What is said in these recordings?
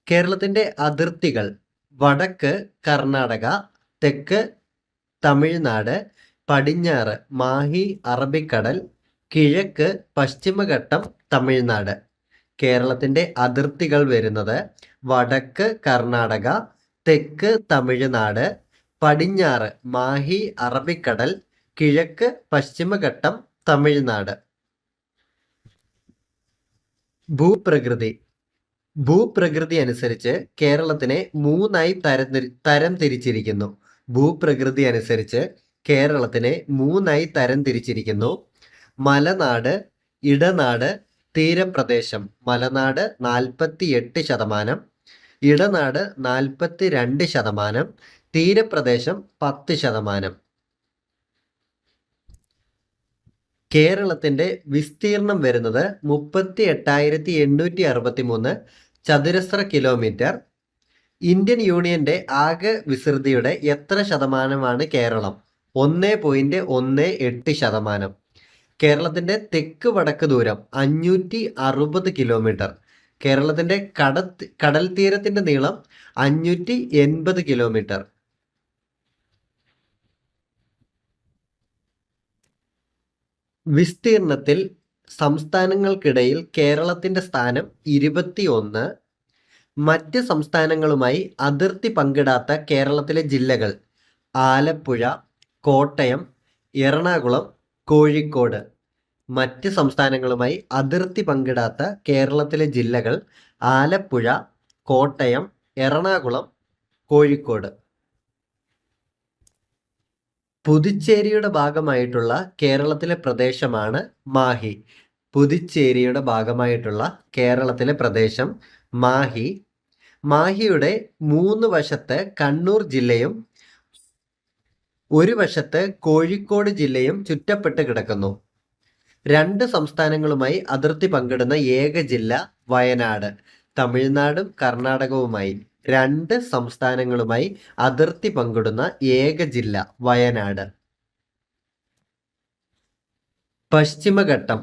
കേരളത്തിന്റെ അതിർത്തികൾ വടക്ക് കർണാടക, തെക്ക് തമിഴ്നാട്, പടിഞ്ഞാറ് മാഹി അറബിക്കടൽ, കിഴക്ക് പശ്ചിമഘട്ടം തമിഴ്നാട്. കേരളത്തിന്റെ അതിർത്തികൾ വരുന്നത് വടക്ക് കർണാടക, തെക്ക് തമിഴ്നാട്, പടിഞ്ഞാറ് മാഹി അറബിക്കടൽ, കിഴക്ക് പശ്ചിമഘട്ടം തമിഴ്നാട്. ഭൂപ്രകൃതി. ഭൂപ്രകൃതി അനുസരിച്ച് കേരളത്തിനെ മൂന്നായി തരംതിരിച്ചിരിക്കുന്നു. ഭൂപ്രകൃതി അനുസരിച്ച് കേരളത്തിനെ മൂന്നായി തരംതിരിച്ചിരിക്കുന്നു. മലനാട്, ഇടനാട്, തീരപ്രദേശം. മലനാട് 48%, ഇടനാട് 42%, തീരപ്രദേശം 10%. കേരളത്തിന്റെ വിസ്തീർണം വരുന്നത് 38,863 ചതുരശ്ര കിലോമീറ്റർ. ഇന്ത്യൻ യൂണിയന്റെ ആകെ വിസ്തൃതിയുടെ എത്ര ശതമാനമാണ് കേരളം? 1.18%. കേരളത്തിന്റെ തെക്ക് വടക്ക് ദൂരം 560 കിലോമീറ്റർ. കേരളത്തിന്റെ കടൽ തീരത്തിന്റെ നീളം 580 കിലോമീറ്റർ. വിസ്തീർണത്തിൽ സംസ്ഥാനങ്ങൾക്കിടയിൽ കേരളത്തിന്റെ സ്ഥാനം 21. മറ്റ് സംസ്ഥാനങ്ങളുമായി അതിർത്തി പങ്കിടാത്ത കേരളത്തിലെ ജില്ലകൾ: ആലപ്പുഴ, കോട്ടയം, എറണാകുളം, കോഴിക്കോട്. മറ്റ് സംസ്ഥാനങ്ങളുമായി അതിർത്തി പങ്കിടാത്ത കേരളത്തിലെ ജില്ലകൾ: ആലപ്പുഴ, കോട്ടയം, എറണാകുളം, കോഴിക്കോട്. പുതുച്ചേരിയുടെ ഭാഗമായിട്ടുള്ള കേരളത്തിലെ പ്രദേശമാണ് മാഹി. പുതുച്ചേരിയുടെ ഭാഗമായിട്ടുള്ള കേരളത്തിലെ പ്രദേശം മാഹി. മാഹിയുടെ 3 വശത്ത് കണ്ണൂർ ജില്ലയും ഒരു വശത്ത് കോഴിക്കോട് ജില്ലയും ചുറ്റപ്പെട്ട് കിടക്കുന്നു. 2 സംസ്ഥാനങ്ങളുമായി അതിർത്തി പങ്കിടുന്ന ഏക ജില്ല വയനാട്. തമിഴ്നാടും കർണാടകവുമായി 2 സംസ്ഥാനങ്ങളുമായി അതിർത്തി പങ്കിടുന്ന ഏക ജില്ല വയനാട്. പശ്ചിമഘട്ടം.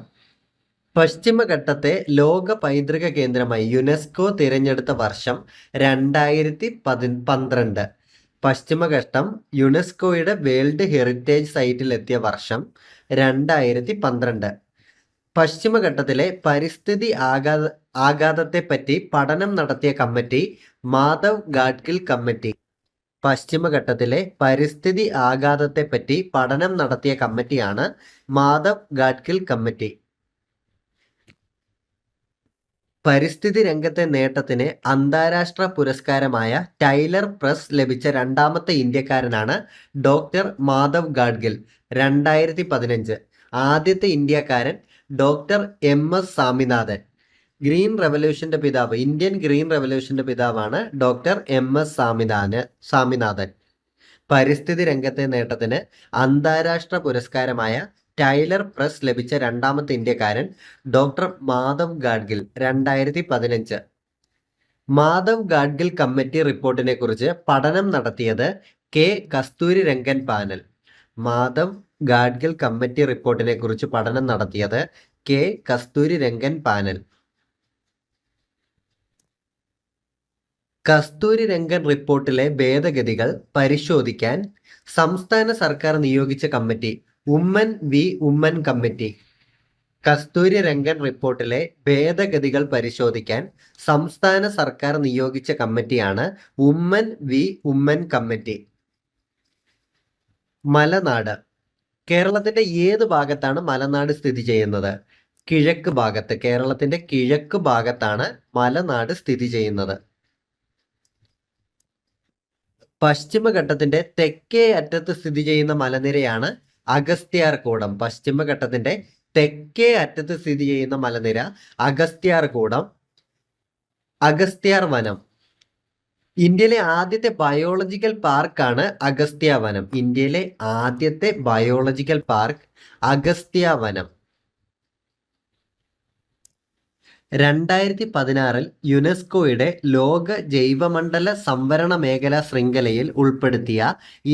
പശ്ചിമഘട്ടത്തെ ലോക പൈതൃക കേന്ദ്രമായി യുനെസ്കോ തിരഞ്ഞെടുത്ത വർഷം 2012. പശ്ചിമഘട്ടം യുനെസ്കോയുടെ വേൾഡ് ഹെറിറ്റേജ് സൈറ്റിലെത്തിയ വർഷം 2012. പശ്ചിമഘട്ടത്തിലെ പരിസ്ഥിതി ആഘാതത്തെപ്പറ്റി പഠനം നടത്തിയ കമ്മിറ്റി മാധവ് ഗാഡ്ഗിൽ കമ്മിറ്റി. പശ്ചിമഘട്ടത്തിലെ പരിസ്ഥിതി ആഘാതത്തെപ്പറ്റി പഠനം നടത്തിയ കമ്മിറ്റിയാണ് മാധവ് ഗാഡ്ഗിൽ കമ്മിറ്റി. പരിസ്ഥിതി രംഗത്തെ നേട്ടത്തിന് അന്താരാഷ്ട്ര പുരസ്കാരമായ ടൈലർ പ്രസ് ലഭിച്ച 2ാമത്തെ ഇന്ത്യക്കാരനാണ് ഡോക്ടർ മാധവ് ഗാഡ്ഗിൽ. 2015. ആദ്യത്തെ ഇന്ത്യക്കാരൻ ഡോക്ടർ MS സ്വാമിനാഥൻ. ഗ്രീൻ റെവല്യൂഷന്റെ പിതാവ്, ഇന്ത്യൻ ഗ്രീൻ റെവല്യൂഷന്റെ പിതാവാണ് ഡോക്ടർ MS സ്വാമിനാഥൻ. പരിസ്ഥിതി രംഗത്തെ നേട്ടത്തിന് അന്താരാഷ്ട്ര പുരസ്കാരമായ ടൈലർ പ്രസ് ലഭിച്ച 2ാമത്തെ ഇന്ത്യക്കാരൻ ഡോക്ടർ മാധവ് ഗാഡ്ഗിൽ. 2015. മാധവ് ഗാഡ്ഗിൽ കമ്മിറ്റി റിപ്പോർട്ടിനെ കുറിച്ച് പഠനം നടത്തിയത് K. Kasturirangan panel. Madhav Gadgil committee റിപ്പോർട്ടിനെ കുറിച്ച് പഠനം നടത്തിയത് K. കസ്തൂരിരംഗൻ പാനൽ. കസ്തൂരിരംഗൻ റിപ്പോർട്ടിലെ ഭേദഗതികൾ പരിശോധിക്കാൻ സംസ്ഥാന സർക്കാർ നിയോഗിച്ച committee Oommen V. Oommen committee. Kasturirangan റിപ്പോർട്ടിലെ ഭേദഗതികൾ പരിശോധിക്കാൻ സംസ്ഥാന സർക്കാർ നിയോഗിച്ച കമ്മിറ്റിയാണ് ഉമ്മൻ വി. ഉമ്മൻ കമ്മിറ്റി. മലനാട്. കേരളത്തിന്റെ ഏത് ഭാഗത്താണ് മലനാട് സ്ഥിതി ചെയ്യുന്നത്? കിഴക്ക് ഭാഗത്ത്. കേരളത്തിന്റെ കിഴക്ക് ഭാഗത്താണ് മലനാട് സ്ഥിതി ചെയ്യുന്നത്. പശ്ചിമഘട്ടത്തിന്റെ തെക്കേ അറ്റത്ത് സ്ഥിതി ചെയ്യുന്ന മലനിരയാണ് അഗസ്ത്യാർകൂടം. പശ്ചിമഘട്ടത്തിന്റെ തെക്കേ അറ്റത്ത് സ്ഥിതി ചെയ്യുന്ന മലനിര അഗസ്ത്യാർകൂടം. അഗസ്ത്യാർ വനം. ഇന്ത്യയിലെ ആദ്യത്തെ ബയോളജിക്കൽ പാർക്കാണ് അഗസ്ത്യ വനം. ഇന്ത്യയിലെ ആദ്യത്തെ ബയോളജിക്കൽ പാർക്ക് അഗസ്ത്യ വനം. 2016 യുനെസ്കോയുടെ ലോക ജൈവമണ്ഡല സംവരണ മേഖലാ ശൃംഖലയിൽ ഉൾപ്പെടുത്തിയ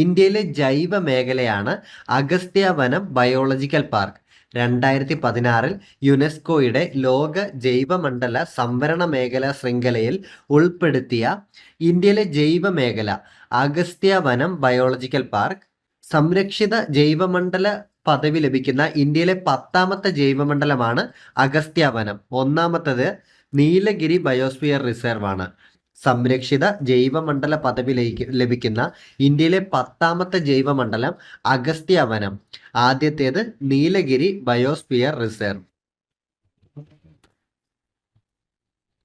ഇന്ത്യയിലെ ജൈവ മേഖലയാണ് അഗസ്ത്യ വനം ബയോളജിക്കൽ പാർക്ക്. 2016 യുനെസ്കോയുടെ ലോക ജൈവമണ്ഡല സംവരണ മേഖലാ ശൃംഖലയിൽ ഉൾപ്പെടുത്തിയ ഇന്ത്യയിലെ ജൈവ മേഖല അഗസ്ത്യ വനം ബയോളജിക്കൽ പാർക്ക്. സംരക്ഷിത ജൈവമണ്ഡല പദവി ലഭിക്കുന്ന ഇന്ത്യയിലെ 10ാമത്തെ ജൈവമണ്ഡലമാണ് അഗസ്ത്യ വനം. 1ാമത്തേത് നീലഗിരി ബയോസ്ഫിയർ റിസർവ് ആണ്. സംരക്ഷിത ജൈവമണ്ഡല പദവി ലഭിക്കുന്ന ഇന്ത്യയിലെ 10ാമത്തെ ജൈവമണ്ഡലം അഗസ്ത്യ വനം. ആദ്യത്തേത് നീലഗിരി ബയോസ്ഫിയർ റിസർവ്.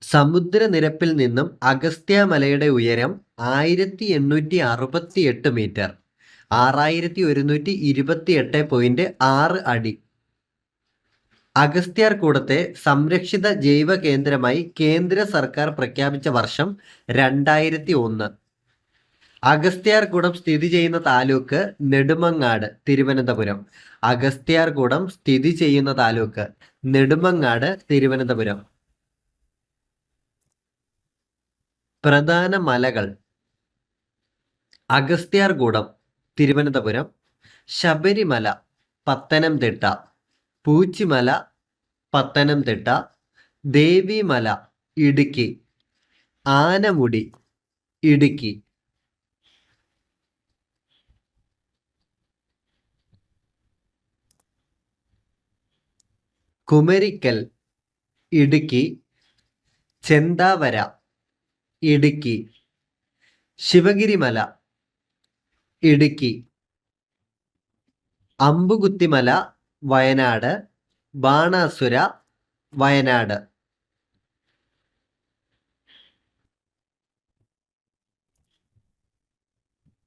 സമുദ്രനിരപ്പിൽ നിന്നും അഗസ്ത്യ മലയുടെ ഉയരം 1868 മീറ്റർ, 6128.6 അടി. അഗസ്ത്യാർകൂടത്തെ സംരക്ഷിത ജൈവ കേന്ദ്രമായി കേന്ദ്ര സർക്കാർ പ്രഖ്യാപിച്ച വർഷം 2001. അഗസ്ത്യാർകൂടം സ്ഥിതി ചെയ്യുന്ന താലൂക്ക് നെടുമങ്ങാട്, തിരുവനന്തപുരം. അഗസ്ത്യാർകൂടം സ്ഥിതി ചെയ്യുന്ന താലൂക്ക് നെടുമങ്ങാട്, തിരുവനന്തപുരം. പ്രധാന മലകൾ: അഗസ്ത്യാർകൂടം തിരുവനന്തപുരം, ശബരിമല പത്തനംതിട്ട, പൂച്ചിമല പത്തനംതിട്ട, ദേവിമല ഇടുക്കി, ആനമുടി ഇടുക്കി. കുമരിക്കൽ ഇടുക്കി, ചെന്താവര ഇടുക്കി, ശിവഗിരിമല ഇടുക്കി, അമ്പുകുത്തിമല വയനാട്, ബാണാസുര വയനാട്.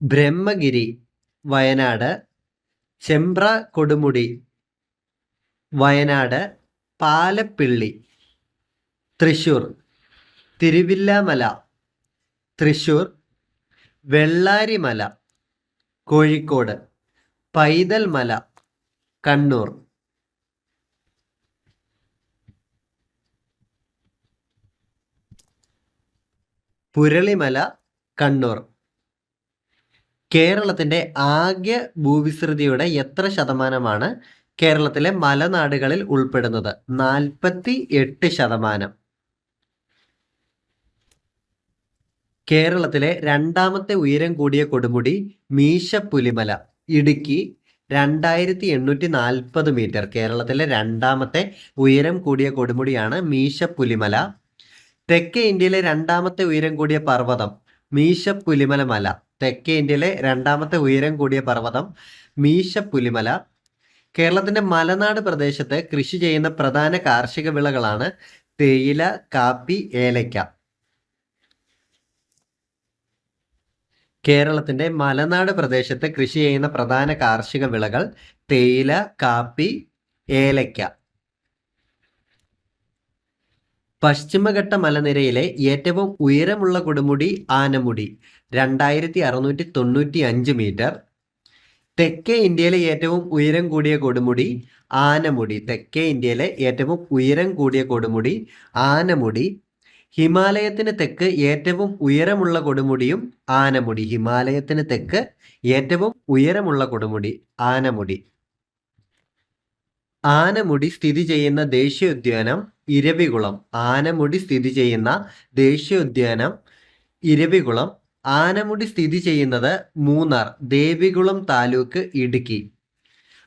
ബ്രഹ്മഗിരി വയനാട്, ചെമ്പ്ര കൊടുമുടി വയനാട്, പാലപ്പിള്ളി തൃശ്ശൂർ, തിരുവില്ലാമല തൃശ്ശൂർ, വെള്ളാരിമല കോഴിക്കോട്, പൈതൽമല കണ്ണൂർ. പുരളിമല കണ്ണൂർ. കേരളത്തിന്റെ ആകെ ഭൂവിസ്തൃതിയുടെ എത്ര ശതമാനമാണ് കേരളത്തിലെ മലനാടുകളിൽ ഉൾപ്പെടുന്നത്? 48%. കേരളത്തിലെ 2ാമത്തെ ഉയരം കൂടിയ കൊടുമുടി മീശപ്പുലിമല ഇടുക്കി, 2840 മീറ്റർ. കേരളത്തിലെ 2ാമത്തെ ഉയരം കൂടിയ കൊടുമുടിയാണ് മീശപ്പുലിമല. തെക്കേ ഇന്ത്യയിലെ 2ാമത്തെ ഉയരം കൂടിയ പർവ്വതം മീശപ്പുലിമല മല. തെക്കേ ഇന്ത്യയിലെ 2ാമത്തെ ഉയരം കൂടിയ പർവ്വതം മീശപ്പുലിമല. കേരളത്തിന്റെ മലനാട് പ്രദേശത്ത് കൃഷി ചെയ്യുന്ന പ്രധാന കാർഷിക വിളകളാണ് തേയില, കാപ്പി, ഏലയ്ക്ക. കേരളത്തിന്റെ മലനാട് പ്രദേശത്ത് കൃഷി ചെയ്യുന്ന പ്രധാന കാർഷിക വിളകൾ തേയില, കാപ്പി, ഏലയ്ക്ക. പശ്ചിമഘട്ട മലനിരയിലെ ഏറ്റവും ഉയരമുള്ള കൊടുമുടി ആനമുടി, 2695 മീറ്റർ. തെക്കേ ഇന്ത്യയിലെ ഏറ്റവും ഉയരം കൂടിയ കൊടുമുടി ആനമുടി. തെക്കേ ഇന്ത്യയിലെ ഏറ്റവും ഉയരം കൂടിയ കൊടുമുടി ആനമുടി. ഹിമാലയത്തിന് തെക്ക് ഏറ്റവും ഉയരമുള്ള കൊടുമുടിയും ആനമുടി. ഹിമാലയത്തിന് തെക്ക് ഏറ്റവും ഉയരമുള്ള കൊടുമുടി ആനമുടി. ആനമുടി സ്ഥിതി ചെയ്യുന്ന ദേശീയോദ്യാനം ഇരവികുളം. ആനമുടി സ്ഥിതി ചെയ്യുന്ന ദേശീയോദ്യാനം ഇരവികുളം. ആനമുടി സ്ഥിതി ചെയ്യുന്നത് മൂന്നാർ, ദേവികുളം താലൂക്ക്, ഇടുക്കി.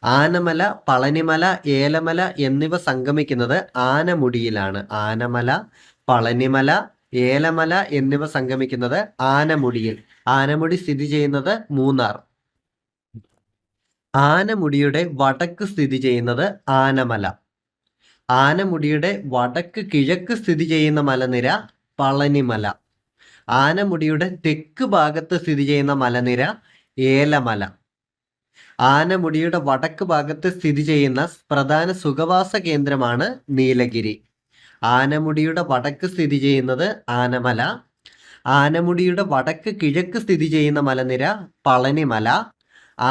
ആനമല, പളനിമല, ഏലമല എന്നിവ സംഗമിക്കുന്നത് ആനമുടിയിലാണ്. ആനമല, പളനിമല, ഏലമല എന്നിവ സംഗമിക്കുന്നത് ആനമുടിയിൽ. ആനമുടി സ്ഥിതി ചെയ്യുന്നത് മൂന്നാർ. ആനമുടിയുടെ വടക്ക് സ്ഥിതി ചെയ്യുന്നത് ആനമല. ആനമുടിയുടെ വടക്ക് കിഴക്ക് സ്ഥിതി ചെയ്യുന്ന മലനിര പളനിമല. ആനമുടിയുടെ തെക്ക് ഭാഗത്ത് സ്ഥിതി ചെയ്യുന്ന മലനിര ഏലമല. ആനമുടിയുടെ വടക്ക് ഭാഗത്ത് സ്ഥിതി ചെയ്യുന്ന പ്രധാന സുഖവാസ കേന്ദ്രമാണ് നീലഗിരി. ആനമുടിയുടെ വടക്ക് സ്ഥിതി ചെയ്യുന്നത് ആനമല. ആനമുടിയുടെ വടക്ക് കിഴക്ക് സ്ഥിതി ചെയ്യുന്ന മലനിര പളനിമല.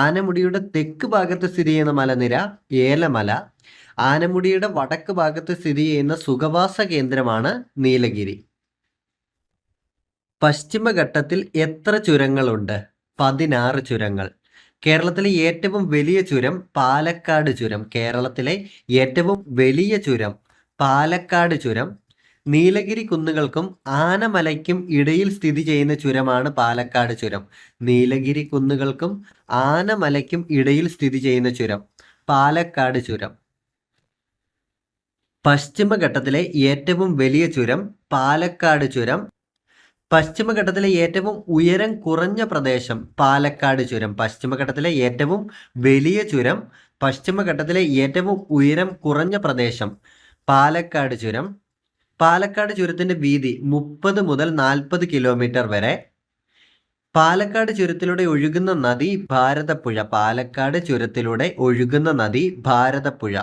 ആനമുടിയുടെ തെക്ക് ഭാഗത്ത് സ്ഥിതി ചെയ്യുന്ന മലനിര ഏലമല. ആനമുടിയുടെ വടക്ക് ഭാഗത്ത് സ്ഥിതി ചെയ്യുന്ന സുഖവാസ കേന്ദ്രമാണ് നീലഗിരി. പശ്ചിമഘട്ടത്തിൽ എത്ര ചുരങ്ങളുണ്ട്? 16 ചുരങ്ങൾ. കേരളത്തിലെ ഏറ്റവും വലിയ ചുരം പാലക്കാട് ചുരം. കേരളത്തിലെ ഏറ്റവും വലിയ ചുരം പാലക്കാട് ചുരം. നീലഗിരി കുന്നുകൾക്കും ആനമലയ്ക്കും ഇടയിൽ സ്ഥിതി ചെയ്യുന്ന ചുരമാണ് പാലക്കാട് ചുരം. നീലഗിരി കുന്നുകൾക്കും ആനമലയ്ക്കും ഇടയിൽ സ്ഥിതി ചെയ്യുന്ന ചുരം പാലക്കാട് ചുരം. പശ്ചിമഘട്ടത്തിലെ ഏറ്റവും വലിയ ചുരം പാലക്കാട് ചുരം. പശ്ചിമഘട്ടത്തിലെ ഏറ്റവും ഉയരം കുറഞ്ഞ പ്രദേശം പാലക്കാട് ചുരം. പശ്ചിമഘട്ടത്തിലെ ഏറ്റവും വലിയ ചുരം, പശ്ചിമഘട്ടത്തിലെ ഏറ്റവും ഉയരം കുറഞ്ഞ പ്രദേശം പാലക്കാട് ചുരം. പാലക്കാട് ചുരത്തിന്റെ വീതി 30 മുതൽ 40 കിലോമീറ്റർ വരെ. പാലക്കാട് ചുരത്തിലൂടെ ഒഴുകുന്ന നദി ഭാരതപ്പുഴ. പാലക്കാട് ചുരത്തിലൂടെ ഒഴുകുന്ന നദി ഭാരതപ്പുഴ.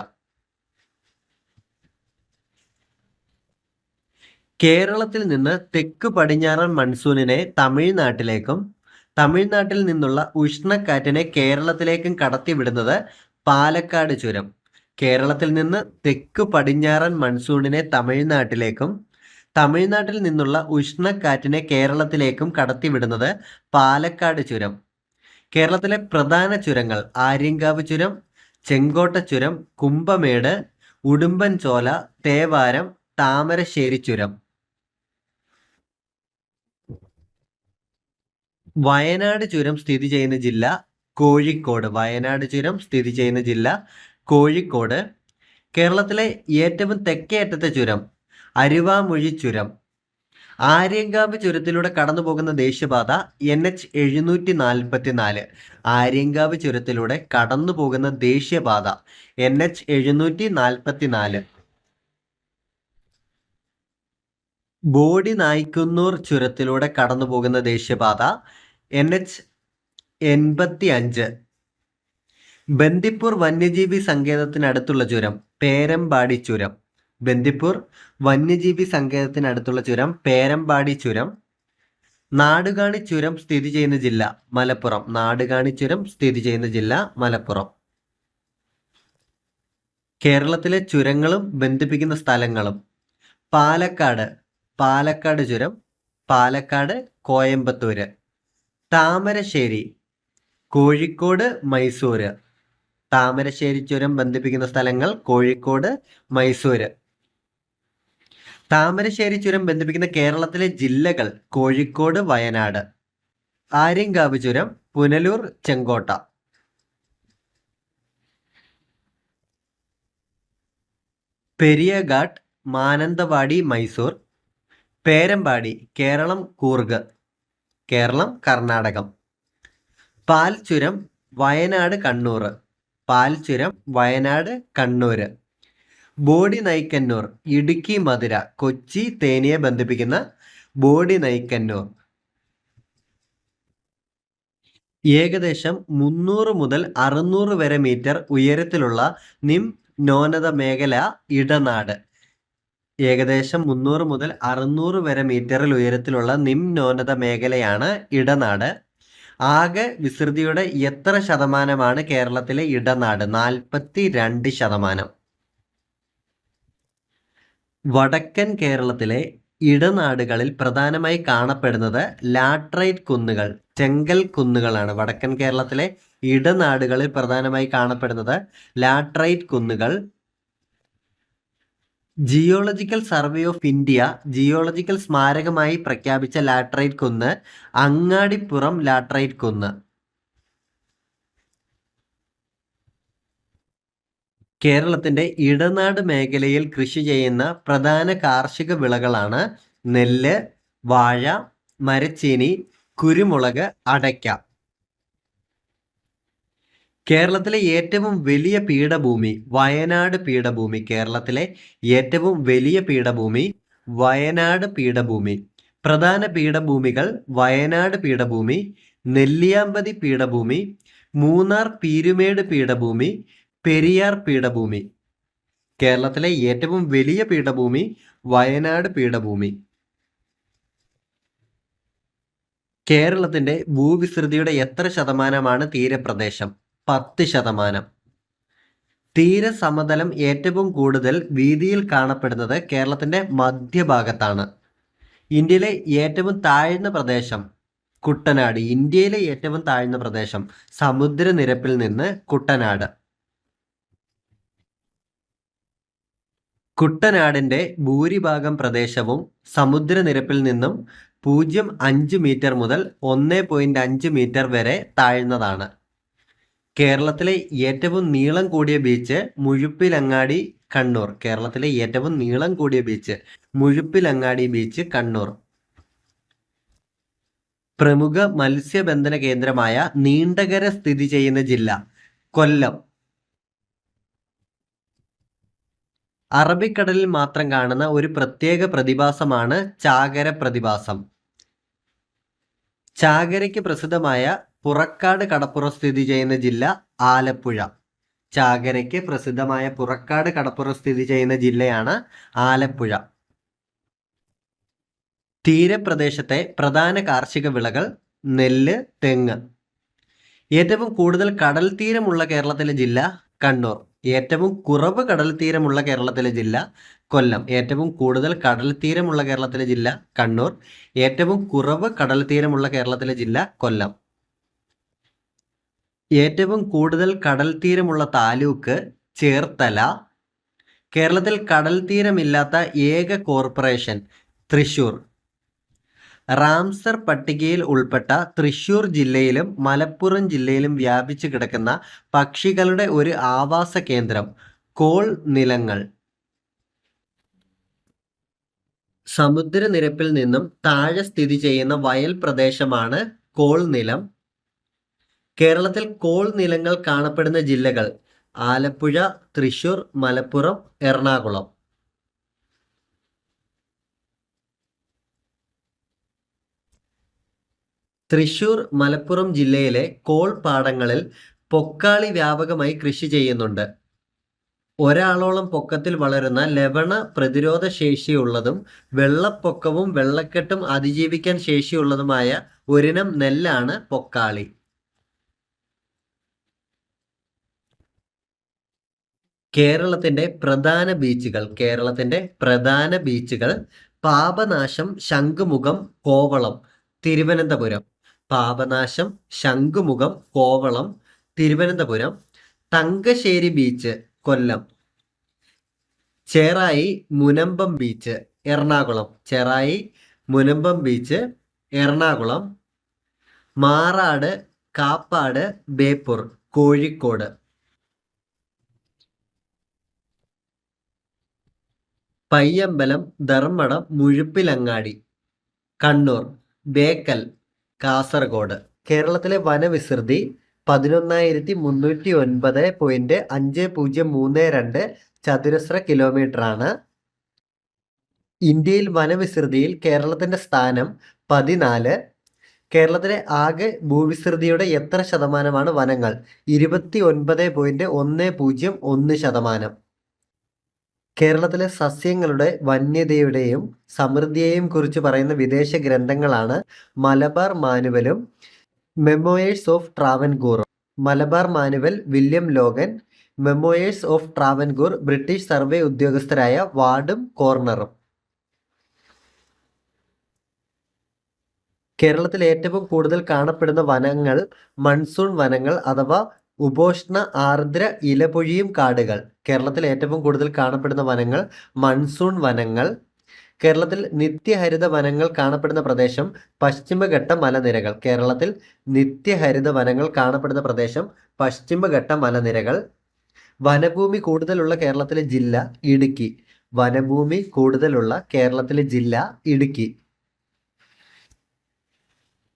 കേരളത്തിൽ നിന്ന് തെക്ക് പടിഞ്ഞാറൻ മൺസൂണിനെ തമിഴ്നാട്ടിലേക്കും തമിഴ്നാട്ടിൽ നിന്നുള്ള ഉഷ്ണക്കാറ്റിനെ കേരളത്തിലേക്കും കടത്തിവിടുന്നത് പാലക്കാട് ചുരം. കേരളത്തിൽ നിന്ന് തെക്ക് പടിഞ്ഞാറൻ മൺസൂണിനെ തമിഴ്നാട്ടിലേക്കും തമിഴ്നാട്ടിൽ നിന്നുള്ള ഉഷ്ണക്കാറ്റിനെ കേരളത്തിലേക്കും കടത്തിവിടുന്നത് പാലക്കാട് ചുരം. കേരളത്തിലെ പ്രധാന ചുരങ്ങൾ ആര്യങ്കാവ് ചുരം, ചെങ്കോട്ട ചുരം, കുംഭമേട്, ഉടുമ്പൻചോല, തേവാരം, താമരശ്ശേരി ചുരം. വയനാട് ചുരം സ്ഥിതി ചെയ്യുന്ന ജില്ല കോഴിക്കോട്. വയനാട് ചുരം സ്ഥിതി ചെയ്യുന്ന ജില്ല കോഴിക്കോട്. കേരളത്തിലെ ഏറ്റവും തെക്കേ അറ്റത്തെ ചുരം അരുവാമൊഴി ചുരം. ആര്യങ്കാവ് ചുരത്തിലൂടെ കടന്നു പോകുന്ന ദേശീയപാത NH 744. ആര്യങ്കാവ് ചുരത്തിലൂടെ കടന്നു പോകുന്ന ദേശീയപാത NH 744. ബോഡി നായ്ക്കുന്നൂർ ചുരത്തിലൂടെ കടന്നു പോകുന്ന ദേശീയപാത NH 85. ബന്ദിപ്പൂർ വന്യജീവി സങ്കേതത്തിനടുത്തുള്ള ചുരം പേരമ്പാടി ചുരം. ബന്ദിപ്പൂർ വന്യജീവി സങ്കേതത്തിനടുത്തുള്ള ചുരം പേരമ്പാടി ചുരം. നാടുകാണി ചുരം സ്ഥിതി ചെയ്യുന്ന ജില്ല മലപ്പുറം. നാടുകാണി ചുരം സ്ഥിതി ചെയ്യുന്ന ജില്ല മലപ്പുറം. കേരളത്തിലെ ചുരങ്ങളും ബന്ധിപ്പിക്കുന്ന സ്ഥലങ്ങളും പാലക്കാട്. പാലക്കാട് ചുരം പാലക്കാട് കോയമ്പത്തൂര്. താമരശ്ശേരി കോഴിക്കോട് മൈസൂര്. താമരശ്ശേരി ചുരം ബന്ധിപ്പിക്കുന്ന സ്ഥലങ്ങൾ കോഴിക്കോട് മൈസൂര്. താമരശ്ശേരി ചുരം ബന്ധിപ്പിക്കുന്ന കേരളത്തിലെ ജില്ലകൾ കോഴിക്കോട് വയനാട്. ആര്യങ്കാവ് ചുരം പുനലൂർ ചെങ്കോട്ട. പെരിയഘാട്ട് മാനന്തവാടി മൈസൂർ. പേരമ്പാടി കേരളം കൂർഗ്. കേരളം കർണാടകം. പാൽ ചുരം വയനാട് കണ്ണൂർ. പാൽ ചുരം വയനാട് കണ്ണൂർ. ബോഡി നൈക്കന്നൂർ ഇടുക്കി മധുര കൊച്ചി തേനിയെ ബന്ധിപ്പിക്കുന്ന ബോഡി നൈക്കന്നൂർ. ഏകദേശം 300 മുതൽ 600 വരെ മീറ്റർ ഉയരത്തിലുള്ള നിം ന്യൂനത മേഖല ഇടനാട്. ഏകദേശം 300 മുതൽ 600 വരെ മീറ്ററിൽ ഉയരത്തിലുള്ള നിം ന്യൂനത മേഖലയാണ് ഇടനാട്. ആകെ വിസ്തൃതിയുടെ എത്ര ശതമാനമാണ് കേരളത്തിലെ ഇടനാട്? 42%. വടക്കൻ കേരളത്തിലെ ഇടനാടുകളിൽ പ്രധാനമായി കാണപ്പെടുന്നത് ലാട്രൈറ്റ് കുന്നുകൾ, ചെങ്കൽ കുന്നുകളാണ്. വടക്കൻ കേരളത്തിലെ ഇടനാടുകളിൽ പ്രധാനമായി കാണപ്പെടുന്നത് ലാട്രൈറ്റ് കുന്നുകൾ. Geological survey of India geological സ്മാരകമായി പ്രഖ്യാപിച്ച ലാട്രൈറ്റ് കുന്ന് അങ്ങാടിപ്പുറം ലാട്രൈറ്റ് കുന്ന്. കേരളത്തിന്റെ ഇടനാട് മേഖലയിൽ കൃഷി ചെയ്യുന്ന പ്രധാന കാർഷിക വിളകളാണ് നെല്ല്, വാഴ, മരച്ചീനി, കുരുമുളക്, അടയ്ക്ക. കേരളത്തിലെ ഏറ്റവും വലിയ പീഠഭൂമി വയനാട് പീഠഭൂമി. കേരളത്തിലെ ഏറ്റവും വലിയ പീഠഭൂമി വയനാട് പീഠഭൂമി. പ്രധാന പീഠഭൂമികൾ വയനാട് പീഠഭൂമി, നെല്ലിയാമ്പതി പീഠഭൂമി, മൂന്നാർ പീരുമേട് പീഠഭൂമി, പെരിയാർ പീഠഭൂമി. കേരളത്തിലെ ഏറ്റവും വലിയ പീഠഭൂമി വയനാട് പീഠഭൂമി. കേരളത്തിന്റെ ഭൂവിസ്തൃതിയുടെ എത്ര ശതമാനമാണ് തീരപ്രദേശം? 10%. തീരസമതലം ഏറ്റവും കൂടുതൽ വീതിയിൽ കാണപ്പെടുന്നത് കേരളത്തിന്റെ മധ്യഭാഗത്താണ്. ഇന്ത്യയിലെ ഏറ്റവും താഴ്ന്ന പ്രദേശം കുട്ടനാട്. ഇന്ത്യയിലെ ഏറ്റവും താഴ്ന്ന പ്രദേശം സമുദ്രനിരപ്പിൽ നിന്ന് കുട്ടനാട്. കുട്ടനാടിന്റെ ഭൂരിഭാഗം പ്രദേശവും സമുദ്രനിരപ്പിൽ നിന്നും 0.5 മീറ്റർ മുതൽ 1.5 മീറ്റർ വരെ താഴ്ന്നതാണ്. കേരളത്തിലെ ഏറ്റവും നീളം കൂടിയ ബീച്ച് മുഴുപ്പിലങ്ങാടി, കണ്ണൂർ. കേരളത്തിലെ ഏറ്റവും നീളം കൂടിയ ബീച്ച് മുഴുപ്പിലങ്ങാടി ബീച്ച്, കണ്ണൂർ. പ്രമുഖ മത്സ്യബന്ധന കേന്ദ്രമായ നീണ്ടകര സ്ഥിതി ചെയ്യുന്ന ജില്ല കൊല്ലം. അറബിക്കടലിൽ മാത്രം കാണുന്ന ഒരു പ്രത്യേക പ്രതിഭാസമാണ് ചാകര പ്രതിഭാസം. ചാകരയ്ക്ക് പ്രസിദ്ധമായ പുറക്കാട് കടപ്പുറം സ്ഥിതി ചെയ്യുന്ന ജില്ല ആലപ്പുഴ. ചാകരയ്ക്ക് പ്രസിദ്ധമായ പുറക്കാട് കടപ്പുറം സ്ഥിതി ചെയ്യുന്ന ജില്ലയാണ് ആലപ്പുഴ. തീരപ്രദേശത്തെ പ്രധാന കാർഷിക വിളകൾ നെല്ല്, തെങ്ങ്. ഏറ്റവും കൂടുതൽ കടൽ തീരമുള്ള കേരളത്തിലെ ജില്ല കണ്ണൂർ. ഏറ്റവും കുറവ് കടൽ തീരമുള്ള കേരളത്തിലെ ജില്ല കൊല്ലം. ഏറ്റവും കൂടുതൽ കടൽ തീരമുള്ള കേരളത്തിലെ ജില്ല കണ്ണൂർ. ഏറ്റവും കുറവ് കടൽ തീരമുള്ള കേരളത്തിലെ ജില്ല കൊല്ലം. ഏറ്റവും കൂടുതൽ കടൽ തീരമുള്ള താലൂക്ക് ചേർത്തല. കേരളത്തിൽ കടൽ തീരമില്ലാത്ത ഏക കോർപ്പറേഷൻ തൃശ്ശൂർ. റാംസർ പട്ടികയിൽ ഉൾപ്പെട്ട തൃശ്ശൂർ ജില്ലയിലും മലപ്പുറം ജില്ലയിലും വ്യാപിച്ചു കിടക്കുന്ന പക്ഷികളുടെ ഒരു ആവാസ കേന്ദ്രം കോൾ നിലങ്ങൾ. സമുദ്രനിരപ്പിൽ നിന്നും താഴെ സ്ഥിതി ചെയ്യുന്ന വയൽ പ്രദേശമാണ് കോൾ നിലം. കേരളത്തിൽ കോൾ നിലങ്ങൾ കാണപ്പെടുന്ന ജില്ലകൾ ആലപ്പുഴ, തൃശ്ശൂർ, മലപ്പുറം, എറണാകുളം. തൃശ്ശൂർ, മലപ്പുറം ജില്ലയിലെ കോൾ പാടങ്ങളിൽ പൊക്കാളി വ്യാപകമായി കൃഷി ചെയ്യുന്നുണ്ട്. ഒരാളോളം പൊക്കത്തിൽ വളരുന്ന ലവണ പ്രതിരോധ ശേഷിയുള്ളതും വെള്ളപ്പൊക്കവും വെള്ളക്കെട്ടും അതിജീവിക്കാൻ ശേഷിയുള്ളതുമായ ഒരിനം നെല്ലാണ് പൊക്കാളി. കേരളത്തിന്റെ പ്രധാന ബീച്ചുകൾ പാപനാശം, ശംഖുമുഖം, കോവളം, തിരുവനന്തപുരം. പാപനാശം, ശംഖുമുഖം, കോവളം, തിരുവനന്തപുരം. തങ്കശ്ശേരി ബീച്ച് കൊല്ലം. ചേറായി, മുനമ്പം ബീച്ച് എറണാകുളം. ചേറായി, മുനമ്പം ബീച്ച് എറണാകുളം. മാറാട്, കാപ്പാട്, ബേപ്പൂർ കോഴിക്കോട്. പയ്യമ്പലം, ധർമ്മടം, മുഴുപ്പിലങ്ങാടി കണ്ണൂർ. ബേക്കൽ കാസർഗോഡ്. കേരളത്തിലെ വനവിസ്തൃതി 11,309.5032 ചതുരശ്ര കിലോമീറ്റർ ആണ്. ഇന്ത്യയിൽ വനവിസ്തൃതിയിൽ കേരളത്തിന്റെ സ്ഥാനം 14. കേരളത്തിലെ ആകെ ഭൂവിസ്തൃതിയുടെ എത്ര ശതമാനമാണ് വനങ്ങൾ? 29.101%. കേരളത്തിലെ സസ്യങ്ങളുടെ വന്യതയുടെയും സമൃദ്ധിയെയും കുറിച്ച് പറയുന്ന വിദേശ ഗ്രന്ഥങ്ങളാണ് മലബാർ മാനുവലും മെമ്മോയേഴ്സ് ഓഫ് ട്രാവൻകൂറും. Malabar manual William Logan, memoirs of Travancore British survey ഉദ്യോഗസ്ഥരായ വാർഡും കോർണറും. കേരളത്തിൽ ഏറ്റവും കൂടുതൽ കാണപ്പെടുന്ന വനങ്ങൾ മൺസൂൺ വനങ്ങൾ അഥവാ ഉപോഷ്ണ ആർദ്ര ഇലപൊഴിയും കാടുകൾ. കേരളത്തിൽ ഏറ്റവും കൂടുതൽ കാണപ്പെടുന്ന വനങ്ങൾ മൺസൂൺ വനങ്ങൾ. കേരളത്തിൽ നിത്യഹരിത വനങ്ങൾ കാണപ്പെടുന്ന പ്രദേശം പശ്ചിമഘട്ട മലനിരകൾ. കേരളത്തിൽ നിത്യഹരിത വനങ്ങൾ കാണപ്പെടുന്ന പ്രദേശം പശ്ചിമഘട്ട മലനിരകൾ. വനഭൂമി കൂടുതലുള്ള കേരളത്തിലെ ജില്ല ഇടുക്കി. വനഭൂമി കൂടുതലുള്ള കേരളത്തിലെ ജില്ല ഇടുക്കി.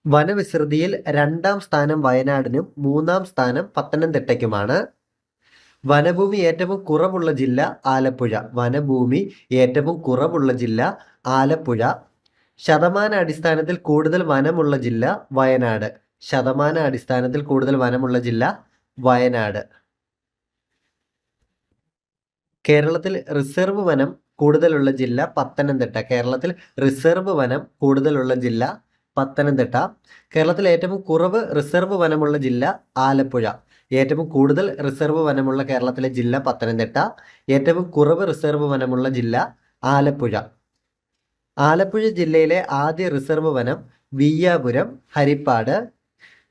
വനവിസ്തൃതിയിൽ 2ാം സ്ഥാനം വയനാടിനും 3ാം സ്ഥാനം പത്തനംതിട്ടയ്ക്കുമാണ്. വനഭൂമി ഏറ്റവും കുറവുള്ള ജില്ല ആലപ്പുഴ. വനഭൂമി ഏറ്റവും കുറവുള്ള ജില്ല ആലപ്പുഴ. ശതമാന അടിസ്ഥാനത്തിൽ കൂടുതൽ വനമുള്ള ജില്ല വയനാട്. ശതമാന അടിസ്ഥാനത്തിൽ കൂടുതൽ വനമുള്ള ജില്ല വയനാട്. കേരളത്തിൽ റിസർവ് വനം കൂടുതലുള്ള ജില്ല പത്തനംതിട്ട. കേരളത്തിൽ റിസർവ് വനം കൂടുതലുള്ള ജില്ല പത്തനംതിട്ട. കേരളത്തിൽ ഏറ്റവും കുറവ് റിസർവ് വനമുള്ള ജില്ല ആലപ്പുഴ. ഏറ്റവും കൂടുതൽ റിസർവ് വനമുള്ള കേരളത്തിലെ ജില്ല പത്തനംതിട്ട. ഏറ്റവും കുറവ് റിസർവ് വനമുള്ള ജില്ല ആലപ്പുഴ. ആലപ്പുഴ ജില്ലയിലെ ആദ്യ റിസർവ് വനം വിയ്യാപുരം, ഹരിപ്പാട്.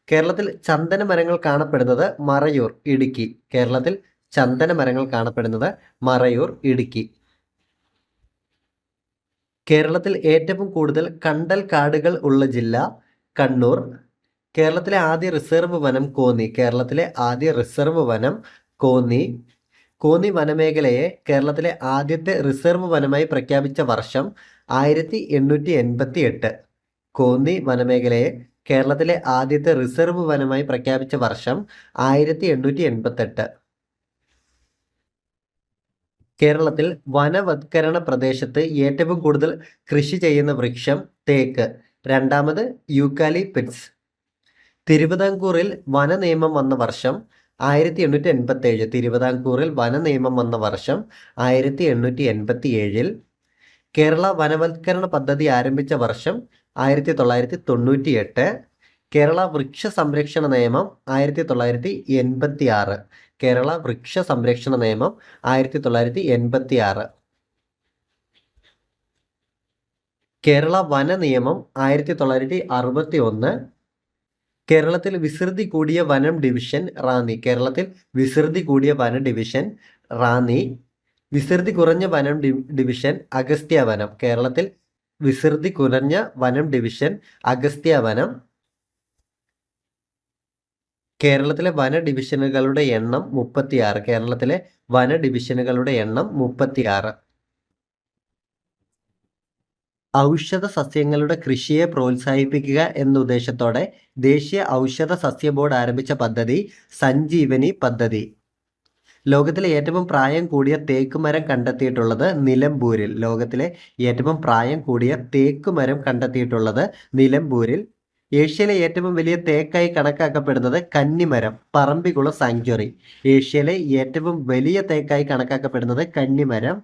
കേരളത്തിൽ ചന്ദന മരങ്ങൾ കാണപ്പെടുന്നത് മറയൂർ, ഇടുക്കി. കേരളത്തിൽ ചന്ദന മരങ്ങൾ കാണപ്പെടുന്നത് മറയൂർ, ഇടുക്കി. കേരളത്തിൽ ഏറ്റവും കൂടുതൽ കണ്ടൽ കാടുകൾ ഉള്ള ജില്ല കണ്ണൂർ. കേരളത്തിലെ ആദ്യ റിസർവ് വനം കോന്നി. കേരളത്തിലെ ആദ്യ റിസർവ് വനം കോന്നി. കോന്നി വനമേഖലയെ കേരളത്തിലെ ആദ്യത്തെ റിസർവ് വനമായി പ്രഖ്യാപിച്ച വർഷം 1888. കോന്നി വനമേഖലയെ കേരളത്തിലെ ആദ്യത്തെ റിസർവ് വനമായി പ്രഖ്യാപിച്ച വർഷം 1888. കേരളത്തിൽ വനവത്കരണ പ്രദേശത്ത് ഏറ്റവും കൂടുതൽ കൃഷി ചെയ്യുന്ന വൃക്ഷം തേക്ക്. രണ്ടാമത് യൂക്കാലിപ്റ്റസ്. തിരുവിതാംകൂറിൽ വന നിയമം വന്ന വർഷം 1887. തിരുവിതാംകൂറിൽ വന നിയമം വന്ന വർഷം 1887. കേരള വനവത്കരണ പദ്ധതി ആരംഭിച്ച വർഷം 1998. കേരള വൃക്ഷ സംരക്ഷണ നിയമം 1986. കേരള വൃക്ഷ സംരക്ഷണ നിയമം 1986. കേരള വന നിയമം 1961. കേരളത്തിൽ വിസ്തൃതി കൂടിയ വനം ഡിവിഷൻ റാന്നി. കേരളത്തിൽ വിസ്തൃതി കൂടിയ വന ഡിവിഷൻ റാന്നി. വിസ്തൃതി കുറഞ്ഞ വനം ഡിവിഷൻ അഗസ്ത്യാവനം. കേരളത്തിൽ വിസ്തൃതി കുറഞ്ഞ വനം ഡിവിഷൻ അഗസ്ത്യാവനം. കേരളത്തിലെ വന ഡിവിഷനുകളുടെ എണ്ണം 36. കേരളത്തിലെ വന ഡിവിഷനുകളുടെ എണ്ണം 36. ഔഷധ സസ്യങ്ങളുടെ കൃഷിയെ പ്രോത്സാഹിപ്പിക്കുക എന്ന ഉദ്ദേശത്തോടെ ദേശീയ ഔഷധ സസ്യ ബോർഡ് ആരംഭിച്ച പദ്ധതി സഞ്ജീവനി പദ്ധതി. ലോകത്തിലെ ഏറ്റവും പ്രായം കൂടിയ തേക്ക് മരം കണ്ടെത്തിയിട്ടുള്ളത് നിലമ്പൂരിൽ. ലോകത്തിലെ ഏറ്റവും പ്രായം കൂടിയ തേക്ക് മരം കണ്ടെത്തിയിട്ടുള്ളത് നിലമ്പൂരിൽ. ഏഷ്യയിലെ ഏറ്റവും വലിയ തേക്കായി കണക്കാക്കപ്പെടുന്നത് കന്നിമരം, പറമ്പിക്കുളം സാങ്ച്വറി. ഏഷ്യയിലെ ഏറ്റവും വലിയ തേക്കായി കണക്കാക്കപ്പെടുന്നത് കന്നിമരം.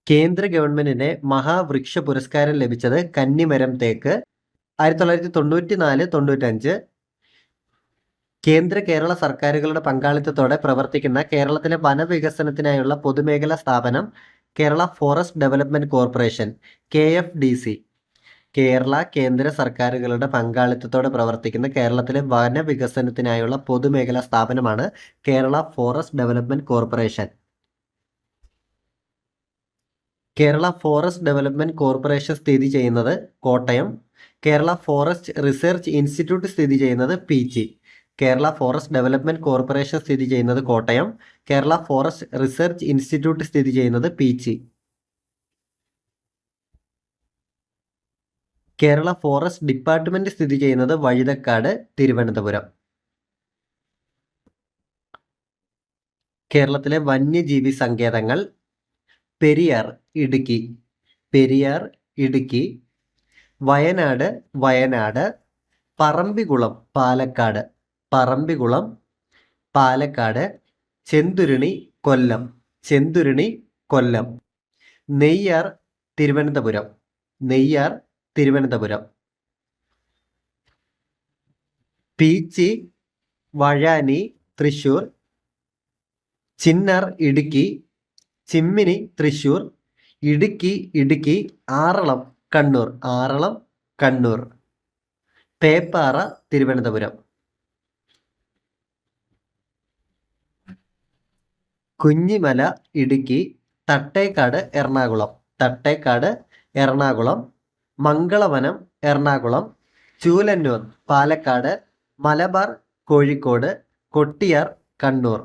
കേന്ദ്ര ഗവൺമെന്റിന്റെ മഹാവൃക്ഷ പുരസ്കാരം ലഭിച്ചത് കന്നിമരം തേക്ക്. 1994-95. കേന്ദ്ര കേരള സർക്കാരുകളുടെ പങ്കാളിത്തത്തോടെ പ്രവർത്തിക്കുന്ന കേരളത്തിലെ വനവികസനത്തിനായുള്ള പൊതുമേഖലാ സ്ഥാപനം Kerala forest development corporation, KFDC. Kerala കേന്ദ്ര സർക്കാരുകളുടെ പങ്കാളിത്തത്തോടെ പ്രവർത്തിക്കുന്ന കേരളത്തിലെ വനവികസനത്തിനായുള്ള പൊതുമേഖലാ സ്ഥാപനമാണ് Kerala forest development corporation. Kerala forest development corporation സ്ഥിതി ചെയ്യുന്നത് Kottayam. Kerala forest research institute സ്ഥിതി ചെയ്യുന്നത് Peechi. Kerala forest development corporation സ്ഥിതി ചെയ്യുന്നത് Kottayam. Kerala forest research institute സ്ഥിതി ചെയ്യുന്നത് പീച്ചി. കേരള ഫോറസ്റ്റ് ഡിപ്പാർട്ട്മെന്റ് സ്ഥിതി ചെയ്യുന്നത് വഴുതക്കാട്, തിരുവനന്തപുരം. കേരളത്തിലെ വന്യജീവി സങ്കേതങ്ങൾ പെരിയാർ, ഇടുക്കി. പെരിയാർ, ഇടുക്കി. വയനാട്, വയനാട്. പറമ്പിക്കുളം, പാലക്കാട്. പറമ്പിക്കുളം, പാലക്കാട്. ചെന്തുരുണി, കൊല്ലം. ചെന്തുരുണി, കൊല്ലം. നെയ്യാർ, തിരുവനന്തപുരം. നെയ്യാർ, തിരുവനന്തപുരം. പീച്ചി, വഴാനി, തൃശൂർ. ചിന്നാർ, ഇടുക്കി. ചിമ്മിനി, തൃശൂർ. ഇടുക്കി, ഇടുക്കി. ആറളം, കണ്ണൂർ. ആറളം, കണ്ണൂർ. പേപ്പാറ, തിരുവനന്തപുരം. കുഞ്ഞിമല, ഇടുക്കി. തട്ടേക്കാട്, എറണാകുളം. തട്ടേക്കാട്, എറണാകുളം. മംഗളവനം, എറണാകുളം. ചൂലന്നൂർ, പാലക്കാട്. മലബാർ, കോഴിക്കോട്. കൊട്ടിയാർ, കണ്ണൂർ.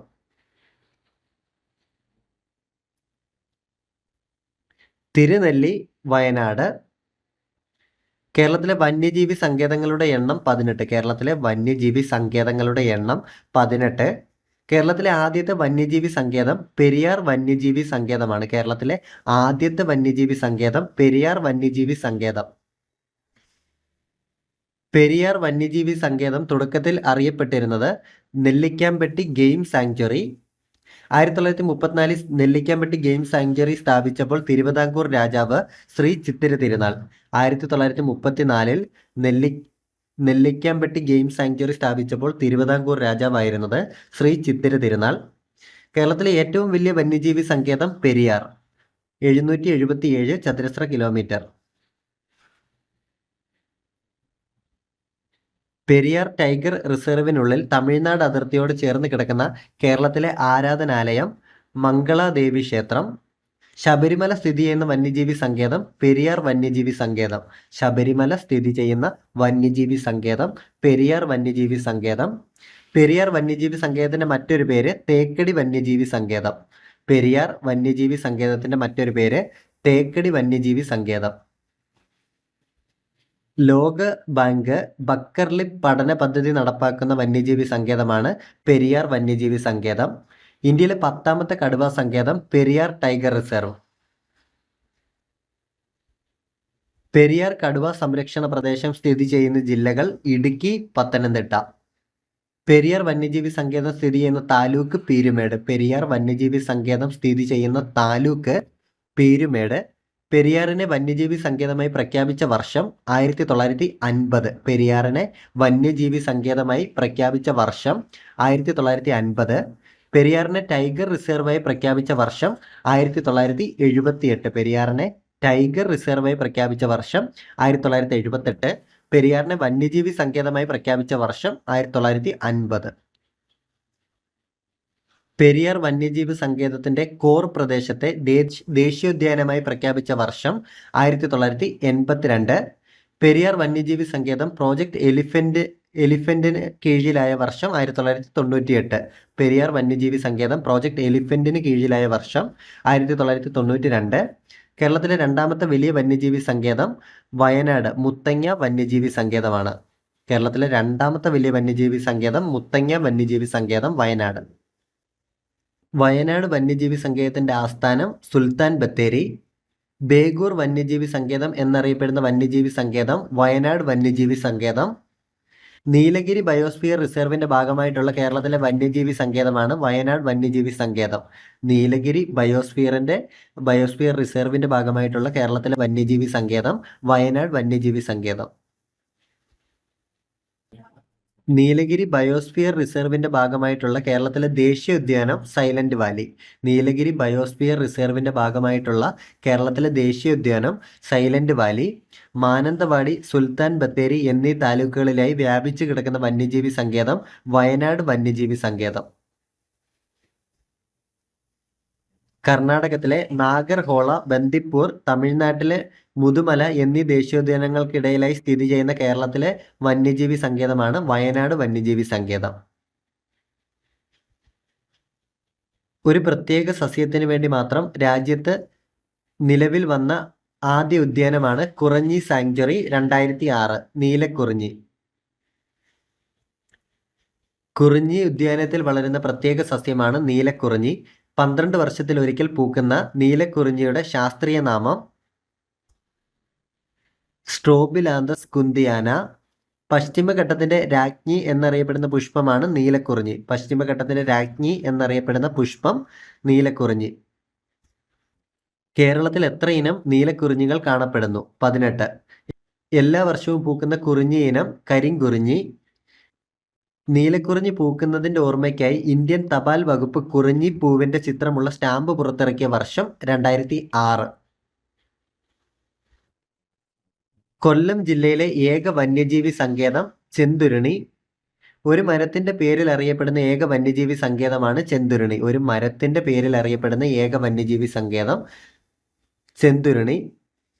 തിരുനെല്ലി, വയനാട്. കേരളത്തിലെ വന്യജീവി സങ്കേതങ്ങളുടെ എണ്ണം 18. കേരളത്തിലെ വന്യജീവി സങ്കേതങ്ങളുടെ എണ്ണം 18. കേരളത്തിലെ ആദ്യത്തെ വന്യജീവി സങ്കേതം പെരിയാർ വന്യജീവി സങ്കേതമാണ്. കേരളത്തിലെ ആദ്യത്തെ വന്യജീവി സങ്കേതം പെരിയാർ വന്യജീവി സങ്കേതം. പെരിയാർ വന്യജീവി സങ്കേതം തുടക്കത്തിൽ അറിയപ്പെട്ടിരുന്നത് Nellikampetty game sanctuary. 1934 Nellikampatty game sanctuary സ്ഥാപിച്ചപ്പോൾ തിരുവിതാംകൂർ രാജാവ് ശ്രീ ചിത്തിര തിരുനാൾ. 1934 നെല്ലിക്കാമ്പെട്ടി ഗെയിം സാങ്ച്വറി സ്ഥാപിച്ചപ്പോൾ തിരുവിതാംകൂർ രാജാവായിരുന്നത് ശ്രീ ചിത്തിര തിരുനാൾ. കേരളത്തിലെ ഏറ്റവും വലിയ വന്യജീവി സങ്കേതം പെരിയാർ, 777 ചതുരശ്ര കിലോമീറ്റർ. പെരിയാർ ടൈഗർ റിസർവിനുള്ളിൽ തമിഴ്നാട് അതിർത്തിയോട് ചേർന്ന് കിടക്കുന്ന കേരളത്തിലെ ആരാധനാലയം മംഗളാദേവി ക്ഷേത്രം. ശബരിമല സ്ഥിതി ചെയ്യുന്ന വന്യജീവി സങ്കേതം പെരിയാർ വന്യജീവി സങ്കേതം. ശബരിമല സ്ഥിതി ചെയ്യുന്ന വന്യജീവി സങ്കേതം പെരിയാർ വന്യജീവി സങ്കേതം. പെരിയാർ വന്യജീവി സങ്കേതത്തിന്റെ മറ്റൊരു പേര് തേക്കടി വന്യജീവി സങ്കേതം. പെരിയാർ വന്യജീവി സങ്കേതത്തിന്റെ മറ്റൊരു പേര് തേക്കടി വന്യജീവി സങ്കേതം. ലോക ബാങ്ക് ബക്കർലിപ്പ് പഠന പദ്ധതി നടപ്പാക്കുന്ന വന്യജീവി സങ്കേതമാണ് പെരിയാർ വന്യജീവി സങ്കേതം. ഇന്ത്യയിലെ 10ാമത്തെ കടുവ സങ്കേതം പെരിയാർ ടൈഗർ റിസർവ്. പെരിയാർ കടുവ സംരക്ഷണ പ്രദേശം സ്ഥിതി ചെയ്യുന്ന ജില്ലകൾ ഇടുക്കി, പത്തനംതിട്ട. പെരിയാർ വന്യജീവി സങ്കേതം സ്ഥിതി ചെയ്യുന്ന താലൂക്ക് പീരുമേട്. പെരിയാർ വന്യജീവി സങ്കേതം സ്ഥിതി ചെയ്യുന്ന താലൂക്ക് പീരുമേട്. പെരിയാറിനെ വന്യജീവി സങ്കേതമായി പ്രഖ്യാപിച്ച വർഷം 1950. പെരിയാറിനെ വന്യജീവി സങ്കേതമായി പ്രഖ്യാപിച്ച വർഷം 1950. പെരിയാറിനെ ടൈഗർ റിസർവായി പ്രഖ്യാപിച്ച വർഷം 1978. പെരിയാറിനെ ടൈഗർ റിസർവായി പ്രഖ്യാപിച്ച വർഷം 1978. പെരിയാറിനെ വന്യജീവി സങ്കേതമായി പ്രഖ്യാപിച്ച വർഷം 1950. പെരിയാർ വന്യജീവി സങ്കേതത്തിന്റെ കോർ പ്രദേശത്തെ ദേശീയോദ്യാനമായി പ്രഖ്യാപിച്ച വർഷം 1982. പെരിയാർ വന്യജീവി സങ്കേതം പ്രോജക്ട് എലിഫന്റിന് കീഴിലായ വർഷം 1998. പെരിയാർ വന്യജീവി സങ്കേതം പ്രോജക്ട് എലിഫന്റിന് കീഴിലായ വർഷം 1992. കേരളത്തിലെ 2ാമത്തെ വലിയ വന്യജീവി സങ്കേതം വയനാട് മുത്തങ്ങ വന്യജീവി സങ്കേതമാണ്. കേരളത്തിലെ 2ാമത്തെ വലിയ വന്യജീവി സങ്കേതം മുത്തങ്ങ വന്യജീവി സങ്കേതം, വയനാട്. വയനാട് വന്യജീവി സങ്കേതത്തിന്റെ ആസ്ഥാനം സുൽത്താൻ ബത്തേരി. ബേഗൂർ വന്യജീവി സങ്കേതം എന്നറിയപ്പെടുന്ന വന്യജീവി സങ്കേതം വയനാട് വന്യജീവി സങ്കേതം. നീലഗിരി ബയോസ്ഫിയർ റിസർവിന്റെ ഭാഗമായിട്ടുള്ള കേരളത്തിലെ വന്യജീവി സങ്കേതമാണ് വയനാട് വന്യജീവി സങ്കേതം. നീലഗിരി ബയോസ്ഫിയർ റിസർവിന്റെ ഭാഗമായിട്ടുള്ള കേരളത്തിലെ വന്യജീവി സങ്കേതം വയനാട് വന്യജീവി സങ്കേതം. നീലഗിരി ബയോസ്ഫിയർ റിസർവിന്റെ ഭാഗമായിട്ടുള്ള കേരളത്തിലെ ദേശീയോദ്യാനം സൈലന്റ് വാലി. നീലഗിരി ബയോസ്ഫിയർ റിസർവിന്റെ ഭാഗമായിട്ടുള്ള കേരളത്തിലെ ദേശീയോദ്യാനം സൈലന്റ് വാലി. മാനന്തവാടി, സുൽത്താൻ ബത്തേരി എന്നീ താലൂക്കുകളിലായി വ്യാപിച്ചു കിടക്കുന്ന വന്യജീവി സങ്കേതം വയനാട് വന്യജീവി സങ്കേതം. കർണാടകത്തിലെ നാഗർഹോള, ബന്ദിപ്പൂർ, തമിഴ്നാട്ടിലെ മുതുമല എന്നീ ദേശീയോദ്യാനങ്ങൾക്കിടയിലായി സ്ഥിതി ചെയ്യുന്ന കേരളത്തിലെ വന്യജീവി സങ്കേതമാണ് വയനാട് വന്യജീവി സങ്കേതം. ഒരു പ്രത്യേക സസ്യത്തിന് വേണ്ടി മാത്രം രാജ്യത്ത് നിലവിൽ വന്ന ആദ്യ ഉദ്യാനമാണ് കുറിഞ്ഞി സാങ്ച്വറി, 2006. നീലക്കുറിഞ്ഞി. കുറിഞ്ഞി ഉദ്യാനത്തിൽ വളരുന്ന പ്രത്യേക സസ്യമാണ് നീലക്കുറിഞ്ഞി. 12 വർഷത്തിലൊരിക്കൽ പൂക്കുന്ന നീലക്കുറിഞ്ഞിയുടെ ശാസ്ത്രീയ നാമം സ്ട്രോബിലാന്തസ് കുന്തിയാന. പശ്ചിമഘട്ടത്തിന്റെ രാജ്ഞി എന്നറിയപ്പെടുന്ന പുഷ്പമാണ് നീലക്കുറിഞ്ഞി. പശ്ചിമഘട്ടത്തിന്റെ രാജ്ഞി എന്നറിയപ്പെടുന്ന പുഷ്പം നീലക്കുറിഞ്ഞി. കേരളത്തിൽ എത്ര ഇനം നീലക്കുറിഞ്ഞികൾ കാണപ്പെടുന്നു? 18. എല്ലാ വർഷവും പൂക്കുന്ന കുറിഞ്ഞി ഇനം കരിങ്കുറിഞ്ഞി. നീലക്കുറിഞ്ഞി പൂക്കുന്നതിന്റെ ഓർമ്മയ്ക്കായി ഇന്ത്യൻ തപാൽ വകുപ്പ് കുറിഞ്ഞി പൂവിന്റെ ചിത്രമുള്ള സ്റ്റാമ്പ് പുറത്തിറക്കിയ വർഷം 2006. കൊല്ലം ജില്ലയിലെ ഏക വന്യജീവി സങ്കേതം ചെന്തുരുണി. ഒരു മരത്തിന്റെ പേരിൽ അറിയപ്പെടുന്ന ഏക വന്യജീവി സങ്കേതമാണ് ചെന്തുരുണി. ഒരു മരത്തിന്റെ പേരിൽ അറിയപ്പെടുന്ന ഏക വന്യജീവി സങ്കേതം ചെന്തുരുണി.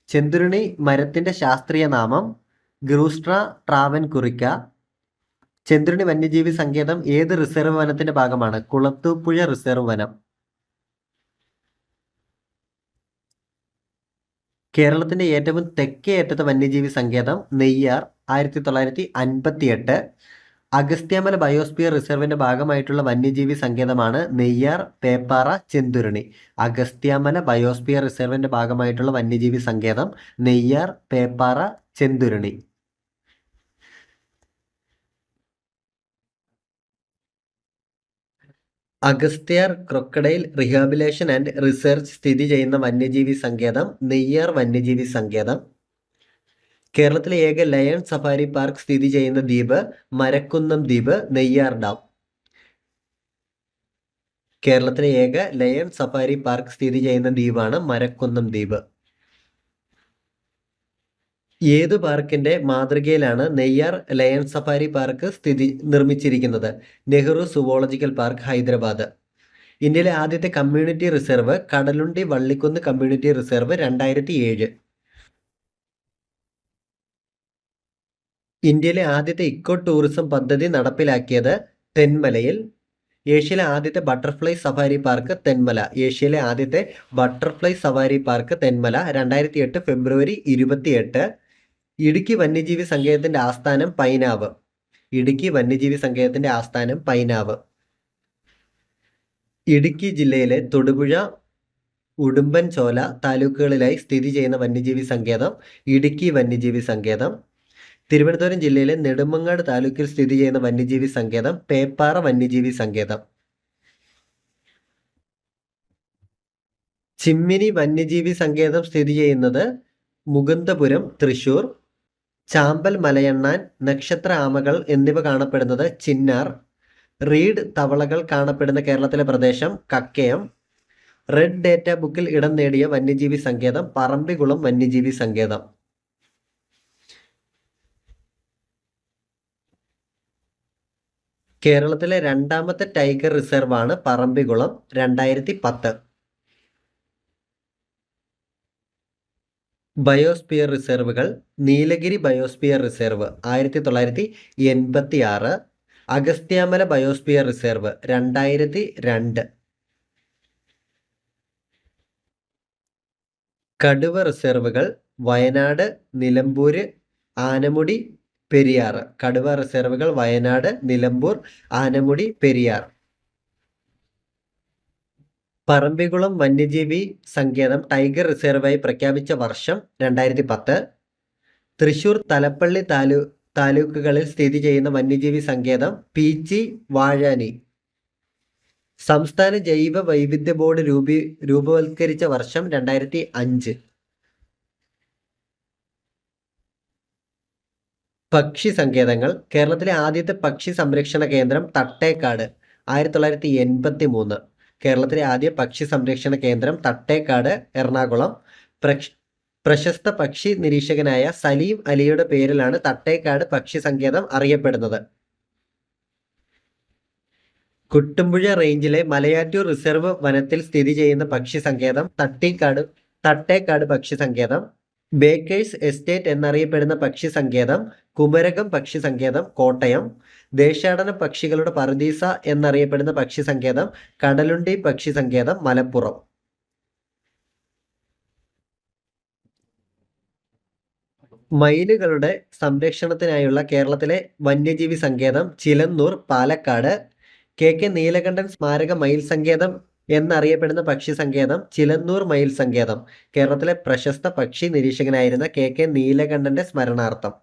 ചെന്തുരുണി മരത്തിന്റെ ശാസ്ത്രീയ നാമം ഗ്രൂസ്ട്ര ട്രാവൻകുറിക്ക. ചെന്തുരുണി വന്യജീവി സങ്കേതം ഏത് റിസർവ് വനത്തിന്റെ ഭാഗമാണ്? കുളത്തൂപ്പുഴ റിസർവ് വനം. കേരളത്തിന്റെ ഏറ്റവും തെക്കേ അറ്റത്തെ വന്യജീവി സങ്കേതം നെയ്യാർ, 1958. അഗസ്ത്യമല ബയോസ്ഫിയർ റിസർവിന്റെ ഭാഗമായിട്ടുള്ള വന്യജീവി സങ്കേതമാണ് നെയ്യാർ, പേപ്പാറ, ചെന്തുരുണി. അഗസ്ത്യമല ബയോസ്ഫിയർ റിസർവിന്റെ ഭാഗമായിട്ടുള്ള വന്യജീവി സങ്കേതം Neyyar, Peppara, Chenthuruni. Agasthyar crocodile rehabilitation and research സ്ഥിതി ചെയ്യുന്ന വന്യജീവി സങ്കേതം നെയ്യാർ വന്യജീവി സങ്കേതം. കേരളത്തിലെ ഏക ലയൺ സഫാരി പാർക്ക് സ്ഥിതി ചെയ്യുന്ന ദ്വീപ് മരക്കുന്നം ദ്വീപ്, നെയ്യാർ ഡാം. കേരളത്തിലെ ഏക ലയൺ സഫാരി പാർക്ക് സ്ഥിതി ചെയ്യുന്ന ദ്വീപാണ് മരക്കുന്നം ദ്വീപ്. ഏതു പാർക്കിന്റെ മാതൃകയിലാണ് നെയ്യാർ ലയൺ സഫാരി പാർക്ക് നിർമ്മിച്ചിരിക്കുന്നത്? Nehru zoological park, Hyderabad. ഇന്ത്യയിലെ ആദ്യത്തെ community reserve Kadalundi Vallikkunnu community reserve, 2007. ഇന്ത്യയിലെ ആദ്യത്തെ ഇക്കോ ടൂറിസം പദ്ധതി നടപ്പിലാക്കിയത് തെന്മലയിൽ. ഏഷ്യയിലെ ആദ്യത്തെ ബട്ടർഫ്ലൈ സഫാരി പാർക്ക് തെന്മല. ഏഷ്യയിലെ ആദ്യത്തെ ബട്ടർഫ്ലൈ സഫാരി പാർക്ക് തെന്മല, 2008 ഫെബ്രുവരി 28. ഇടുക്കി വന്യജീവി സങ്കേതത്തിന്റെ ആസ്ഥാനം പൈനാവ്. ഇടുക്കി വന്യജീവി സങ്കേതത്തിന്റെ ആസ്ഥാനം പൈനാവ്. ഇടുക്കി ജില്ലയിലെ തൊടുപുഴ, ഉടുമ്പൻചോല താലൂക്കുകളിലായി സ്ഥിതി ചെയ്യുന്ന വന്യജീവി സങ്കേതം ഇടുക്കി വന്യജീവി സങ്കേതം. തിരുവനന്തപുരം ജില്ലയിലെ നെടുമങ്ങാട് താലൂക്കിൽ സ്ഥിതി ചെയ്യുന്ന വന്യജീവി സങ്കേതം പേപ്പാറ വന്യജീവി സങ്കേതം. ചിമ്മിനി വന്യജീവി സങ്കേതം സ്ഥിതി ചെയ്യുന്നത് മുകുന്ദപുരം, തൃശൂർ. ചാമ്പൽ മലയണ്ണാൻ, നക്ഷത്ര ആമകൾ എന്നിവ കാണപ്പെടുന്നത് ചിന്നാർ. റീഡ് തവളകൾ കാണപ്പെടുന്ന കേരളത്തിലെ പ്രദേശം കക്കയം. റെഡ് ഡേറ്റ ബുക്കിൽ ഇടം നേടിയ വന്യജീവി സങ്കേതം പറമ്പിക്കുളം വന്യജീവി സങ്കേതം. കേരളത്തിലെ രണ്ടാമത്തെ ടൈഗർ റിസർവാണ് പറമ്പിക്കുളം, 2010. ബയോസ്ഫിയർ റിസർവുകൾ. Nilgiri biosphere reserve, 1986. Agasthyamala biosphere reserve, 2002. കടുവ റിസർവുകൾ. വയനാട്, നിലമ്പൂര്, ആനമുടി, പെരിയാർ. കടുവ റിസർവുകൾ വയനാട്, നിലമ്പൂർ, ആനമുടി, പെരിയാർ. പറമ്പിക്കുളം വന്യജീവി സങ്കേതം ടൈഗർ റിസർവായി പ്രഖ്യാപിച്ച വർഷം 2010. തൃശൂർ, തലപ്പള്ളി താലൂക്കുകളിൽ സ്ഥിതി ചെയ്യുന്ന വന്യജീവി സങ്കേതം പീച്ചി, വാഴാനി. സംസ്ഥാന ജൈവ വൈവിധ്യ ബോർഡ് രൂപവത്കരിച്ച വർഷം 2005. പക്ഷി സങ്കേതങ്ങൾ. കേരളത്തിലെ ആദ്യത്തെ പക്ഷി സംരക്ഷണ കേന്ദ്രം തട്ടേക്കാട്, 1983. കേരളത്തിലെ ആദ്യ പക്ഷി സംരക്ഷണ കേന്ദ്രം തട്ടേക്കാട്, എറണാകുളം. പ്രശസ്ത പക്ഷി നിരീക്ഷകനായ സലീം അലിയുടെ പേരിലാണ് തട്ടേക്കാട് പക്ഷി സങ്കേതം അറിയപ്പെടുന്നത്. കുട്ടുമ്പുഴ റേഞ്ചിലെ മലയാറ്റൂർ റിസർവ് വനത്തിൽ സ്ഥിതി ചെയ്യുന്ന പക്ഷി സങ്കേതം തട്ടേക്കാട് പക്ഷി സങ്കേതം. ബേക്കേഴ്സ് എസ്റ്റേറ്റ് എന്നറിയപ്പെടുന്ന പക്ഷി സങ്കേതം കുമരകം പക്ഷി സങ്കേതം, കോട്ടയം. ദേശാടന പക്ഷികളുടെ പറുദീസ എന്നറിയപ്പെടുന്ന പക്ഷി സങ്കേതം കടലുണ്ടി പക്ഷി സങ്കേതം, മലപ്പുറം. മയിലുകളുടെ സംരക്ഷണത്തിനായുള്ള കേരളത്തിലെ വന്യജീവി സങ്കേതം ചിലന്നൂർ, പാലക്കാട്. കെ നീലകണ്ഠൻ സ്മാരക മയിൽ സങ്കേതം എന്നറിയപ്പെടുന്ന പക്ഷി സങ്കേതം ചിലന്നൂർ മയിൽ സങ്കേതം. കേരളത്തിലെ പ്രശസ്ത പക്ഷി നിരീക്ഷകനായിരുന്ന കെ നീലകണ്ഠന്റെ സ്മരണാർത്ഥം.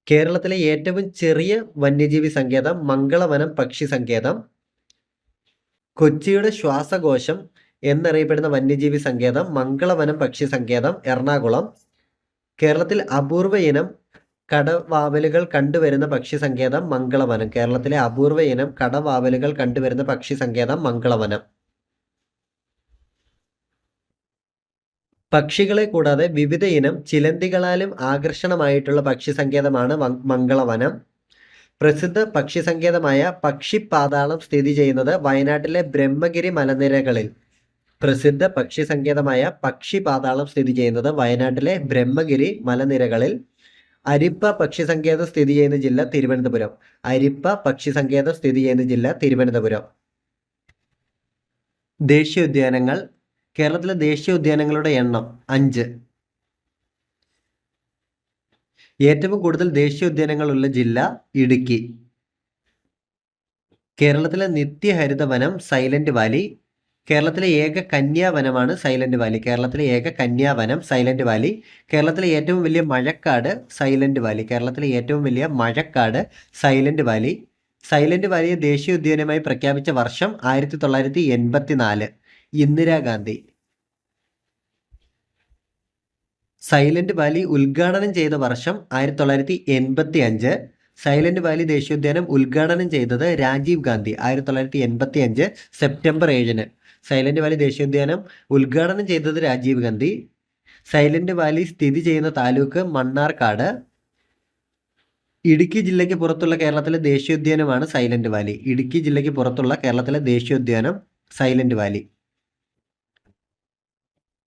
കേരളത്തിലെ ഏറ്റവും ചെറിയ വന്യജീവി സങ്കേതം മംഗളവനം പക്ഷി സങ്കേതം. കൊച്ചിയുടെ ശ്വാസകോശം എന്നറിയപ്പെടുന്ന വന്യജീവി സങ്കേതം മംഗളവനം പക്ഷി സങ്കേതം, എറണാകുളം. കേരളത്തിൽ അപൂർവ ഇനം കടവാവലുകൾ കണ്ടുവരുന്ന പക്ഷി സങ്കേതം മംഗളവനം. കേരളത്തിലെ അപൂർവ ഇനം കടവാവലുകൾ കണ്ടുവരുന്ന പക്ഷി സങ്കേതം മംഗളവനം. പക്ഷികളെ കൂടാതെ വിവിധ ഇനം ചിലന്തികളാലും ആകർഷണമായിട്ടുള്ള പക്ഷി സങ്കേതമാണ് മംഗളവനം. പ്രസിദ്ധ പക്ഷി സങ്കേതമായ പക്ഷിപാതാളം സ്ഥിതി ചെയ്യുന്നത് വയനാട്ടിലെ ബ്രഹ്മഗിരി മലനിരകളിൽ. പ്രസിദ്ധ പക്ഷി സങ്കേതമായ പക്ഷിപാതാളം സ്ഥിതി ചെയ്യുന്നത് വയനാട്ടിലെ ബ്രഹ്മഗിരി മലനിരകളിൽ. അരിപ്പ പക്ഷി സങ്കേതം സ്ഥിതി ചെയ്യുന്ന ജില്ല തിരുവനന്തപുരം. അരിപ്പ പക്ഷി സങ്കേതം സ്ഥിതി ചെയ്യുന്ന ജില്ല തിരുവനന്തപുരം. ദേശീയോദ്യാനങ്ങൾ. കേരളത്തിലെ ദേശീയോദ്യാനങ്ങളുടെ എണ്ണം 5. ഏറ്റവും കൂടുതൽ ദേശീയോദ്യാനങ്ങളുള്ള ജില്ല ഇടുക്കി. കേരളത്തിലെ നിത്യഹരിത വനം സൈലന്റ് വാലി. കേരളത്തിലെ ഏക കന്യാവനമാണ് സൈലന്റ് വാലി. കേരളത്തിലെ ഏക കന്യാവനം സൈലന്റ് വാലി. കേരളത്തിലെ ഏറ്റവും വലിയ മഴക്കാട് സൈലന്റ് വാലി. കേരളത്തിലെ ഏറ്റവും വലിയ മഴക്കാട് സൈലന്റ് വാലി. സൈലന്റ് വാലിയെ ദേശീയോദ്യാനമായി പ്രഖ്യാപിച്ച വർഷം 1984. ഇന്ദിരാഗാന്ധി. സൈലന്റ് വാലി ഉദ്ഘാടനം ചെയ്ത വർഷം 1985. സൈലന്റ് വാലി ദേശീയോദ്യാനം ഉദ്ഘാടനം ചെയ്തത് Rajiv Gandhi, 1985 September 7. Silent valley ദേശീയോദ്യാനം ഉദ്ഘാടനം ചെയ്തത് രാജീവ് ഗാന്ധി. സൈലന്റ് വാലി സ്ഥിതി ചെയ്യുന്ന താലൂക്ക് മണ്ണാർക്കാട്. ഇടുക്കി ജില്ലയ്ക്ക് പുറത്തുള്ള കേരളത്തിലെ ദേശീയോദ്യാനമാണ് സൈലന്റ് വാലി. ഇടുക്കി ജില്ലയ്ക്ക് പുറത്തുള്ള കേരളത്തിലെ ദേശീയോദ്യാനം സൈലന്റ് വാലി.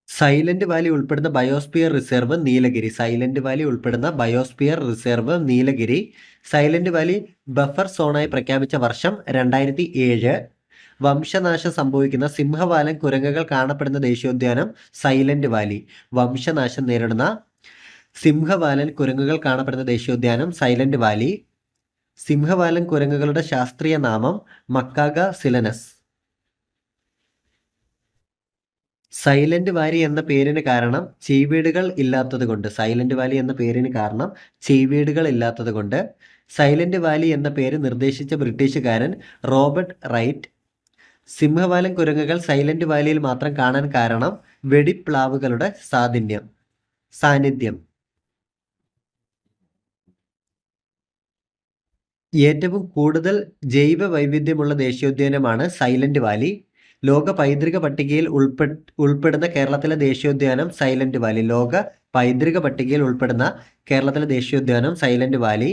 സൈലന്റ് വാലി ഉൾപ്പെടുന്ന biosphere reserve Nilgiri. Silent Valley ഉൾപ്പെടുന്ന biosphere reserve Nilgiri. Silent Valley buffer സോണായി പ്രഖ്യാപിച്ച വർഷം 2007. വംശനാശം സംഭവിക്കുന്ന സിംഹവാലൻ കുരങ്ങുകൾ കാണപ്പെടുന്ന ദേശീയോദ്യാനം സൈലന്റ് വാലി. വംശനാശം നേരിടുന്ന സിംഹവാലൻ കുരങ്ങുകൾ കാണപ്പെടുന്ന ദേശീയോദ്യാനം സൈലന്റ് വാലി. സിംഹവാലൻ കുരങ്ങുകളുടെ ശാസ്ത്രീയ നാമം മക്കാഗ സിലനസ്. സൈലന്റ് വാലി എന്ന പേരിന് കാരണം ചീവീടുകൾ ഇല്ലാത്തത് കൊണ്ട്. സൈലന്റ് വാലി എന്ന പേരിന് കാരണം ചീവീടുകൾ ഇല്ലാത്തത് കൊണ്ട്. സൈലന്റ് വാലി എന്ന പേര് നിർദ്ദേശിച്ച ബ്രിട്ടീഷുകാരൻ റോബർട്ട് റൈറ്റ്. സിംഹവാലൻ കുരങ്ങുകൾ സൈലന്റ് വാലിയിൽ മാത്രം കാണാൻ കാരണം വെടിപ്ലാവുകളുടെ സാന്നിധ്യം. ഏറ്റവും കൂടുതൽ ജൈവ വൈവിധ്യമുള്ള ദേശീയോദ്യാനമാണ് സൈലന്റ് വാലി. ലോക പൈതൃക പട്ടികയിൽ ഉൾപ്പെടുന്ന കേരളത്തിലെ ദേശീയോദ്യാനം സൈലന്റ് വാലി. ലോക പൈതൃക പട്ടികയിൽ ഉൾപ്പെടുന്ന കേരളത്തിലെ ദേശീയോദ്യാനം സൈലന്റ് വാലി.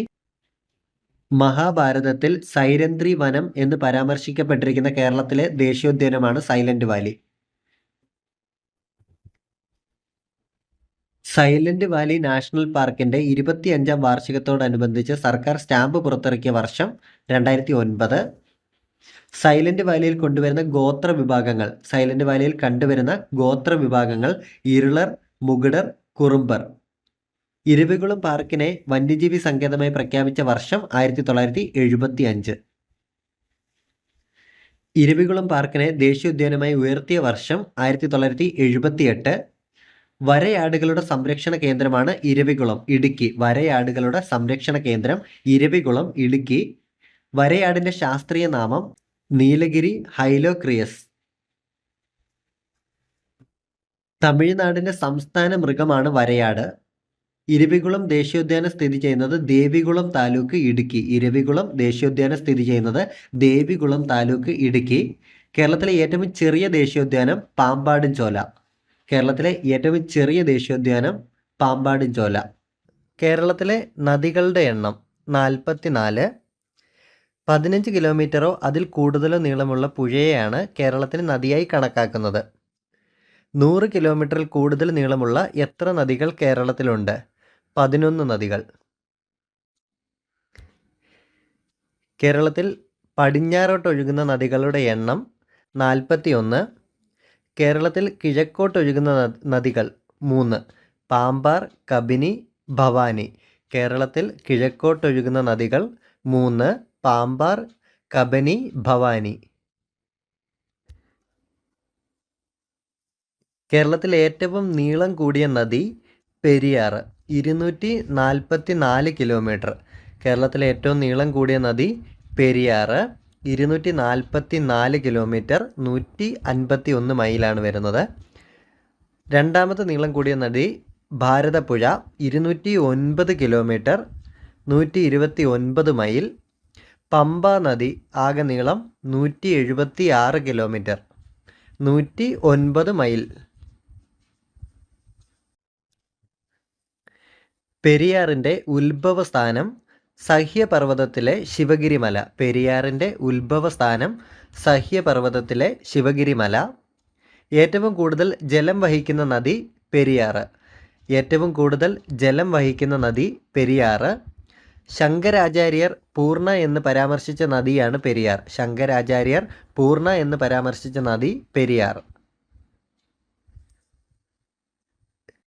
മഹാഭാരതത്തിൽ സൈരന്ധ്രി വനം എന്ന് പരാമർശിക്കപ്പെട്ടിരിക്കുന്ന കേരളത്തിലെ ദേശീയോദ്യാനമാണ് Silent Valley. Silent Valley national പാർക്കിന്റെ 25ാം വാർഷികത്തോടനുബന്ധിച്ച് സർക്കാർ സ്റ്റാമ്പ് പുറത്തിറക്കിയ വർഷം 2009. സൈലന്റ് വാലിയിൽ കൊണ്ടുവരുന്ന ഗോത്ര വിഭാഗങ്ങൾ. സൈലന്റ് വാലിയിൽ കണ്ടുവരുന്ന ഗോത്ര വിഭാഗങ്ങൾ ഇരുളർ, മുകുടർ, കുറുമ്പർ. ഇരവികുളം പാർക്കിനെ വന്യജീവി സങ്കേതമായി പ്രഖ്യാപിച്ച വർഷം 1975. ഇരവികുളം പാർക്കിനെ ദേശീയോദ്യാനമായി ഉയർത്തിയ വർഷം 1978. വരയാടുകളുടെ സംരക്ഷണ കേന്ദ്രമാണ് ഇരവികുളം, ഇടുക്കി. വരയാടുകളുടെ സംരക്ഷണ കേന്ദ്രം ഇരവികുളം, ഇടുക്കി. വരയാടിന്റെ ശാസ്ത്രീയ നാമം നീലഗിരി ഹൈലോക്രിയസ്. തമിഴ്നാടിന്റെ സംസ്ഥാന മൃഗമാണ് വരയാട്. ഇരവികുളം ദേശീയോദ്യാനം സ്ഥിതി ചെയ്യുന്നത് ദേവികുളം താലൂക്ക്, ഇടുക്കി. ഇരവികുളം ദേശീയോദ്യാനം സ്ഥിതി ചെയ്യുന്നത് ദേവികുളം താലൂക്ക്, ഇടുക്കി. കേരളത്തിലെ ഏറ്റവും ചെറിയ ദേശീയോദ്യാനം പാമ്പാടുംചോല. കേരളത്തിലെ ഏറ്റവും ചെറിയ ദേശീയോദ്യാനം പാമ്പാടുംചോല. കേരളത്തിലെ നദികളുടെ എണ്ണം 44. 15 കിലോമീറ്ററോ അതിൽ കൂടുതലോ നീളമുള്ള പുഴയെയാണ് കേരളത്തിന് നദിയായി കണക്കാക്കുന്നത്. 100 കിലോമീറ്ററിൽ കൂടുതൽ നീളമുള്ള എത്ര നദികൾ കേരളത്തിലുണ്ട്? 11 നദികൾ. കേരളത്തിൽ പടിഞ്ഞാറോട്ടൊഴുകുന്ന നദികളുടെ എണ്ണം 41. കേരളത്തിൽ കിഴക്കോട്ടൊഴുകുന്ന നദികൾ 3: പാമ്പാർ, കബിനി, ഭവാനി. കേരളത്തിൽ കിഴക്കോട്ടൊഴുകുന്ന നദികൾ 3: പാമ്പാർ, കബനി, ഭവാനി. കേരളത്തിലെ ഏറ്റവും നീളം കൂടിയ നദി പെരിയാർ, 244 കിലോമീറ്റർ. കേരളത്തിലെ ഏറ്റവും നീളം കൂടിയ നദി പെരിയാർ, 244 കിലോമീറ്റർ, 151 മൈലാണ് വരുന്നത്. രണ്ടാമത്തെ നീളം കൂടിയ നദി ഭാരതപ്പുഴ, 209 കിലോമീറ്റർ, 129 മൈൽ. പമ്പ നദി ആകെ നീളം 176 കിലോമീറ്റർ, 109 മൈൽ. പെരിയാറിൻ്റെ ഉത്ഭവസ്ഥാനം സഹ്യപർവ്വതത്തിലെ ശിവഗിരിമല. പെരിയാറിൻ്റെ ഉത്ഭവസ്ഥാനം സഹ്യപർവ്വതത്തിലെ ശിവഗിരിമല. ഏറ്റവും കൂടുതൽ ജലം വഹിക്കുന്ന നദി പെരിയാർ. ഏറ്റവും കൂടുതൽ ജലം വഹിക്കുന്ന നദി പെരിയാർ. ശങ്കരാചാര്യർ പൂർണ്ണ എന്ന് പരാമർശിച്ച നദിയാണ് പെരിയാർ. ശങ്കരാചാര്യർ പൂർണ്ണ എന്ന് പരാമർശിച്ച നദി പെരിയാർ.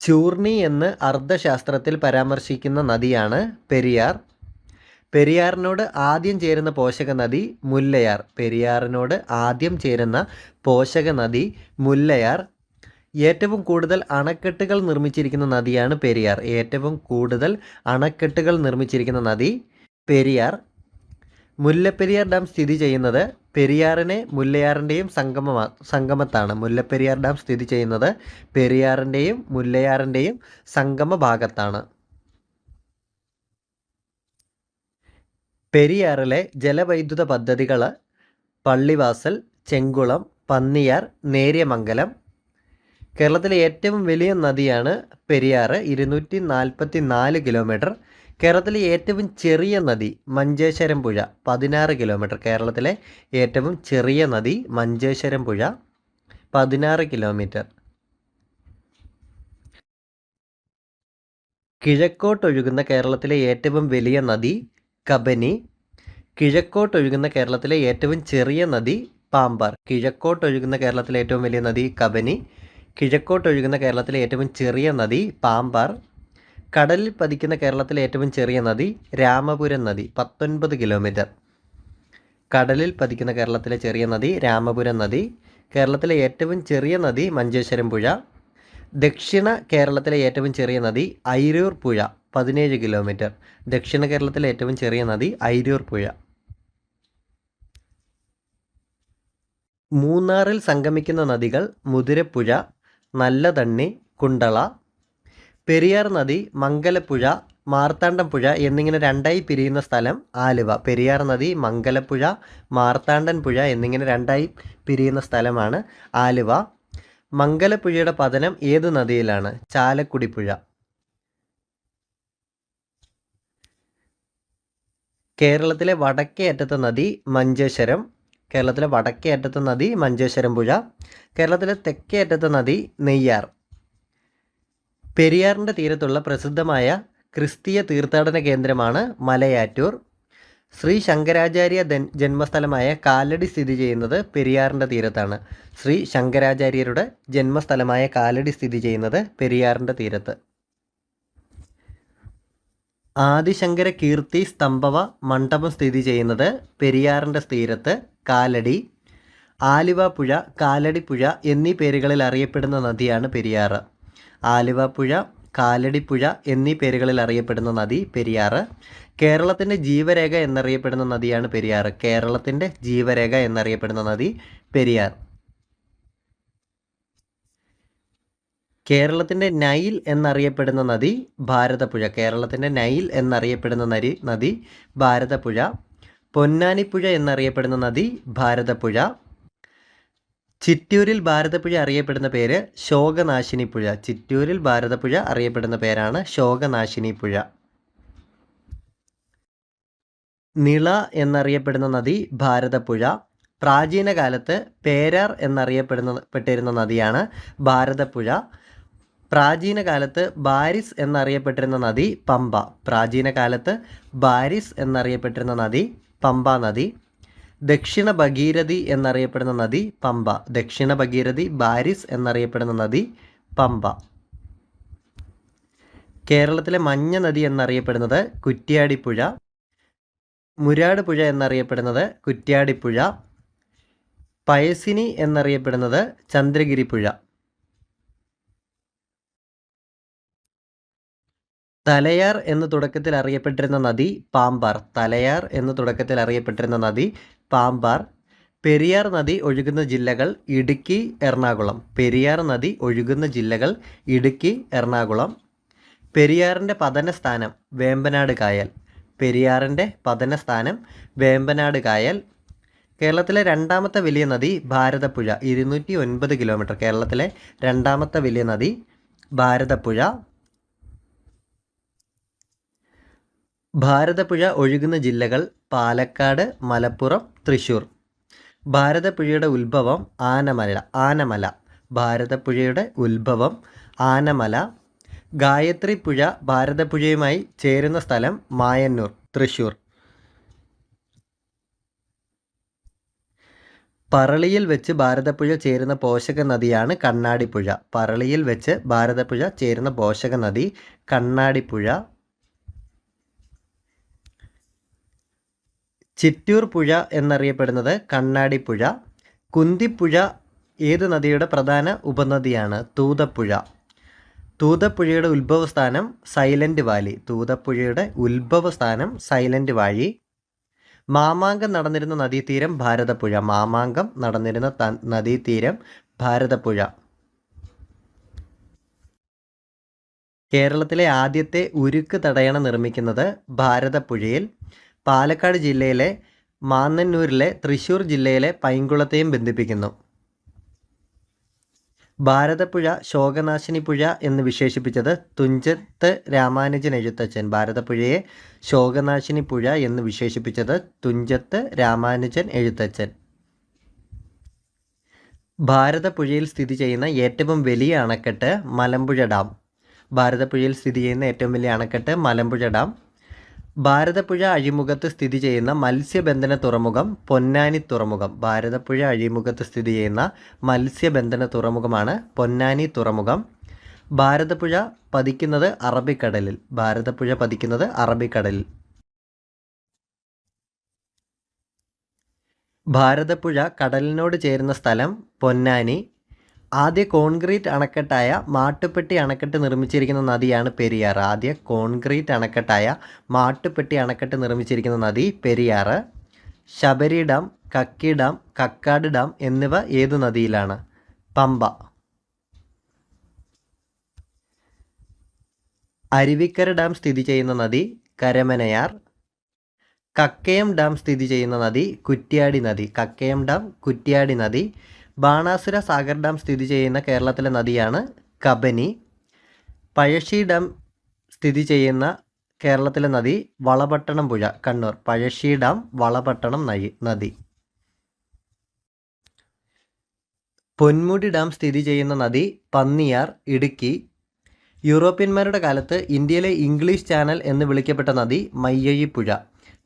ചൂർണി എന്ന് അർദ്ധശാസ്ത്രത്തിൽ പരാമർശിക്കുന്ന നദിയാണ് പെരിയാർ. പെരിയാറിനോട് ആദ്യം ചേരുന്ന പോഷക നദി മുല്ലയാർ. പെരിയാറിനോട് ആദ്യം ചേരുന്ന പോഷക നദി മുല്ലയാർ. ഏറ്റവും കൂടുതൽ അണക്കെട്ടുകൾ നിർമ്മിച്ചിരിക്കുന്ന നദിയാണ് പെരിയാർ. ഏറ്റവും കൂടുതൽ അണക്കെട്ടുകൾ നിർമ്മിച്ചിരിക്കുന്ന നദി പെരിയാർ. മുല്ലപ്പെരിയാർ ഡാം സ്ഥിതി ചെയ്യുന്നത് പെരിയാറിനെ മുല്ലയാറിൻ്റെയും സംഗമത്താണ്. മുല്ലപ്പെരിയാർ ഡാം സ്ഥിതി ചെയ്യുന്നത് പെരിയാറിൻ്റെയും മുല്ലയാറിൻ്റെയും സംഗമ ഭാഗത്താണ്. പെരിയാറിലെ ജലവൈദ്യുത പദ്ധതികൾ പള്ളിവാസൽ, ചെങ്കുളം, പന്നിയാർ, നേര്യമംഗലം. കേരളത്തിലെ ഏറ്റവും വലിയ നദിയാണ് പെരിയാർ, 244 കിലോമീറ്റർ. കേരളത്തിലെ ഏറ്റവും ചെറിയ നദി മഞ്ചേശ്വരം പുഴ, 16 കിലോമീറ്റർ. കേരളത്തിലെ ഏറ്റവും ചെറിയ നദി മഞ്ചേശ്വരം പുഴ, 16 കിലോമീറ്റർ. കിഴക്കോട്ടൊഴുകുന്ന കേരളത്തിലെ ഏറ്റവും വലിയ നദി കബനി. കിഴക്കോട്ടൊഴുകുന്ന കേരളത്തിലെ ഏറ്റവും ചെറിയ നദി പാമ്പാർ. കിഴക്കോട്ടൊഴുകുന്ന കേരളത്തിലെ ഏറ്റവും വലിയ നദി കബനി. കിഴക്കോട്ടൊഴുകുന്ന കേരളത്തിലെ ഏറ്റവും ചെറിയ നദി പാമ്പാർ. കടലിൽ പതിക്കുന്ന കേരളത്തിലെ ഏറ്റവും ചെറിയ നദി രാമപുരം നദി, 19 കിലോമീറ്റർ. കടലിൽ പതിക്കുന്ന കേരളത്തിലെ ചെറിയ നദി രാമപുരം നദി. കേരളത്തിലെ ഏറ്റവും ചെറിയ നദി മഞ്ചേശ്വരം പുഴ. ദക്ഷിണ കേരളത്തിലെ ഏറ്റവും ചെറിയ നദി ഐരൂർ പുഴ, 17 കിലോമീറ്റർ. ദക്ഷിണ കേരളത്തിലെ ഏറ്റവും ചെറിയ നദി ഐരൂർ പുഴ. മൂന്നാറിൽ സംഗമിക്കുന്ന നദികൾ മുതിരപ്പുഴ, നല്ലതണ്ണി, കുണ്ടള. പെരിയാർ നദി മംഗലപ്പുഴ, മാർത്താണ്ഡം പുഴ എന്നിങ്ങനെ രണ്ടായി പിരിയുന്ന സ്ഥലം ആലുവ. പെരിയാർ നദി മംഗലപ്പുഴ, മാർത്താണ്ഡൻ പുഴ എന്നിങ്ങനെ രണ്ടായി പിരിയുന്ന സ്ഥലമാണ് ആലുവ. മംഗലപ്പുഴയുടെ പതനം ഏത് നദിയിലാണ്? ചാലക്കുടി പുഴ. കേരളത്തിലെ വടക്കേ അറ്റത്തെ നദി മഞ്ചേശ്വരം. കേരളത്തിലെ വടക്കേ അറ്റത്തെ നദി മഞ്ചേശ്വരം പുഴ. കേരളത്തിലെ തെക്കേ അറ്റത്തെ നദി നെയ്യാർ. പെരിയാറിൻ്റെ തീരത്തുള്ള പ്രസിദ്ധമായ ക്രിസ്തീയ തീർത്ഥാടന കേന്ദ്രമാണ് മലയാറ്റൂർ. ശ്രീ ശങ്കരാചാര്യ ജന്മസ്ഥലമായ കാലടി സ്ഥിതി ചെയ്യുന്നത് പെരിയാറിൻ്റെ തീരത്താണ്. ശ്രീ ശങ്കരാചാര്യരുടെ ജന്മസ്ഥലമായ കാലടി സ്ഥിതി ചെയ്യുന്നത് പെരിയാറിൻ്റെ തീരത്ത്. ആദിശങ്കര കീർത്തി സ്തംഭവ മണ്ഡപം സ്ഥിതി ചെയ്യുന്നത് പെരിയാറിൻ്റെ തീരത്ത് കാലടി. ആലുവ പുഴ, കാലടി പുഴ എന്നീ പേരുകളിൽ അറിയപ്പെടുന്ന നദിയാണ് പെരിയാർ. ആലുവ പുഴ, കാലടി പുഴ എന്നീ പേരുകളിൽ അറിയപ്പെടുന്ന നദി പെരിയാർ. കേരളത്തിൻ്റെ ജീവരേഖ എന്നറിയപ്പെടുന്ന നദിയാണ് പെരിയാർ. കേരളത്തിൻ്റെ ജീവരേഖ എന്നറിയപ്പെടുന്ന നദി പെരിയാർ. കേരളത്തിൻ്റെ നൈൽ എന്നറിയപ്പെടുന്ന നദി ഭാരതപ്പുഴ. കേരളത്തിൻ്റെ നൈൽ എന്നറിയപ്പെടുന്ന നദി ഭാരതപ്പുഴ. പൊന്നാനിപ്പുഴ എന്നറിയപ്പെടുന്ന നദി ഭാരതപ്പുഴ. ചിറ്റൂരിൽ ഭാരതപ്പുഴ അറിയപ്പെടുന്ന പേര് ശോകനാശിനി പുഴ. ചിറ്റൂരിൽ ഭാരതപ്പുഴ അറിയപ്പെടുന്ന പേരാണ് ശോകനാശിനി പുഴ. നിള എന്നറിയപ്പെടുന്ന നദി ഭാരതപ്പുഴ. പ്രാചീന കാലത്ത് പേരാർ എന്നറിയപ്പെട്ടിരുന്ന നദിയാണ് ഭാരതപ്പുഴ. പ്രാചീന കാലത്ത് ബാരിസ് എന്നറിയപ്പെട്ടിരുന്ന നദി പമ്പ. പ്രാചീന കാലത്ത് ബാരിസ് എന്നറിയപ്പെട്ടിരുന്ന നദി പമ്പ നദി. ദക്ഷിണ ഭഗീരഥി എന്നറിയപ്പെടുന്ന നദി പമ്പ. ദക്ഷിണ ഭഗീരഥി, ബാരിസ് എന്നറിയപ്പെടുന്ന നദി പമ്പ. കേരളത്തിലെ മഞ്ഞ നദി എന്നറിയപ്പെടുന്നത് കുറ്റ്യാടിപ്പുഴ. മുരാട് പുഴ എന്നറിയപ്പെടുന്നത് കുറ്റ്യാടിപ്പുഴ. പയസിനി എന്നറിയപ്പെടുന്നത് ചന്ദ്രഗിരി പുഴ. തലയാർ എന്ന് തുടക്കത്തിൽ അറിയപ്പെട്ടിരുന്ന നദി പാമ്പാർ. തലയാർ എന്ന് തുടക്കത്തിൽ അറിയപ്പെട്ടിരുന്ന നദി പാമ്പാർ. പെരിയാർ നദി ഒഴുകുന്ന ജില്ലകൾ ഇടുക്കി, എറണാകുളം. പെരിയാർ നദി ഒഴുകുന്ന ജില്ലകൾ ഇടുക്കി, എറണാകുളം. പെരിയാറിൻ്റെ പതനസ്ഥാനം വേമ്പനാട് കായൽ. പെരിയാറിൻ്റെ പതനസ്ഥാനം വേമ്പനാട് കായൽ. കേരളത്തിലെ രണ്ടാമത്തെ വലിയ നദി ഭാരതപ്പുഴ, 209 കിലോമീറ്റർ. കേരളത്തിലെ രണ്ടാമത്തെ വലിയ നദി ഭാരതപ്പുഴ. ഭാരതപ്പുഴ ഒഴുകുന്ന ജില്ലകൾ പാലക്കാട്, മലപ്പുറം, തൃശ്ശൂർ. ഭാരതപ്പുഴയുടെ ഉത്ഭവം ആനമല. ഭാരതപ്പുഴയുടെ ഉത്ഭവം ആനമല. ഗായത്രി പുഴ ഭാരതപ്പുഴയുമായി ചേരുന്ന സ്ഥലം മായന്നൂർ, തൃശ്ശൂർ. പറളിയിൽ വെച്ച് ഭാരതപ്പുഴ ചേരുന്ന പോഷക നദിയാണ് കണ്ണാടിപ്പുഴ. പറളിയിൽ വെച്ച് ഭാരതപ്പുഴ ചേരുന്ന പോഷക നദി കണ്ണാടിപ്പുഴ. ചിറ്റൂർ പുഴ എന്നറിയപ്പെടുന്നത് കണ്ണാടിപ്പുഴ. കുന്തിപ്പുഴ ഏത് നദിയുടെ പ്രധാന ഉപനദിയാണ്? തൂതപ്പുഴ. തൂതപ്പുഴയുടെ ഉത്ഭവസ്ഥാനം സൈലന്റ് വാലി. തൂതപ്പുഴയുടെ ഉത്ഭവസ്ഥാനം സൈലന്റ് വാലി. മാമാങ്കം നടന്നിരുന്ന നദീതീരം ഭാരതപ്പുഴ. മാമാങ്കം നടന്നിരുന്ന നദീതീരം ഭാരതപ്പുഴ. കേരളത്തിലെ ആദ്യത്തെ ഉരുക്ക് തടയണ നിർമ്മിക്കുന്നത് ഭാരതപ്പുഴയിൽ. പാലക്കാട് ജില്ലയിലെ മാന്നന്നൂരിലെ തൃശ്ശൂർ ജില്ലയിലെ പൈങ്കുളത്തെയും ബന്ധിപ്പിക്കുന്നു. ഭാരതപ്പുഴ ശോകനാശിനി പുഴ എന്ന് വിശേഷിപ്പിച്ചത് തുഞ്ചത്ത് രാമാനുജൻ എഴുത്തച്ഛൻ. ഭാരതപ്പുഴയെ ശോകനാശിനി പുഴ എന്ന് വിശേഷിപ്പിച്ചത് തുഞ്ചത്ത് രാമാനുജൻ എഴുത്തച്ഛൻ. ഭാരതപ്പുഴയിൽ സ്ഥിതി ചെയ്യുന്ന ഏറ്റവും വലിയ അണക്കെട്ട് മലമ്പുഴ ഡാം. ഭാരതപ്പുഴയിൽ സ്ഥിതി ചെയ്യുന്ന ഏറ്റവും വലിയ അണക്കെട്ട് മലമ്പുഴ ഡാം. ഭാരതപ്പുഴ അഴിമുഖത്ത് സ്ഥിതി ചെയ്യുന്ന മത്സ്യബന്ധന തുറമുഖം പൊന്നാനി തുറമുഖം. ഭാരതപ്പുഴ അഴിമുഖത്ത് സ്ഥിതി ചെയ്യുന്ന മത്സ്യബന്ധന തുറമുഖമാണ് പൊന്നാനി തുറമുഖം. ഭാരതപ്പുഴ പതിക്കുന്നത് അറബിക്കടലിൽ. ഭാരതപ്പുഴ പതിക്കുന്നത് അറബിക്കടലിൽ. ഭാരതപ്പുഴ കടലിനോട് ചേരുന്ന സ്ഥലം പൊന്നാനി. ആദ്യ കോൺക്രീറ്റ് അണക്കെട്ടായ മാട്ടുപ്പെട്ടി അണക്കെട്ട് നിർമ്മിച്ചിരിക്കുന്ന നദിയാണ് പെരിയാർ. ആദ്യ കോൺക്രീറ്റ് അണക്കെട്ടായ മാട്ടുപ്പെട്ടി അണക്കെട്ട് നിർമ്മിച്ചിരിക്കുന്ന നദി Periyar. Sabari dam, Kakki dam, Kakkad dam എന്നിവ ഏതു നദിയിലാണ്? പമ്പ. അരുവിക്കര ഡാം സ്ഥിതി ചെയ്യുന്ന നദി കരമനയാർ. കക്കയം ഡാം സ്ഥിതി ചെയ്യുന്ന നദി കുറ്റ്യാടി നദി. കക്കയം ഡാം, കുറ്റ്യാടി നദി. ബാണാസുര സാഗർ ഡാം സ്ഥിതി ചെയ്യുന്ന കേരളത്തിലെ നദിയാണ് കബനി. പഴശ്ശി ഡാം സ്ഥിതി ചെയ്യുന്ന കേരളത്തിലെ നദി വളപട്ടണം പുഴ, കണ്ണൂർ. പഴശ്ശി ഡാം, വളപട്ടണം നദി. പൊന്മുടി ഡാം സ്ഥിതി ചെയ്യുന്ന നദി പന്നിയാർ, ഇടുക്കി. യൂറോപ്യന്മാരുടെ കാലത്ത് ഇന്ത്യയിലെ ഇംഗ്ലീഷ് ചാനൽ എന്ന് വിളിക്കപ്പെട്ട നദി മയ്യഴിപ്പുഴ.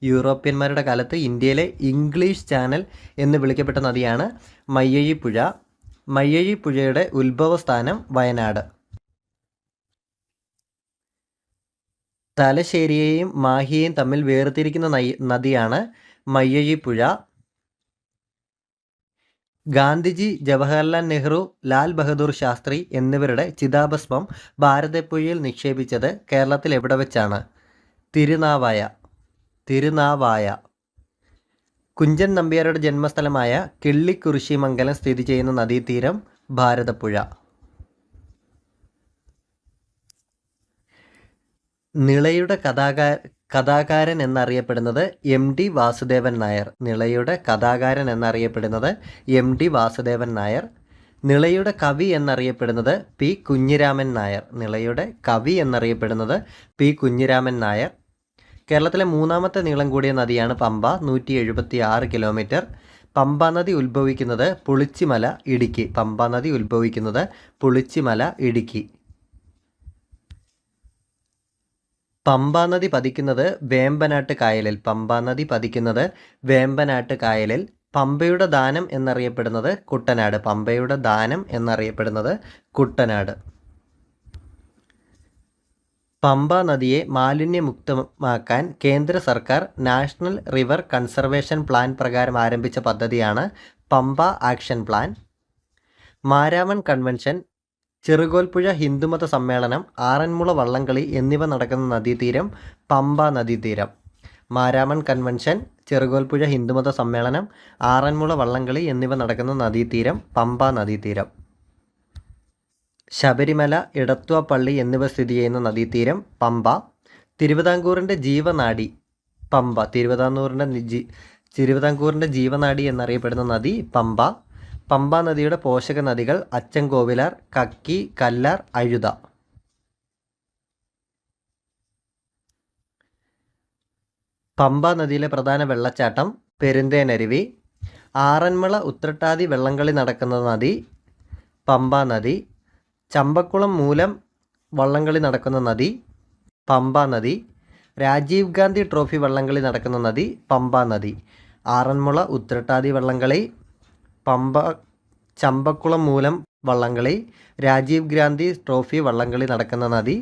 യൂറോപ്യന്മാരുടെ കാലത്ത് ഇന്ത്യയിലെ ഇംഗ്ലീഷ് ചാനൽ എന്ന് വിളിക്കപ്പെട്ട നദിയാണ് മയ്യഴിപ്പുഴ. മയ്യഴിപ്പുഴയുടെ ഉത്ഭവസ്ഥാനം വയനാട്. തലശ്ശേരിയെയും മാഹിയെയും തമ്മിൽ വേർതിരിക്കുന്ന നദിയാണ് മയ്യഴിപ്പുഴ. ഗാന്ധിജി, ജവഹർലാൽ നെഹ്റു, ലാൽ ബഹദൂർ ശാസ്ത്രി എന്നിവരുടെ ചിതാഭസ്മം ഭാരതപ്പുഴയിൽ നിക്ഷേപിച്ചത് കേരളത്തിൽ എവിടെ വെച്ചാണ്? തിരുനാവായ. കുഞ്ചൻ നമ്പ്യാരുടെ ജന്മസ്ഥലമായ കിള്ളിക്കുറിശിമംഗലം സ്ഥിതി ചെയ്യുന്ന നദീതീരം ഭാരതപ്പുഴ. നിളയുടെ കഥാകാരൻ എന്നറിയപ്പെടുന്നത് എം.ടി. വാസുദേവൻ നായർ. നിളയുടെ കഥാകാരൻ എന്നറിയപ്പെടുന്നത് എം.ടി. വാസുദേവൻ നായർ. നിളയുടെ കവി എന്നറിയപ്പെടുന്നത് പി. കുഞ്ഞിരാമൻ നായർ. നിളയുടെ കവി എന്നറിയപ്പെടുന്നത് പി. കുഞ്ഞിരാമൻ നായർ. കേരളത്തിലെ മൂന്നാമത്തെ നീളം കൂടിയ നദിയാണ് പമ്പ, 176 കിലോമീറ്റർ. പമ്പ നദി ഉത്ഭവിക്കുന്നത് പുളിച്ചിമല, ഇടുക്കി. പമ്പ നദി ഉത്ഭവിക്കുന്നത് പുളിച്ചിമല, ഇടുക്കി. പമ്പ നദി പതിക്കുന്നത് വേമ്പനാട്ട് കായലിൽ. പമ്പ നദി പതിക്കുന്നത് വേമ്പനാട്ട് കായലിൽ. പമ്പയുടെ ദാനം എന്നറിയപ്പെടുന്നത് കുട്ടനാട്. പമ്പയുടെ ദാനം എന്നറിയപ്പെടുന്നത് കുട്ടനാട്. പമ്പ നദിയെ മാലിന്യമുക്തമാക്കാൻ കേന്ദ്ര സർക്കാർ നാഷണൽ റിവർ കൺസർവേഷൻ പ്ലാൻ പ്രകാരം ആരംഭിച്ച പദ്ധതിയാണ് Pamba action plan. Maramon convention, Cherukolpuzha ഹിന്ദുമത സമ്മേളനം, ആറന്മുള വള്ളംകളി എന്നിവ നടക്കുന്ന നദീതീരം പമ്പ നദീതീരം. മാരാമൺ കൺവെൻഷൻ, ചെറുകോൽപ്പുഴ ഹിന്ദുമത സമ്മേളനം, ആറന്മുള വള്ളംകളി എന്നിവ നടക്കുന്ന നദീതീരം പമ്പ നദീതീരം. ശബരിമല, ഇടത്വ പള്ളി എന്നിവ സ്ഥിതി ചെയ്യുന്ന നദീതീരം പമ്പ. തിരുവിതാംകൂറിൻ്റെ ജീവനാഡി പമ്പ. തിരുവിതാംകൂറിൻ്റെ ജീവനാഡി എന്നറിയപ്പെടുന്ന നദി പമ്പ. പമ്പ നദിയുടെ പോഷക നദികൾ അച്ചൻകോവിലാർ, കക്കി, കല്ലാർ, അഴുത. പമ്പ നദിയിലെ പ്രധാന വെള്ളച്ചാട്ടം പെരുന്തേനരുവി. ആറന്മുള ഉത്രട്ടാതി വള്ളംകളി നടക്കുന്ന നദി പമ്പ നദി. ചമ്പക്കുളം മൂലം വള്ളംകളി നടക്കുന്ന നദി പമ്പ നദി. രാജീവ് ഗാന്ധി ട്രോഫി വള്ളംകളി നടക്കുന്ന നദി പമ്പ നദി. ആറന്മുള ഉത്രട്ടാതി വള്ളംകളി, പമ്പ, ചമ്പക്കുളം മൂലം വള്ളംകളി, രാജീവ് ഗാന്ധി ട്രോഫി വള്ളംകളി നടക്കുന്ന നദി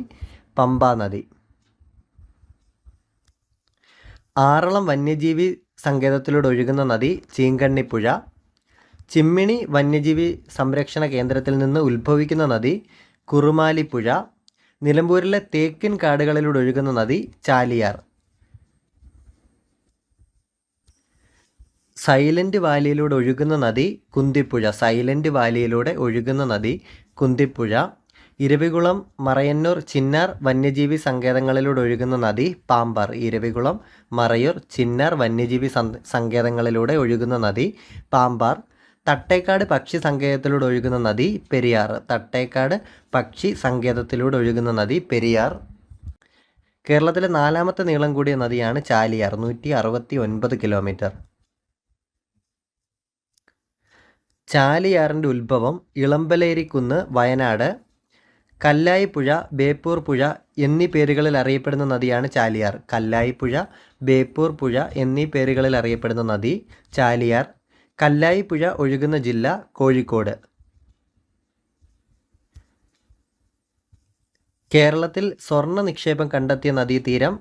പമ്പ നദി. ആറളം വന്യജീവി സങ്കേതത്തിലൂടെ ഒഴുകുന്ന നദി ചീങ്കണ്ണിപ്പുഴ. ചിമ്മിണി വന്യജീവി സംരക്ഷണ കേന്ദ്രത്തിൽ നിന്ന് ഉത്ഭവിക്കുന്ന നദി കുറുമാലിപ്പുഴ. നിലമ്പൂരിലെ തേക്കിൻ കാടുകളിലൂടെ ഒഴുകുന്ന നദി ചാലിയാർ. സൈലന്റ് വാലിയിലൂടെ ഒഴുകുന്ന നദി കുന്തിപ്പുഴ. സൈലന്റ് വാലിയിലൂടെ ഒഴുകുന്ന നദി കുന്തിപ്പുഴ. ഇരവികുളം, മറയന്നൂർ, ചിന്നാർ വന്യജീവി സങ്കേതങ്ങളിലൂടെ ഒഴുകുന്ന നദി പാമ്പാർ. ഇരവികുളം, മറയൂർ, ചിന്നാർ വന്യജീവി സങ്കേതങ്ങളിലൂടെ ഒഴുകുന്ന നദി പാമ്പാർ. തട്ടേക്കാട് പക്ഷി സങ്കേതത്തിലൂടെ ഒഴുകുന്ന നദി പെരിയാർ. തട്ടേക്കാട് പക്ഷി സങ്കേതത്തിലൂടെ ഒഴുകുന്ന നദി പെരിയാർ. കേരളത്തിലെ 4ാമത്തെ നീളം കൂടിയ നദിയാണ് ചാലിയാർ, 169 കിലോമീറ്റർ. ചാലിയാറിൻ്റെ ഉത്ഭവം ഇളമ്പലേരിക്കുന്ന്, വയനാട്. കല്ലായിപ്പുഴ, ബേപ്പൂർ പുഴ എന്നീ പേരുകളിൽ അറിയപ്പെടുന്ന നദിയാണ് ചാലിയാർ. കല്ലായിപ്പുഴ, ബേപ്പൂർ പുഴ എന്നീ പേരുകളിൽ അറിയപ്പെടുന്ന നദി ചാലിയാർ. കല്ലായിപ്പുഴ ഒഴുകുന്ന ജില്ല കോഴിക്കോട്. കേരളത്തിൽ സ്വർണ്ണ നിക്ഷേപം കണ്ടെത്തിയ നദീതീരം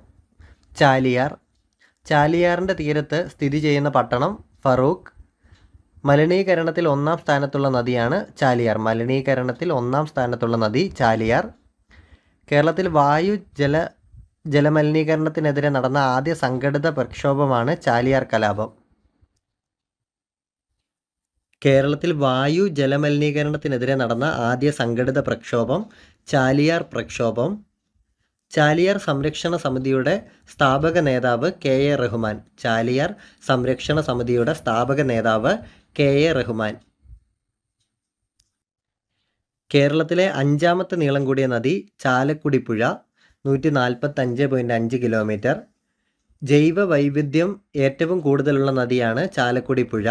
ചാലിയാർ. ചാലിയാറിൻ്റെ തീരത്ത് സ്ഥിതി ചെയ്യുന്ന പട്ടണം ഫറൂഖ്. മലിനീകരണത്തിൽ 1ാം സ്ഥാനത്തുള്ള നദിയാണ് ചാലിയാർ. മലിനീകരണത്തിൽ 1ാം സ്ഥാനത്തുള്ള നദി ചാലിയാർ. കേരളത്തിൽ ജലമലിനീകരണത്തിനെതിരെ നടന്ന ആദ്യ സംഘടിത പ്രക്ഷോഭമാണ് ചാലിയാർ കലാപം. കേരളത്തിൽ ജലമലിനീകരണത്തിനെതിരെ നടന്ന ആദ്യ സംഘടിത പ്രക്ഷോഭം ചാലിയാർ പ്രക്ഷോഭം. ചാലിയാർ സംരക്ഷണ സമിതിയുടെ സ്ഥാപക നേതാവ് കെ.എ. റഹ്മാൻ. ചാലിയാർ സംരക്ഷണ സമിതിയുടെ സ്ഥാപക നേതാവ് കെ.എ. റഹ്മാൻ. കേരളത്തിലെ 5ാമത്തെ നീളം കൂടിയ നദി ചാലക്കുടി പുഴ, 145.5 കിലോമീറ്റർ. ജൈവ വൈവിധ്യം ഏറ്റവും കൂടുതലുള്ള നദിയാണ് ചാലക്കുടി പുഴ.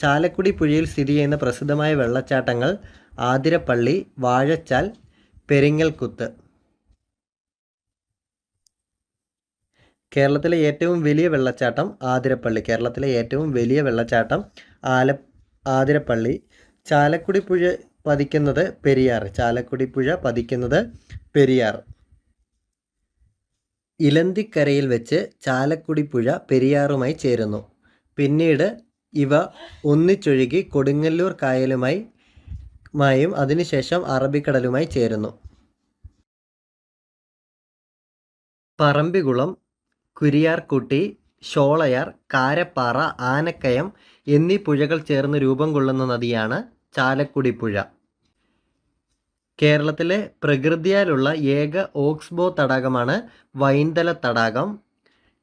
ചാലക്കുടി പുഴയിൽ സ്ഥിതി ചെയ്യുന്ന പ്രസിദ്ധമായ വെള്ളച്ചാട്ടങ്ങൾ ആതിരപ്പള്ളി, വാഴച്ചാൽ, പെരിങ്ങൽകുത്ത്. കേരളത്തിലെ ഏറ്റവും വലിയ വെള്ളച്ചാട്ടം ആതിരപ്പള്ളി. കേരളത്തിലെ ഏറ്റവും വലിയ വെള്ളച്ചാട്ടം ആതിരപ്പള്ളി. ചാലക്കുടി പുഴ പതിക്കുന്നത് പെരിയാർ. ചാലക്കുടി പുഴ പതിക്കുന്നത് പെരിയാർ. ഇലന്തിക്കരയിൽ വെച്ച് ചാലക്കുടി പുഴ പെരിയാറുമായി ചേരുന്നു. പിന്നീട് ഇവ ഒന്നിച്ചൊഴുകി കൊടുങ്ങല്ലൂർ കായലുമായും അതിനുശേഷം അറബിക്കടലുമായി ചേരുന്നു. പറമ്പിക്കുളം, കുരിയാർകുട്ടി, ഷോളയാർ, കാരപ്പാറ, ആനക്കയം എന്നീ പുഴകൾ ചേർന്ന് രൂപം കൊള്ളുന്ന നദിയാണ് ചാലക്കുടി പുഴ. കേരളത്തിലെ പ്രകൃതിയാലുള്ള ഏക ഓക്സ്ബോ തടാകമാണ് വൈന്തല തടാകം.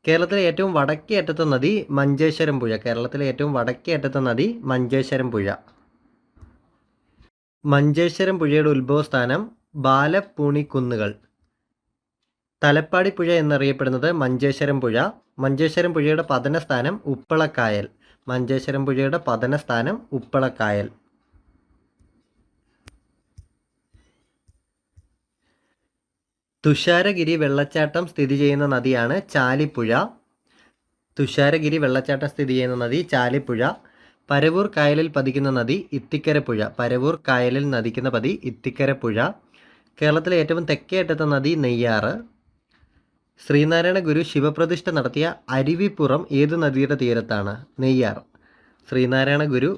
കേരളത്തിലെ ഏറ്റവും വടക്കേ അറ്റത്തെ നദി മഞ്ചേശ്വരം പുഴ. കേരളത്തിലെ ഏറ്റവും വടക്കേ അറ്റത്തെ നദി മഞ്ചേശ്വരം പുഴ. മഞ്ചേശ്വരം പുഴയുടെ ഉത്ഭവസ്ഥാനം ബാലപ്പൂണിക്കുന്നുകൾ. തലപ്പാടി പുഴ എന്നറിയപ്പെടുന്നത് മഞ്ചേശ്വരം പുഴ. മഞ്ചേശ്വരം പുഴയുടെ പതനസ്ഥാനം ഉപ്പളക്കായൽ. മഞ്ചേശ്വരം പുഴയുടെ പതനസ്ഥാനം ഉപ്പളക്കായൽ. തുഷാരഗിരി വെള്ളച്ചാട്ടം സ്ഥിതി ചെയ്യുന്ന നദിയാണ് ചാലിപ്പുഴ. തുഷാരഗിരി വെള്ളച്ചാട്ടം സ്ഥിതി ചെയ്യുന്ന നദി ചാലിപ്പുഴ. പരവൂർ കായലിൽ പതിക്കുന്ന നദി ഇത്തിക്കര പുഴ. പരവൂർ കായലിൽ നദിക്കുന്ന നദി ഇത്തിക്കര പുഴ. കേരളത്തിലെ ഏറ്റവും തെക്കേ അറ്റത്തെ നദി നെയ്യാറ്. ശ്രീനാരായണ ഗുരു ശിവപ്രതിഷ്ഠ നടത്തിയ അരുവിപ്പുറം ഏത് നദിയുടെ തീരത്താണ്? നെയ്യാർ. ശ്രീനാരായണ ഗുരു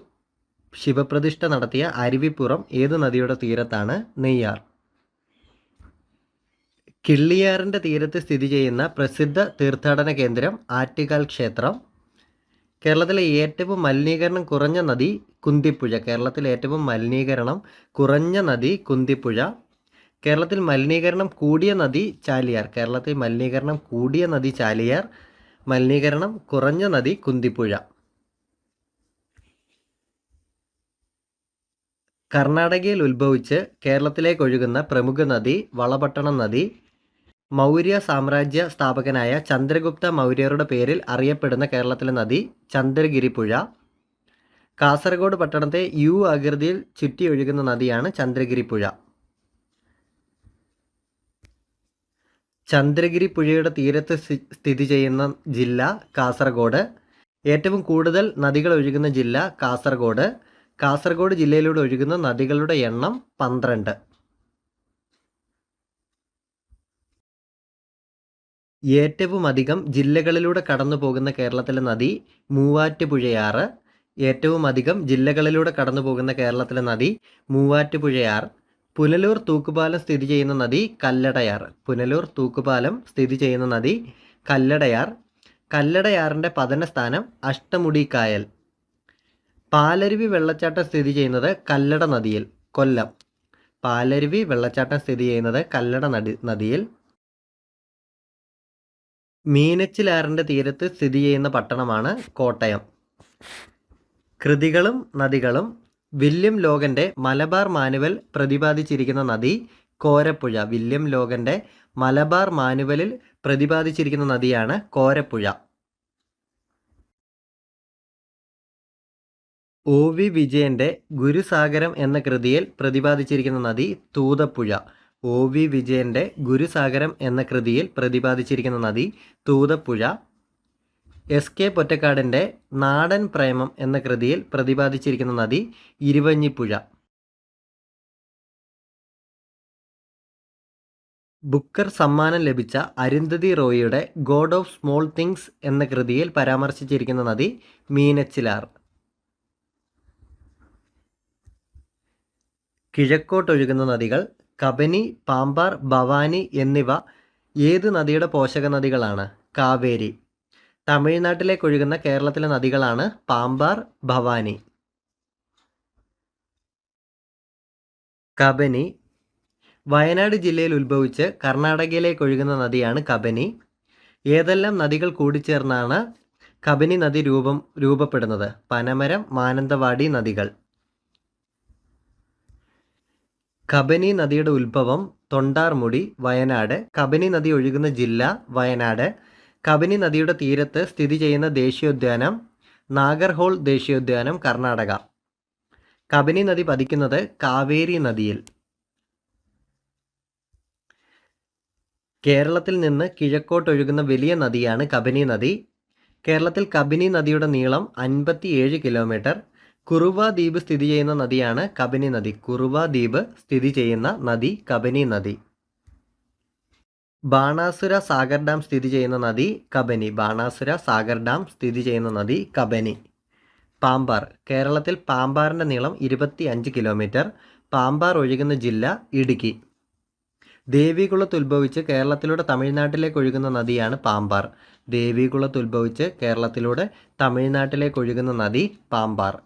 ശിവപ്രതിഷ്ഠ നടത്തിയ അരുവിപ്പുറം ഏത് നദിയുടെ തീരത്താണ്? നെയ്യാർ. കിള്ളിയാറിൻ്റെ തീരത്ത് സ്ഥിതി ചെയ്യുന്ന പ്രസിദ്ധ തീർത്ഥാടന കേന്ദ്രം ആറ്റുകാൽ ക്ഷേത്രം. കേരളത്തിലെ ഏറ്റവും മലിനീകരണം കുറഞ്ഞ നദി കുന്തിപ്പുഴ. കേരളത്തിലെ ഏറ്റവും മലിനീകരണം കുറഞ്ഞ നദി കുന്തിപ്പുഴ. കേരളത്തിൽ മലിനീകരണം കൂടിയ നദി ചാലിയാർ. കേരളത്തിൽ മലിനീകരണം കൂടിയ നദി ചാലിയാർ. മലിനീകരണം കുറഞ്ഞ നദി കുന്തിപ്പുഴ. കർണാടകയിൽ ഉത്ഭവിച്ച് കേരളത്തിലേക്ക് ഒഴുകുന്ന പ്രമുഖ നദി വളപട്ടണം നദി. മൗര്യ സാമ്രാജ്യ സ്ഥാപകനായ ചന്ദ്രഗുപ്ത മൗര്യരുടെ പേരിൽ അറിയപ്പെടുന്ന കേരളത്തിലെ നദി ചന്ദ്രഗിരി പുഴ. കാസർഗോഡ് പട്ടണത്തെ യു ആകൃതിയിൽ ചുറ്റി ഒഴുകുന്ന നദിയാണ് ചന്ദ്രഗിരി പുഴ. ചന്ദ്രഗിരി പുഴയുടെ തീരത്ത് സ്ഥിതി ചെയ്യുന്ന ജില്ല കാസർഗോഡ്. ഏറ്റവും കൂടുതൽ നദികൾ ഒഴുകുന്ന ജില്ല കാസർഗോഡ്. കാസർഗോഡ് ജില്ലയിലൂടെ ഒഴുകുന്ന നദികളുടെ എണ്ണം 12. ഏറ്റവും അധികം ജില്ലകളിലൂടെ കടന്നു പോകുന്ന കേരളത്തിലെ നദി മൂവാറ്റുപുഴയാറ്. ഏറ്റവും അധികം ജില്ലകളിലൂടെ കടന്നു പോകുന്ന കേരളത്തിലെ നദി മൂവാറ്റുപുഴയാർ. പുനലൂർ തൂക്കുപാലം സ്ഥിതി ചെയ്യുന്ന നദി കല്ലടയാർ. പുനലൂർ തൂക്കുപാലം സ്ഥിതി ചെയ്യുന്ന നദി കല്ലടയാർ. കല്ലടയാറിൻ്റെ പതനസ്ഥാനം അഷ്ടമുടിക്കായൽ. പാലരുവി വെള്ളച്ചാട്ടം സ്ഥിതി ചെയ്യുന്നത് കല്ലട നദിയിൽ, കൊല്ലം. പാലരുവി വെള്ളച്ചാട്ടം സ്ഥിതി ചെയ്യുന്നത് കല്ലട നദിയിൽ. മീനച്ചിലാറിൻ്റെ തീരത്ത് സ്ഥിതി ചെയ്യുന്ന പട്ടണമാണ് കോട്ടയം. കൃതികളും നദികളും വില്യം ലോഗൻ്റെ മലബാർ മാനുവൽ പ്രതിപാദിച്ചിരിക്കുന്ന നദി കോരപ്പുഴ. വില്യം ലോഗൻ്റെ മലബാർ മാനുവലിൽ പ്രതിപാദിച്ചിരിക്കുന്ന നദിയാണ് കോരപ്പുഴ. ഒ വി വിജയൻ്റെ ഗുരുസാഗരം എന്ന കൃതിയിൽ പ്രതിപാദിച്ചിരിക്കുന്ന നദി തൂതപ്പുഴ. ഒ വി വിജയൻ്റെ ഗുരുസാഗരം എന്ന കൃതിയിൽ പ്രതിപാദിച്ചിരിക്കുന്ന നദി തൂതപ്പുഴ. എസ് കെ പൊറ്റക്കാടിൻ്റെ നാടൻ പ്രേമം എന്ന കൃതിയിൽ പ്രതിപാദിച്ചിരിക്കുന്ന നദി ഇരുവഞ്ഞിപ്പുഴ. ബുക്കർ സമ്മാനം ലഭിച്ച അരുന്ധതി റോയിയുടെ ഗോഡ് ഓഫ് സ്മോൾ തിങ്സ് എന്ന കൃതിയിൽ പരാമർശിച്ചിരിക്കുന്ന നദി മീനച്ചിലാർ. കിഴക്കോട്ടൊഴുകുന്ന നദികൾ കബനി, പാമ്പാർ, ഭവാനി എന്നിവ ഏത് നദിയുടെ പോഷക നദികളാണ്? കാവേരി. തമിഴ്നാട്ടിലേക്കൊഴുകുന്ന കേരളത്തിലെ നദികളാണ് പാമ്പാർ, ഭവാനി. കബനി. വയനാട് ജില്ലയിൽ ഉത്ഭവിച്ച് കർണാടകയിലേക്കൊഴുകുന്ന നദിയാണ് കബനി. ഏതെല്ലാം നദികൾ കൂടിച്ചേർന്നാണ് കബനി നദി രൂപപ്പെടുന്നത്? പനമരം, മാനന്തവാടി നദികൾ. കബനി നദിയുടെ ഉത്ഭവം തൊണ്ടാർമുടി, വയനാട്. കബനി നദി ഒഴുകുന്ന ജില്ല വയനാട്. കബനി നദിയുടെ തീരത്ത് സ്ഥിതി ചെയ്യുന്ന ദേശീയോദ്യാനം നാഗർഹോൾ ദേശീയോദ്യാനം, കർണാടക. കബനി നദി പതിക്കുന്നത് കാവേരി നദിയിൽ. കേരളത്തിൽ നിന്ന് കിഴക്കോട്ടൊഴുകുന്ന വലിയ നദിയാണ് കബനി നദി. കേരളത്തിൽ കബനി നദിയുടെ നീളം 57 കിലോമീറ്റർ. കുറുവ ദ്വീപ് സ്ഥിതി ചെയ്യുന്ന നദിയാണ് കബനി നദി. കുറുവ ദ്വീപ് സ്ഥിതി ചെയ്യുന്ന നദി കബനി നദി. ബാണാസുര സാഗർ ഡാം സ്ഥിതി ചെയ്യുന്ന നദി കബനി. ബാണാസുര സാഗർ ഡാം സ്ഥിതി ചെയ്യുന്ന നദി കബനി. പാമ്പാർ. കേരളത്തിൽ പാമ്പാറിൻ്റെ നീളം 25 കിലോമീറ്റർ. പാമ്പാർ ഒഴുകുന്ന ജില്ല ഇടുക്കി. ദേവികുളത്ത് ഉത്ഭവിച്ച് കേരളത്തിലൂടെ തമിഴ്നാട്ടിലേക്ക് ഒഴുകുന്ന നദിയാണ് പാമ്പാർ. ദേവികുളത്ത് ഉത്ഭവിച്ച് കേരളത്തിലൂടെ തമിഴ്നാട്ടിലേക്ക് ഒഴുകുന്ന നദി പാമ്പാർ.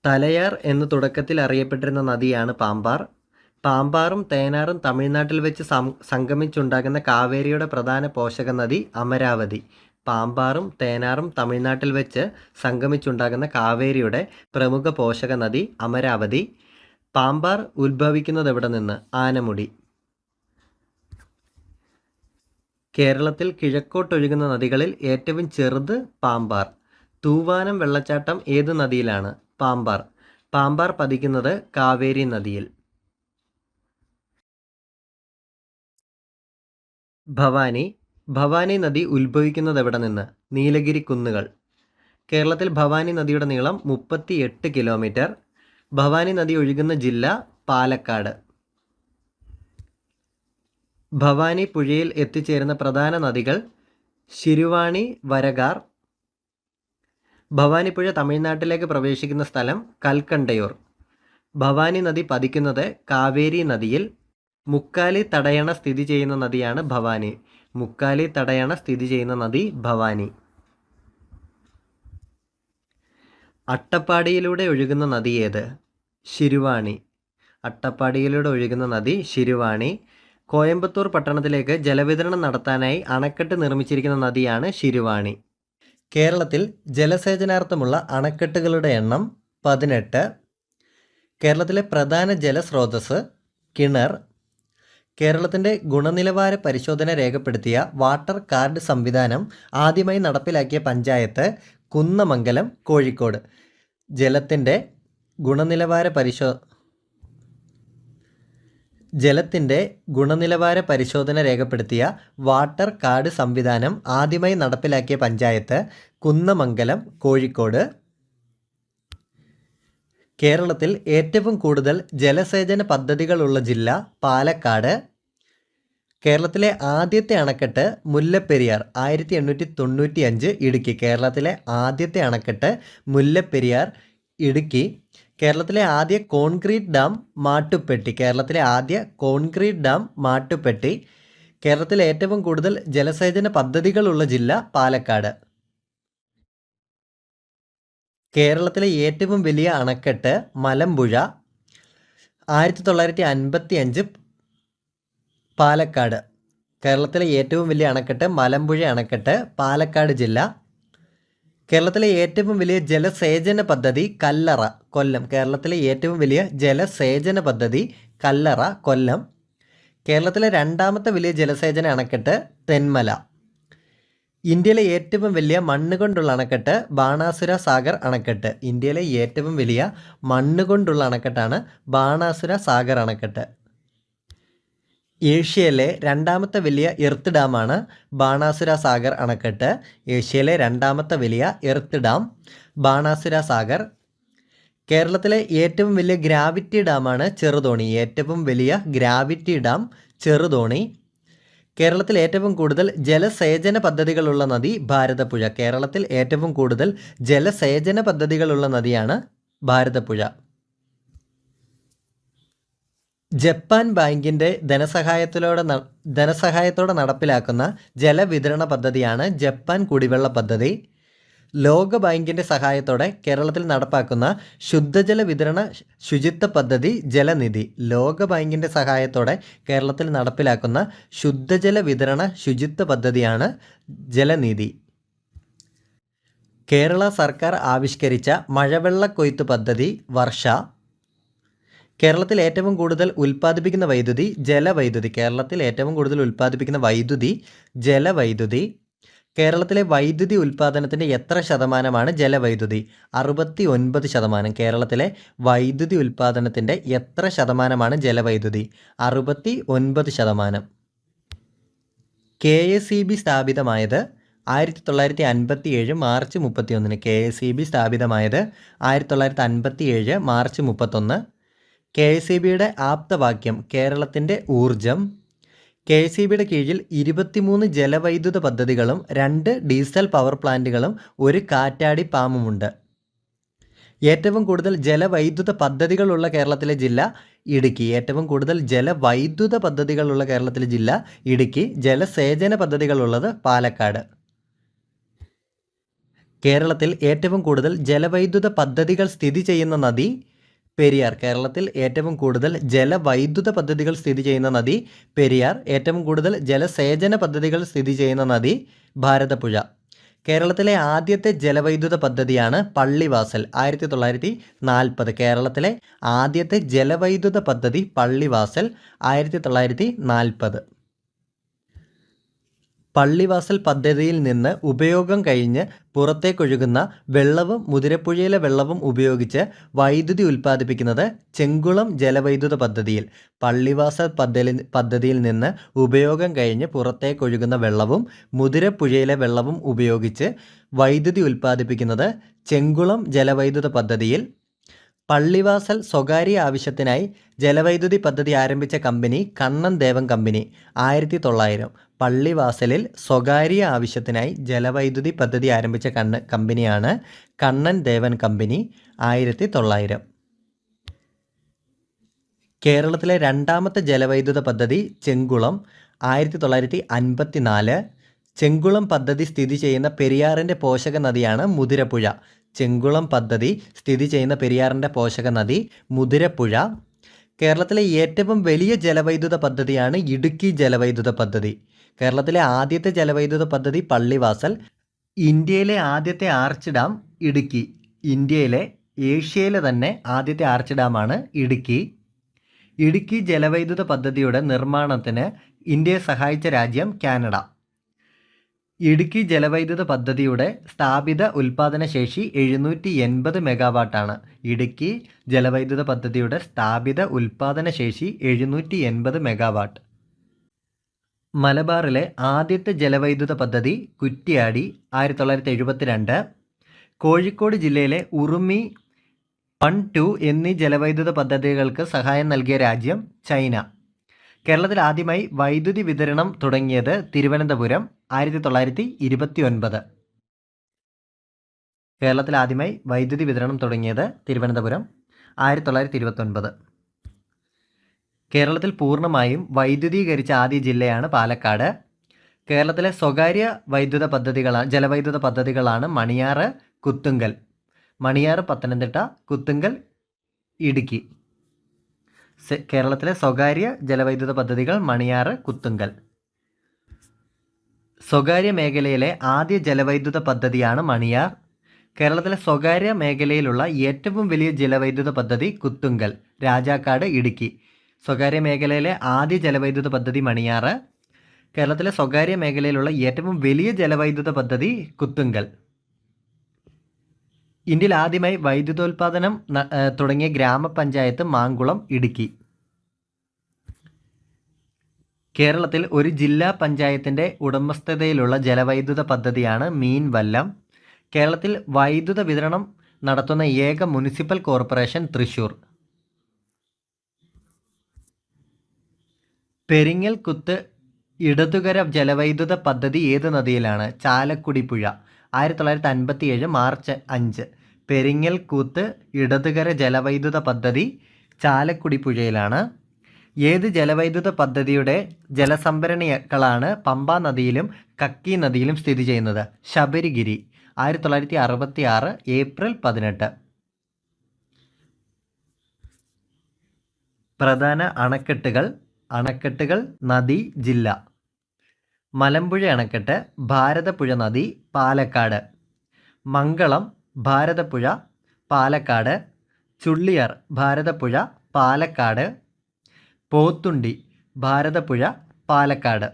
തലയാർ എന്ന് തുടക്കത്തിൽ അറിയപ്പെട്ടിരുന്ന നദിയാണ് പാമ്പാർ. പാമ്പാറും തേനാറും തമിഴ്നാട്ടിൽ വെച്ച് സംഗമിച്ചുണ്ടാകുന്ന കാവേരിയുടെ പ്രധാന പോഷക നദി അമരാവതി. പാമ്പാറും തേനാറും തമിഴ്നാട്ടിൽ വെച്ച് സംഗമിച്ചുണ്ടാകുന്ന കാവേരിയുടെ പ്രമുഖ പോഷക നദി അമരാവതി. പാമ്പാർ ഉത്ഭവിക്കുന്നത് എവിടെ നിന്ന്? ആനമുടി. കേരളത്തിൽ കിഴക്കോട്ടൊഴുകുന്ന നദികളിൽ ഏറ്റവും ചെറുത് പാമ്പാർ. തൂവാനം വെള്ളച്ചാട്ടം ഏത് നദിയിലാണ്? പാമ്പാർ. പാമ്പാർ പതിക്കുന്നത് കാവേരി നദിയിൽ. ഭവാനി. ഭവാനി നദി ഉത്ഭവിക്കുന്നത് എവിടെ നിന്ന്? നീലഗിരി കുന്നുകൾ. കേരളത്തിൽ ഭവാനി നദിയുടെ നീളം 38 കിലോമീറ്റർ. ഭവാനി നദി ഒഴുകുന്ന ജില്ല പാലക്കാട്. ഭവാനി പുഴയിൽ എത്തിച്ചേരുന്ന പ്രധാന നദികൾ ശിരുവാണി, വരഗാർ. ഭവാനിപ്പുഴ തമിഴ്നാട്ടിലേക്ക് പ്രവേശിക്കുന്ന സ്ഥലം കൽക്കണ്ടയൂർ. ഭവാനി നദി പതിക്കുന്നത് കാവേരി നദിയിൽ. മുക്കാലി തടയണ സ്ഥിതി ചെയ്യുന്ന നദിയാണ് ഭവാനി. മുക്കാലി തടയണ സ്ഥിതി ചെയ്യുന്ന നദി ഭവാനി. അട്ടപ്പാടിയിലൂടെ ഒഴുകുന്ന നദി ഏത്? ശിരുവാണി. അട്ടപ്പാടിയിലൂടെ ഒഴുകുന്ന നദി ശിരുവാണി. കോയമ്പത്തൂർ പട്ടണത്തിലേക്ക് ജലവിതരണം നടത്താനായി അണക്കെട്ട് നിർമ്മിച്ചിരിക്കുന്ന നദിയാണ് ശിരുവാണി. കേരളത്തിൽ ജലസേചനാർത്ഥമുള്ള അണക്കെട്ടുകളുടെ എണ്ണം 18. കേരളത്തിലെ പ്രധാന ജലസ്രോതസ് കിണർ. കേരളത്തിൻ്റെ ഗുണനിലവാര പരിശോധന രേഖപ്പെടുത്തിയ വാട്ടർ കാർഡ് സംവിധാനം ആദ്യമായി നടപ്പിലാക്കിയ പഞ്ചായത്ത് കുന്നമംഗലം, കോഴിക്കോട്. ജലത്തിൻ്റെ ഗുണനിലവാര പരിശോധന രേഖപ്പെടുത്തിയ വാട്ടർ കാർഡ് സംവിധാനം ആദ്യമായി നടപ്പിലാക്കിയ പഞ്ചായത്ത് കുന്നമംഗലം, കോഴിക്കോട്. കേരളത്തിൽ ഏറ്റവും കൂടുതൽ ജലസേചന പദ്ധതികളുള്ള ജില്ല പാലക്കാട്. കേരളത്തിലെ ആദ്യത്തെ അണക്കെട്ട് മുല്ലപ്പെരിയാർ 1895 ഇടുക്കി. കേരളത്തിലെ ആദ്യത്തെ അണക്കെട്ട് മുല്ലപ്പെരിയാർ, ഇടുക്കി. കേരളത്തിലെ ആദ്യ കോൺക്രീറ്റ് ഡാം മാട്ടുപ്പെട്ടി. കേരളത്തിലെ ആദ്യ കോൺക്രീറ്റ് ഡാം മാട്ടുപ്പെട്ടി. കേരളത്തിലെ ഏറ്റവും കൂടുതൽ ജലസേചന പദ്ധതികളുള്ള ജില്ല പാലക്കാട്. കേരളത്തിലെ ഏറ്റവും വലിയ അണക്കെട്ട് മലമ്പുഴ 1955 പാലക്കാട്. കേരളത്തിലെ ഏറ്റവും വലിയ അണക്കെട്ട് മലമ്പുഴ അണക്കെട്ട്, പാലക്കാട് ജില്ല. കേരളത്തിലെ ഏറ്റവും വലിയ ജലസേചന പദ്ധതി കല്ലറ, കൊല്ലം. കേരളത്തിലെ ഏറ്റവും വലിയ ജലസേചന പദ്ധതി കല്ലറ, കൊല്ലം. കേരളത്തിലെ രണ്ടാമത്തെ വലിയ ജലസേചന അണക്കെട്ട് തെന്മല. ഇന്ത്യയിലെ ഏറ്റവും വലിയ മണ്ണ് കൊണ്ടുള്ള അണക്കെട്ട് ബാണാസുര സാഗർ അണക്കെട്ട്. ഇന്ത്യയിലെ ഏറ്റവും വലിയ മണ്ണ് കൊണ്ടുള്ള അണക്കെട്ടാണ് ബാണാസുര സാഗർ അണക്കെട്ട്. ഏഷ്യയിലെ രണ്ടാമത്തെ വലിയ എർത്ത് ഡാമാണ് ബാണാസുര സാഗർ അണക്കെട്ട്. ഏഷ്യയിലെ രണ്ടാമത്തെ വലിയ എർത്ത് ഡാം ബാണാസുര സാഗർ. കേരളത്തിലെ ഏറ്റവും വലിയ ഗ്രാവിറ്റി ഡാമാണ് ചെറുതോണി. ഏറ്റവും വലിയ ഗ്രാവിറ്റി ഡാം ചെറുതോണി. കേരളത്തിൽ ഏറ്റവും കൂടുതൽ ജലസേചന പദ്ധതികളുള്ള നദി ഭാരതപ്പുഴ. കേരളത്തിൽ ഏറ്റവും കൂടുതൽ ജലസേചന പദ്ധതികളുള്ള നദിയാണ് ഭാരതപ്പുഴ. ജപ്പാൻ ബാങ്കിൻ്റെ ധനസഹായത്തോടെ നടപ്പിലാക്കുന്ന ജലവിതരണ പദ്ധതിയാണ് ജപ്പാൻ കുടിവെള്ള പദ്ധതി. ലോക ബാങ്കിൻ്റെ സഹായത്തോടെ കേരളത്തിൽ നടപ്പാക്കുന്ന ശുദ്ധജല വിതരണ ശുചിത്വ പദ്ധതി ജലനിധി. ലോക ബാങ്കിൻ്റെ സഹായത്തോടെ കേരളത്തിൽ നടപ്പിലാക്കുന്ന ശുദ്ധജല വിതരണ ശുചിത്വ പദ്ധതിയാണ് ജലനിധി. കേരള സർക്കാർ ആവിഷ്കരിച്ച മഴവെള്ള കൊയ്ത്ത് പദ്ധതി വർഷ. കേരളത്തിൽ ഏറ്റവും കൂടുതൽ ഉൽപ്പാദിപ്പിക്കുന്ന വൈദ്യുതി ജലവൈദ്യുതി. കേരളത്തിൽ ഏറ്റവും കൂടുതൽ ഉൽപ്പാദിപ്പിക്കുന്ന വൈദ്യുതി ജലവൈദ്യുതി. കേരളത്തിലെ വൈദ്യുതി ഉൽപ്പാദനത്തിൻ്റെ എത്ര ശതമാനമാണ് ജലവൈദ്യുതി? 69%. കേരളത്തിലെ വൈദ്യുതി ഉൽപ്പാദനത്തിൻ്റെ എത്ര ശതമാനമാണ് ജലവൈദ്യുതി? 69%. KSEB സ്ഥാപിതമായത് 1957 മാർച്ച് 31. KSEB സ്ഥാപിതമായത് 1957 മാർച്ച് 31. KSEBയുടെ ആപ്തവാക്യം കേരളത്തിൻ്റെ ഊർജം. KSEBയുടെ കീഴിൽ 23 ജലവൈദ്യുത പദ്ധതികളും 2 ഡീസൽ പവർ പ്ലാന്റുകളും 1 കാറ്റാടി പാമ്പുമുണ്ട്. ഏറ്റവും കൂടുതൽ ജലവൈദ്യുത പദ്ധതികളുള്ള കേരളത്തിലെ ജില്ല ഇടുക്കി. ഏറ്റവും കൂടുതൽ ജലവൈദ്യുത പദ്ധതികളുള്ള കേരളത്തിലെ ജില്ല ഇടുക്കി. ജലസേചന പദ്ധതികളുള്ളത് പാലക്കാട്. കേരളത്തിൽ ഏറ്റവും കൂടുതൽ ജലവൈദ്യുത പദ്ധതികൾ സ്ഥിതി ചെയ്യുന്ന നദി പെരിയാർ. കേരളത്തിൽ ഏറ്റവും കൂടുതൽ ജലവൈദ്യുത പദ്ധതികൾ സ്ഥിതി ചെയ്യുന്ന നദി പെരിയാർ. ഏറ്റവും കൂടുതൽ ജലസേചന പദ്ധതികൾ സ്ഥിതി ചെയ്യുന്ന നദി ഭാരതപ്പുഴ. കേരളത്തിലെ ആദ്യത്തെ ജലവൈദ്യുത പദ്ധതിയാണ് പള്ളിവാസൽ. 1940. കേരളത്തിലെ ആദ്യത്തെ ജലവൈദ്യുത പദ്ധതി പള്ളിവാസൽ 1940. പള്ളിവാസൽ പദ്ധതിയിൽ നിന്ന് ഉപയോഗം കഴിഞ്ഞ് പുറത്തേക്കൊഴുകുന്ന വെള്ളവും മുതിരപ്പുഴയിലെ വെള്ളവും ഉപയോഗിച്ച് വൈദ്യുതി ഉൽപ്പാദിപ്പിക്കുന്നത് ചെങ്കുളം ജലവൈദ്യുത പദ്ധതിയിൽ. പള്ളിവാസൽ പദ്ധതിയിൽ നിന്ന് ഉപയോഗം കഴിഞ്ഞ് പുറത്തേക്കൊഴുകുന്ന വെള്ളവും മുതിരപ്പുഴയിലെ വെള്ളവും ഉപയോഗിച്ച് വൈദ്യുതി ഉൽപ്പാദിപ്പിക്കുന്നത് ചെങ്കുളം ജലവൈദ്യുത പദ്ധതിയിൽ. പള്ളിവാസൽ സ്വകാര്യ ആവശ്യത്തിനായി ജലവൈദ്യുതി പദ്ധതി ആരംഭിച്ച കമ്പനി കണ്ണൻ ദേവൻ കമ്പനി. 1900. പള്ളിവാസലിൽ സ്വകാര്യ ആവശ്യത്തിനായി ജലവൈദ്യുതി പദ്ധതി ആരംഭിച്ച കമ്പനിയാണ് കണ്ണൻ ദേവൻ കമ്പനി. 1900. കേരളത്തിലെ രണ്ടാമത്തെ ജലവൈദ്യുത പദ്ധതി ചെങ്കുളം. 1954. ചെങ്കുളം പദ്ധതി സ്ഥിതി ചെയ്യുന്ന പെരിയാറിൻ്റെ പോഷക നദിയാണ് മുതിരപ്പുഴ. ചെങ്കുളം പദ്ധതി സ്ഥിതി ചെയ്യുന്ന പെരിയാറിൻ്റെ പോഷക നദി മുതിരപ്പുഴ. കേരളത്തിലെ ഏറ്റവും വലിയ ജലവൈദ്യുത പദ്ധതിയാണ് ഇടുക്കി ജലവൈദ്യുത പദ്ധതി. കേരളത്തിലെ ആദ്യത്തെ ജലവൈദ്യുത പദ്ധതി പള്ളിവാസൽ. ഇന്ത്യയിലെ ആദ്യത്തെ ആർച്ച് ഡാം ഇടുക്കി. ഏഷ്യയിലെ തന്നെ ആദ്യത്തെ ആർച്ച് ഡാമാണ് ഇടുക്കി. ഇടുക്കി ജലവൈദ്യുത പദ്ധതിയുടെ നിർമ്മാണത്തിന് ഇന്ത്യയെ സഹായിച്ച രാജ്യം കാനഡ. ഇടുക്കി ജലവൈദ്യുത പദ്ധതിയുടെ സ്ഥാപിത ഉൽപ്പാദന ശേഷി 780 മെഗാവാട്ടാണ്. ഇടുക്കി ജലവൈദ്യുത പദ്ധതിയുടെ സ്ഥാപിത ഉൽപ്പാദന ശേഷി 780 മെഗാവാട്ട്. മലബാറിലെ ആദ്യത്തെ ജലവൈദ്യുത പദ്ധതി കുറ്റ്യാടി 1972. കോഴിക്കോട് ജില്ലയിലെ ഉറുമി 1, 2 എന്നീ ജലവൈദ്യുത പദ്ധതികൾക്ക് സഹായം നൽകിയ രാജ്യം ചൈന. കേരളത്തിൽ ആദ്യമായി വൈദ്യുതി വിതരണം തുടങ്ങിയത് തിരുവനന്തപുരം 1929. കേരളത്തിൽ ആദ്യമായി വൈദ്യുതി വിതരണം തുടങ്ങിയത് തിരുവനന്തപുരം 1929. കേരളത്തിൽ പൂർണ്ണമായും വൈദ്യുതീകരിച്ച ആദ്യ ജില്ലയാണ് പാലക്കാട്. കേരളത്തിലെ സ്വകാര്യ ജലവൈദ്യുത പദ്ധതികളാണ് മണിയാർ, കുത്തുങ്കൽ. മണിയാർ പത്തനംതിട്ട, കുത്തുങ്കൽ ഇടുക്കി. കേരളത്തിലെ സ്വകാര്യ ജലവൈദ്യുത പദ്ധതികൾ മണിയാർ, കുത്തുങ്കൽ. സ്വകാര്യ മേഖലയിലെ ആദ്യ ജലവൈദ്യുത പദ്ധതിയാണ് മണിയാർ. കേരളത്തിലെ സ്വകാര്യ മേഖലയിലുള്ള ഏറ്റവും വലിയ ജലവൈദ്യുത പദ്ധതി കുത്തുങ്കൽ, രാജാക്കാട്, ഇടുക്കി. സ്വകാര്യ മേഖലയിലെ ആദ്യ ജലവൈദ്യുത പദ്ധതി മണിയാറ്. കേരളത്തിലെ സ്വകാര്യ മേഖലയിലുള്ള ഏറ്റവും വലിയ ജലവൈദ്യുത പദ്ധതി കുത്തുങ്കൽ. ഇന്ത്യയിൽ ആദ്യമായി വൈദ്യുതോൽപാദനം തുടങ്ങിയ ഗ്രാമപഞ്ചായത്ത് മാങ്കുളം, ഇടുക്കി. കേരളത്തിൽ ഒരു ജില്ലാ പഞ്ചായത്തിൻ്റെ ഉടമസ്ഥതയിലുള്ള ജലവൈദ്യുത പദ്ധതിയാണ് മീൻവല്ലം. കേരളത്തിൽ വൈദ്യുത വിതരണം നടത്തുന്ന ഏക മുനിസിപ്പൽ കോർപ്പറേഷൻ തൃശ്ശൂർ. പെരിങ്ങൽകുത്ത് ഇടതുകര ജലവൈദ്യുത പദ്ധതി ഏത് നദിയിലാണ്? ചാലക്കുടി പുഴ. 1957 മാർച്ച് 5. പെരിങ്ങൽകുത്ത് ഇടതുകര ജലവൈദ്യുത പദ്ധതി ചാലക്കുടി പുഴയിലാണ്. ഏത് ജലവൈദ്യുത പദ്ധതിയുടെ ജലസംഭരണികളാണ് പമ്പാ നദിയിലും കക്കി നദിയിലും സ്ഥിതി ചെയ്യുന്നത്? ശബരിഗിരി. 1966 ഏപ്രിൽ 18. പ്രധാന അണക്കെട്ടുകൾ നദി, ജില്ല. മലമ്പുഴ അണക്കെട്ട്, ഭാരതപ്പുഴ നദി, പാലക്കാട്. മംഗളം, ഭാരതപ്പുഴ, പാലക്കാട്. ചുള്ളിയാർ, ഭാരതപ്പുഴ, പാലക്കാട്. പോത്തുണ്ടി, ഭാരതപ്പുഴ, പാലക്കാട്.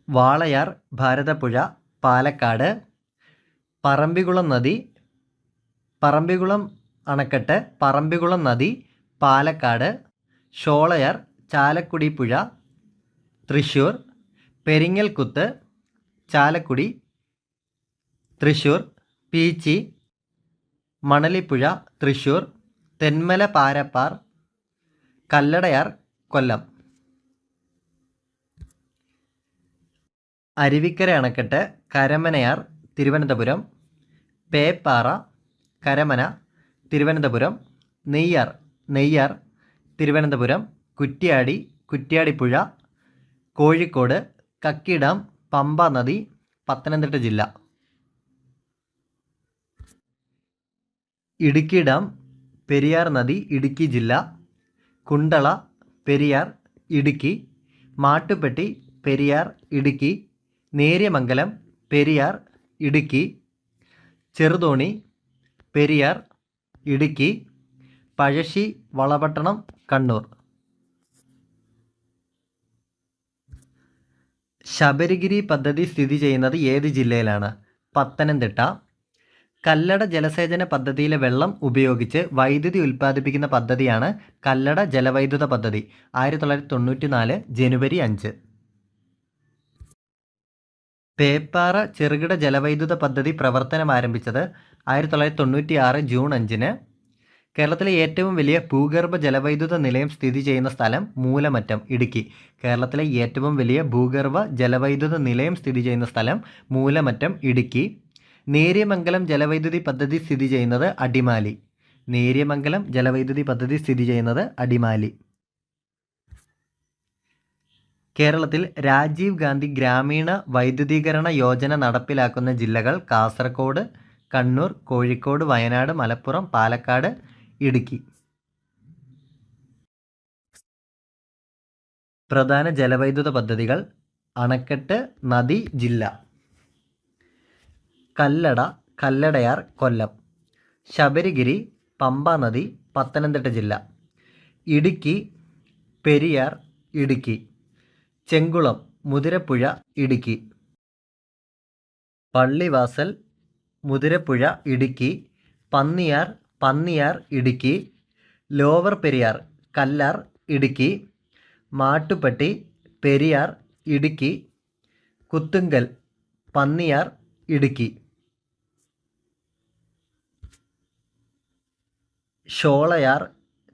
വാളയാർ, ഭാരതപ്പുഴ, പാലക്കാട്. പറമ്പിക്കുളം അണക്കെട്ട്, പറമ്പിക്കുളം നദി, പാലക്കാട്. ഷോളയാർ, ചാലക്കുടി പുഴ, തൃശ്ശൂർ. പെരിങ്ങൽകുത്ത്, ചാലക്കുടി, തൃശ്ശൂർ. പീച്ചി, മണലിപ്പുഴ, തൃശ്ശൂർ. തെന്മല പാരപ്പാർ, കല്ലടയാർ, കൊല്ലം. അരുവിക്കര അണക്കെട്ട്, കരമനയാർ, തിരുവനന്തപുരം. പേപ്പാറ, കരമന, തിരുവനന്തപുരം. നെയ്യാർ, തിരുവനന്തപുരം. കുറ്റ്യാടിപ്പുഴ, കോഴിക്കോട്. കക്കി ഡാം, പമ്പ നദി, പത്തനംതിട്ട ജില്ല. ഇടുക്കി ഡാം, പെരിയാർ നദി, ഇടുക്കി ജില്ല. കുണ്ടള, പെരിയാർ, ഇടുക്കി. മാട്ടുപ്പെട്ടി, പെരിയാർ, ഇടുക്കി. നേര്യമംഗലം, പെരിയാർ, ഇടുക്കി. ചെറുതോണി, പെരിയാർ, ഇടുക്കി. പഴശ്ശി വളപട്ടണം, കണ്ണൂർ. ശബരിഗിരി പദ്ധതി സ്ഥിതി ചെയ്യുന്നത് ഏത് ജില്ലയിലാണ്? പത്തനംതിട്ട. കല്ലട ജലസേചന പദ്ധതിയിലെ വെള്ളം ഉപയോഗിച്ച് വൈദ്യുതി ഉൽപ്പാദിപ്പിക്കുന്ന പദ്ധതിയാണ് കല്ലട ജലവൈദ്യുത പദ്ധതി. 1994 ജനുവരി 5. പേപ്പാറ ചെറുകിട ജലവൈദ്യുത പദ്ധതി പ്രവർത്തനം ആരംഭിച്ചത് 1996 ജൂൺ 5. കേരളത്തിലെ ഏറ്റവും വലിയ ഭൂഗർഭ ജലവൈദ്യുത നിലയം സ്ഥിതി ചെയ്യുന്ന സ്ഥലം മൂലമറ്റം, ഇടുക്കി. കേരളത്തിലെ ഏറ്റവും വലിയ ഭൂഗർഭ ജലവൈദ്യുത നിലയം സ്ഥിതി ചെയ്യുന്ന സ്ഥലം മൂലമറ്റം, ഇടുക്കി. നേര്യമംഗലം ജലവൈദ്യുതി പദ്ധതി സ്ഥിതി ചെയ്യുന്നത് അടിമാലി. കേരളത്തിൽ രാജീവ് ഗാന്ധി ഗ്രാമീണ വൈദ്യുതീകരണ യോജന നടപ്പിലാക്കുന്ന ജില്ലകൾ കാസർഗോഡ്, കണ്ണൂർ, കോഴിക്കോട്, വയനാട്, മലപ്പുറം, പാലക്കാട്, ഇടുക്കി. പ്രധാന ജലവൈദ്യുത പദ്ധതികൾ: അണക്കെട്ട്, നദി, ജില്ല. കല്ലടയാർ, കൊല്ലം. ശബരിഗിരി, പമ്പ നദി, പത്തനംതിട്ട ജില്ല. ഇടുക്കി, പെരിയാർ, ഇടുക്കി. ചെങ്കുളം, മുതിരപ്പുഴ, ഇടുക്കി. പള്ളിവാസൽ, മുതിരപ്പുഴ, ഇടുക്കി. പന്നിയാർ, ഇടുക്കി. ലോവർ പെരിയാർ, കല്ലാർ, ഇടുക്കി. മാട്ടുപ്പെട്ടി, പെരിയാർ, ഇടുക്കി. കുത്തുങ്കൽ, പന്നിയാർ, ഇടുക്കി. ഷോളയാർ,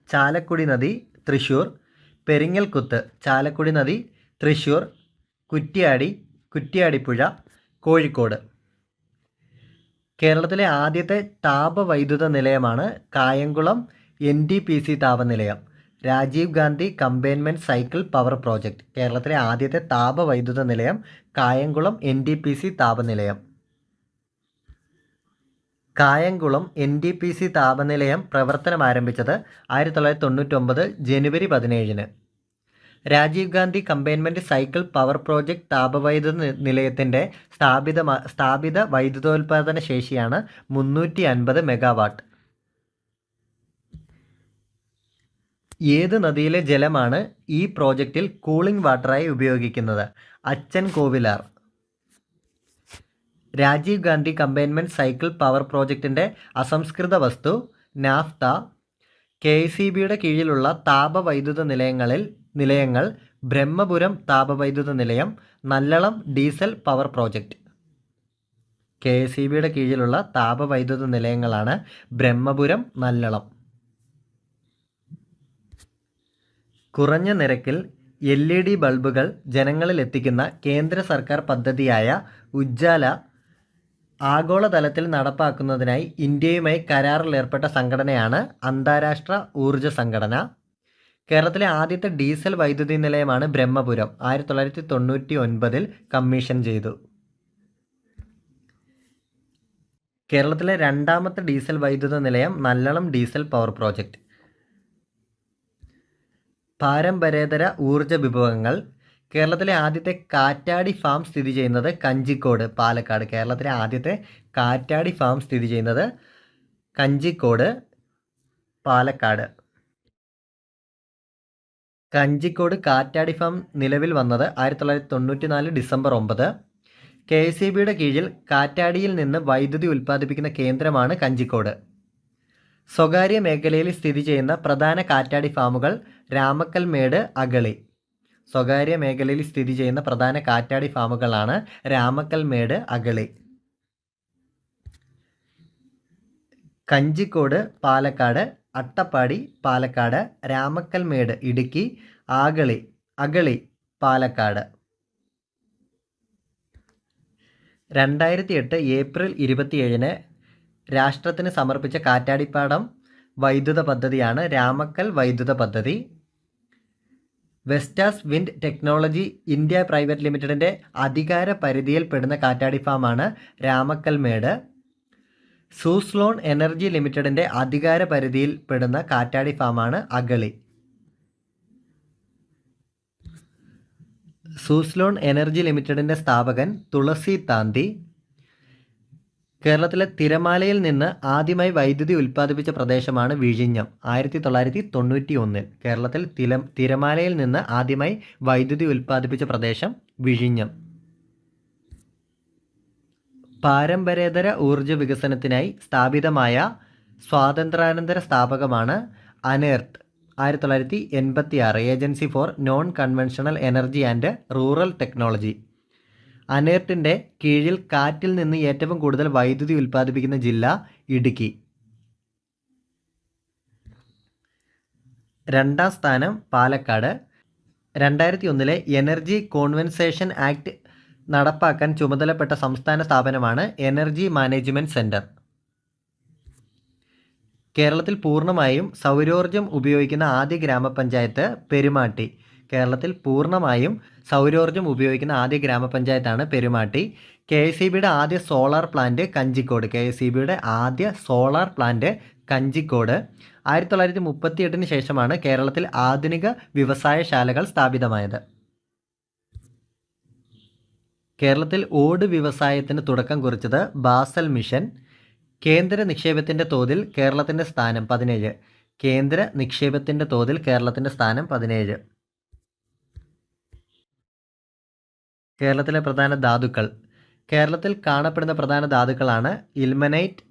ചാലക്കുടി നദി, തൃശ്ശൂർ. പെരിങ്ങൽകുത്ത്, ചാലക്കുടി നദി, തൃശ്ശൂർ. കുറ്റ്യാടിപ്പുഴ, കോഴിക്കോട്. കേരളത്തിലെ ആദ്യത്തെ താപവൈദ്യുത നിലയമാണ് കായംകുളം NTPC താപനിലയം. Rajiv Gandhi combined cycle power project. കേരളത്തിലെ ആദ്യത്തെ താപവൈദ്യുത നിലയം കായംകുളം NTPC താപനിലയം. കായംകുളം NTPC താപനിലയം പ്രവർത്തനം ആരംഭിച്ചത് 1999 ജനുവരി 17. Rajiv Gandhi combined cycle power project താപവൈദ്യുത നിലയത്തിൻ്റെ സ്ഥാപിത വൈദ്യുതോൽപാദന ശേഷിയാണ് 350 മെഗാവാട്ട്. ഏത് നദിയിലെ ജലമാണ് ഈ പ്രോജക്റ്റിൽ കൂളിംഗ് വാട്ടറായി ഉപയോഗിക്കുന്നത്? അച്ചൻ Kovilar. Rajeev Gandhi combined cycle power പ്രോജക്റ്റിൻ്റെ അസംസ്കൃത വസ്തു നാഫ്ത. KECBയുടെ കീഴിലുള്ള താപവൈദ്യുത നിലയങ്ങൾ ബ്രഹ്മപുരം താപവൈദ്യുത നിലയം, നല്ലളം ഡീസൽ പവർ പ്രോജക്റ്റ്. KECBയുടെ കീഴിലുള്ള താപവൈദ്യുത നിലയങ്ങളാണ് ബ്രഹ്മപുരം, നല്ലളം. കുറഞ്ഞ നിരക്കിൽ LED ബൾബുകൾ ജനങ്ങളിൽ എത്തിക്കുന്ന കേന്ദ്ര സർക്കാർ പദ്ധതിയായ ഉജ്ജാല ആഗോളതലത്തിൽ നടപ്പാക്കുന്നതിനായി ഇന്ത്യയുമായി കരാറിലേർപ്പെട്ട സംഘടനയാണ് അന്താരാഷ്ട്ര ഊർജ്ജ സംഘടന. കേരളത്തിലെ ആദ്യത്തെ ഡീസൽ വൈദ്യുതി നിലയമാണ് ബ്രഹ്മപുരം. 1999 കമ്മീഷൻ ചെയ്തു. കേരളത്തിലെ രണ്ടാമത്തെ ഡീസൽ വൈദ്യുത നിലയം നല്ലളം ഡീസൽ പവർ പ്രോജക്റ്റ്. പാരമ്പര്യേതര ഊർജ്ജ വിഭവങ്ങൾ. കേരളത്തിലെ ആദ്യത്തെ കാറ്റാടി ഫാം സ്ഥിതി ചെയ്യുന്നത് കഞ്ചിക്കോട്, പാലക്കാട്. കേരളത്തിലെ ആദ്യത്തെ കാറ്റാടി ഫാം സ്ഥിതി ചെയ്യുന്നത് കഞ്ചിക്കോട്, പാലക്കാട്. കഞ്ചിക്കോട് കാറ്റാടി ഫാം നിലവിൽ വന്നത് 1994 ഡിസംബർ 9. KECBയുടെ കീഴിൽ കാറ്റാടിയിൽ നിന്ന് വൈദ്യുതി ഉൽപ്പാദിപ്പിക്കുന്ന കേന്ദ്രമാണ് കഞ്ചിക്കോട്. സ്വകാര്യ മേഖലയിൽ സ്ഥിതി ചെയ്യുന്ന പ്രധാന കാറ്റാടി ഫാമുകൾ രാമക്കൽമേട്, അഗളി. സ്വകാര്യ മേഖലയിൽ സ്ഥിതി ചെയ്യുന്ന പ്രധാന കാറ്റാടി ഫാമുകളാണ് രാമക്കൽമേട്, അഗളി. കഞ്ചിക്കോട് പാലക്കാട്, അട്ടപ്പാടി പാലക്കാട്, രാമക്കൽമേട് ഇടുക്കി, അഗളി പാലക്കാട്. 2008 ഏപ്രിൽ 27 രാഷ്ട്രത്തിന് സമർപ്പിച്ച കാറ്റാടിപ്പാടം വൈദ്യുത പദ്ധതിയാണ് രാമക്കൽ വൈദ്യുത പദ്ധതി. വെസ്റ്റാസ് വിൻഡ് ടെക്നോളജി ഇന്ത്യ പ്രൈവറ്റ് ലിമിറ്റഡിൻ്റെ അധികാര പരിധിയിൽപ്പെടുന്ന കാറ്റാടി ഫാമാണ് രാമക്കൽമേട്. സൂസ്ലോൺ എനർജി ലിമിറ്റഡിൻ്റെ അധികാര പരിധിയിൽപ്പെടുന്ന കാറ്റാടി ഫാമാണ് അഗളി. സൂസ്ലോൺ എനർജി ലിമിറ്റഡിൻ്റെ സ്ഥാപകൻ തുളസി താന്തി. കേരളത്തിലെ തിരമാലയിൽ നിന്ന് ആദ്യമായി വൈദ്യുതി ഉൽപ്പാദിപ്പിച്ച പ്രദേശമാണ് വിഴിഞ്ഞം. 1991 കേരളത്തിൽ തിരമാലയിൽ നിന്ന് ആദ്യമായി വൈദ്യുതി ഉൽപ്പാദിപ്പിച്ച പ്രദേശം വിഴിഞ്ഞം. പാരമ്പര്യേതര ഊർജ്ജ വികസനത്തിനായി സ്ഥാപിതമായ സ്വാതന്ത്ര്യാനന്തര സ്ഥാപകമാണ് ANERT. 1986 agency for non conventional energy and rural technology. അനേർട്ടിൻ്റെ കീഴിൽ കാറ്റിൽ നിന്ന് ഏറ്റവും കൂടുതൽ വൈദ്യുതി ഉൽപ്പാദിപ്പിക്കുന്ന ജില്ല ഇടുക്കി. 2ാം സ്ഥാനം പാലക്കാട്. 2001 എനർജി കോൺവെൻസേഷൻ ആക്ട് നടപ്പാക്കാൻ ചുമതലപ്പെട്ട സംസ്ഥാന സ്ഥാപനമാണ് എനർജി മാനേജ്മെൻറ്റ് സെൻറ്റർ. കേരളത്തിൽ പൂർണ്ണമായും സൗരോർജ്ജം ഉപയോഗിക്കുന്ന ആദ്യ ഗ്രാമപഞ്ചായത്ത് പെരുമാട്ടി. കേരളത്തിൽ പൂർണ്ണമായും സൗരോർജ്ജം ഉപയോഗിക്കുന്ന ആദ്യ ഗ്രാമപഞ്ചായത്താണ് പെരുമാട്ടി. KECBയുടെ ആദ്യ സോളാർ പ്ലാന്റ് കഞ്ചിക്കോട്. KECBയുടെ ആദ്യ സോളാർ പ്ലാന്റ് കഞ്ചിക്കോട്. 1938 ശേഷമാണ് കേരളത്തിൽ ആധുനിക വ്യവസായശാലകൾ സ്ഥാപിതമായത്. കേരളത്തിൽ ഓട് വ്യവസായത്തിന് തുടക്കം കുറിച്ചത് ബാസൽ മിഷൻ. കേന്ദ്ര നിക്ഷേപത്തിൻ്റെ തോതിൽ കേരളത്തിൻ്റെ സ്ഥാനം 17. കേന്ദ്ര നിക്ഷേപത്തിൻ്റെ തോതിൽ കേരളത്തിൻ്റെ സ്ഥാനം 17. കേരളത്തിലെ പ്രധാന ധാതുക്കൾ. കേരളത്തിൽ കാണപ്പെടുന്ന പ്രധാന ധാതുക്കളാണ് ഇൽമനൈറ്റ്,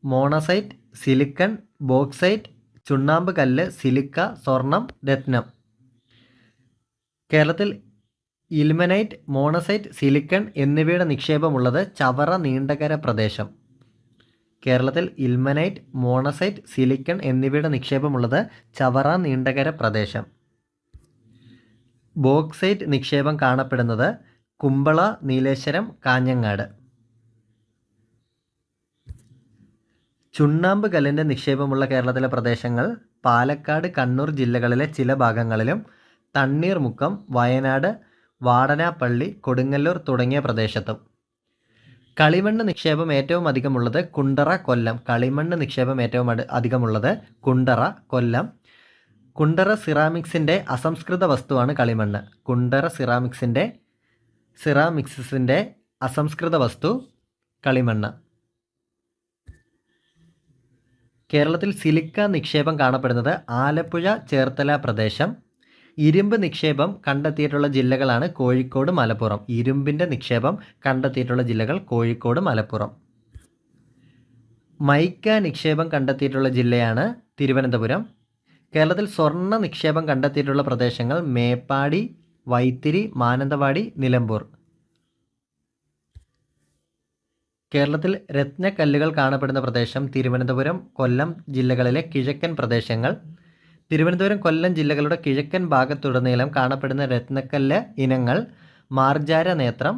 മോണസൈറ്റ്, സിലിക്കൺ, ബോക്സൈറ്റ്, ചുണ്ണാമ്പ് കല്ല്, സിലിക്ക, സ്വർണം, രത്നം. കേരളത്തിൽ ഇൽമനൈറ്റ്, മോണസൈറ്റ്, സിലിക്കൺ എന്നിവയുടെ നിക്ഷേപമുള്ളത് ചവറ നീണ്ടകര പ്രദേശം. കേരളത്തിൽ ഇൽമനൈറ്റ്, മോണസൈറ്റ്, സിലിക്കൺ എന്നിവയുടെ നിക്ഷേപമുള്ളത് ചവറ നീണ്ടകര പ്രദേശം. ബോക്സൈറ്റ് നിക്ഷേപം കാണപ്പെടുന്നത് കുമ്പള, നീലേശ്വരം, കാഞ്ഞങ്ങാട്. ചുണ്ണാമ്പ് കല്ലിൻ്റെ നിക്ഷേപമുള്ള കേരളത്തിലെ പ്രദേശങ്ങൾ പാലക്കാട്, കണ്ണൂർ ജില്ലകളിലെ ചില ഭാഗങ്ങളിലും തണ്ണീർമുക്കം, വയനാട്, വാടനാപ്പള്ളി, കൊടുങ്ങല്ലൂർ തുടങ്ങിയ പ്രദേശത്തും. കളിമണ്ണ് നിക്ഷേപം ഏറ്റവും അധികമുള്ളത് കുണ്ടറ, കൊല്ലം. കളിമണ്ണ് നിക്ഷേപം ഏറ്റവും അധികമുള്ളത് കുണ്ടറ, കൊല്ലം. കുണ്ടറ സിറാമിക്സിൻ്റെ അസംസ്കൃത വസ്തുവാണ് കളിമണ്ണ്. കുണ്ടറ സിറാമിക്സിൻ്റെ അസംസ്കൃത വസ്തു കളിമണ്ണ്. കേരളത്തിൽ സിലിക്ക നിക്ഷേപം കാണപ്പെടുന്നത് ആലപ്പുഴ ചേർത്തല പ്രദേശം. ഇരുമ്പ് നിക്ഷേപം കണ്ടെത്തിയിട്ടുള്ള ജില്ലകളാണ് കോഴിക്കോട്, മലപ്പുറം. ഇരുമ്പിൻ്റെ നിക്ഷേപം കണ്ടെത്തിയിട്ടുള്ള ജില്ലകൾ കോഴിക്കോട്, മലപ്പുറം. മൈക്ക നിക്ഷേപം കണ്ടെത്തിയിട്ടുള്ള ജില്ലയാണ് തിരുവനന്തപുരം. കേരളത്തിൽ സ്വർണ്ണ നിക്ഷേപം കണ്ടെത്തിയിട്ടുള്ള പ്രദേശങ്ങൾ മേപ്പാടി, വൈത്തിരി, മാനന്തവാടി, നിലമ്പൂർ. കേരളത്തിൽ രത്നക്കല്ലുകൾ കാണപ്പെടുന്ന പ്രദേശം തിരുവനന്തപുരം, കൊല്ലം ജില്ലകളിലെ കിഴക്കൻ പ്രദേശങ്ങൾ. തിരുവനന്തപുരം, കൊല്ലം ജില്ലകളുടെ കിഴക്കൻ ഭാഗത്തുടനീളം കാണപ്പെടുന്ന രത്നക്കല്ല് ഇനങ്ങൾ മാർജാര നേത്രം,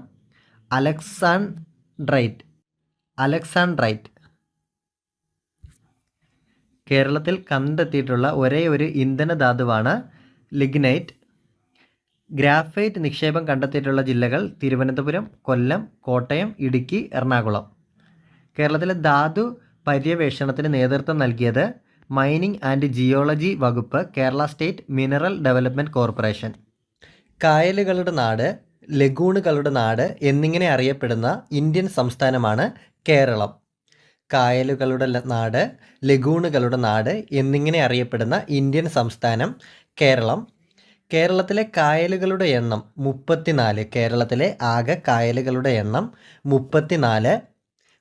അലക്സാൻഡ്രൈറ്റ്. കേരളത്തിൽ കണ്ടെത്തിയിട്ടുള്ള ഒരേ ഒരു ഇന്ധനധാതുവാണ് ലിഗ്നൈറ്റ്. ഗ്രാഫൈറ്റ് നിക്ഷേപം കണ്ടെത്തിയിട്ടുള്ള ജില്ലകൾ തിരുവനന്തപുരം, കൊല്ലം, കോട്ടയം, ഇടുക്കി, എറണാകുളം. കേരളത്തിലെ ധാതു പര്യവേഷണത്തിന് നേതൃത്വം നൽകിയത് മൈനിങ് ആൻഡ് ജിയോളജി വകുപ്പ്, Kerala state mineral development corporation. കായലുകളുടെ നാട്, ലഗൂണുകളുടെ നാട് എന്നിങ്ങനെ അറിയപ്പെടുന്ന ഇന്ത്യൻ സംസ്ഥാനമാണ് കേരളം. കായലുകളുടെ നാട്, ലഗൂണുകളുടെ നാട് എന്നിങ്ങനെ അറിയപ്പെടുന്ന ഇന്ത്യൻ സംസ്ഥാനം കേരളം. കേരളത്തിലെ കായലുകളുടെ എണ്ണം 34. കേരളത്തിലെ ആകെ കായലുകളുടെ എണ്ണം 34.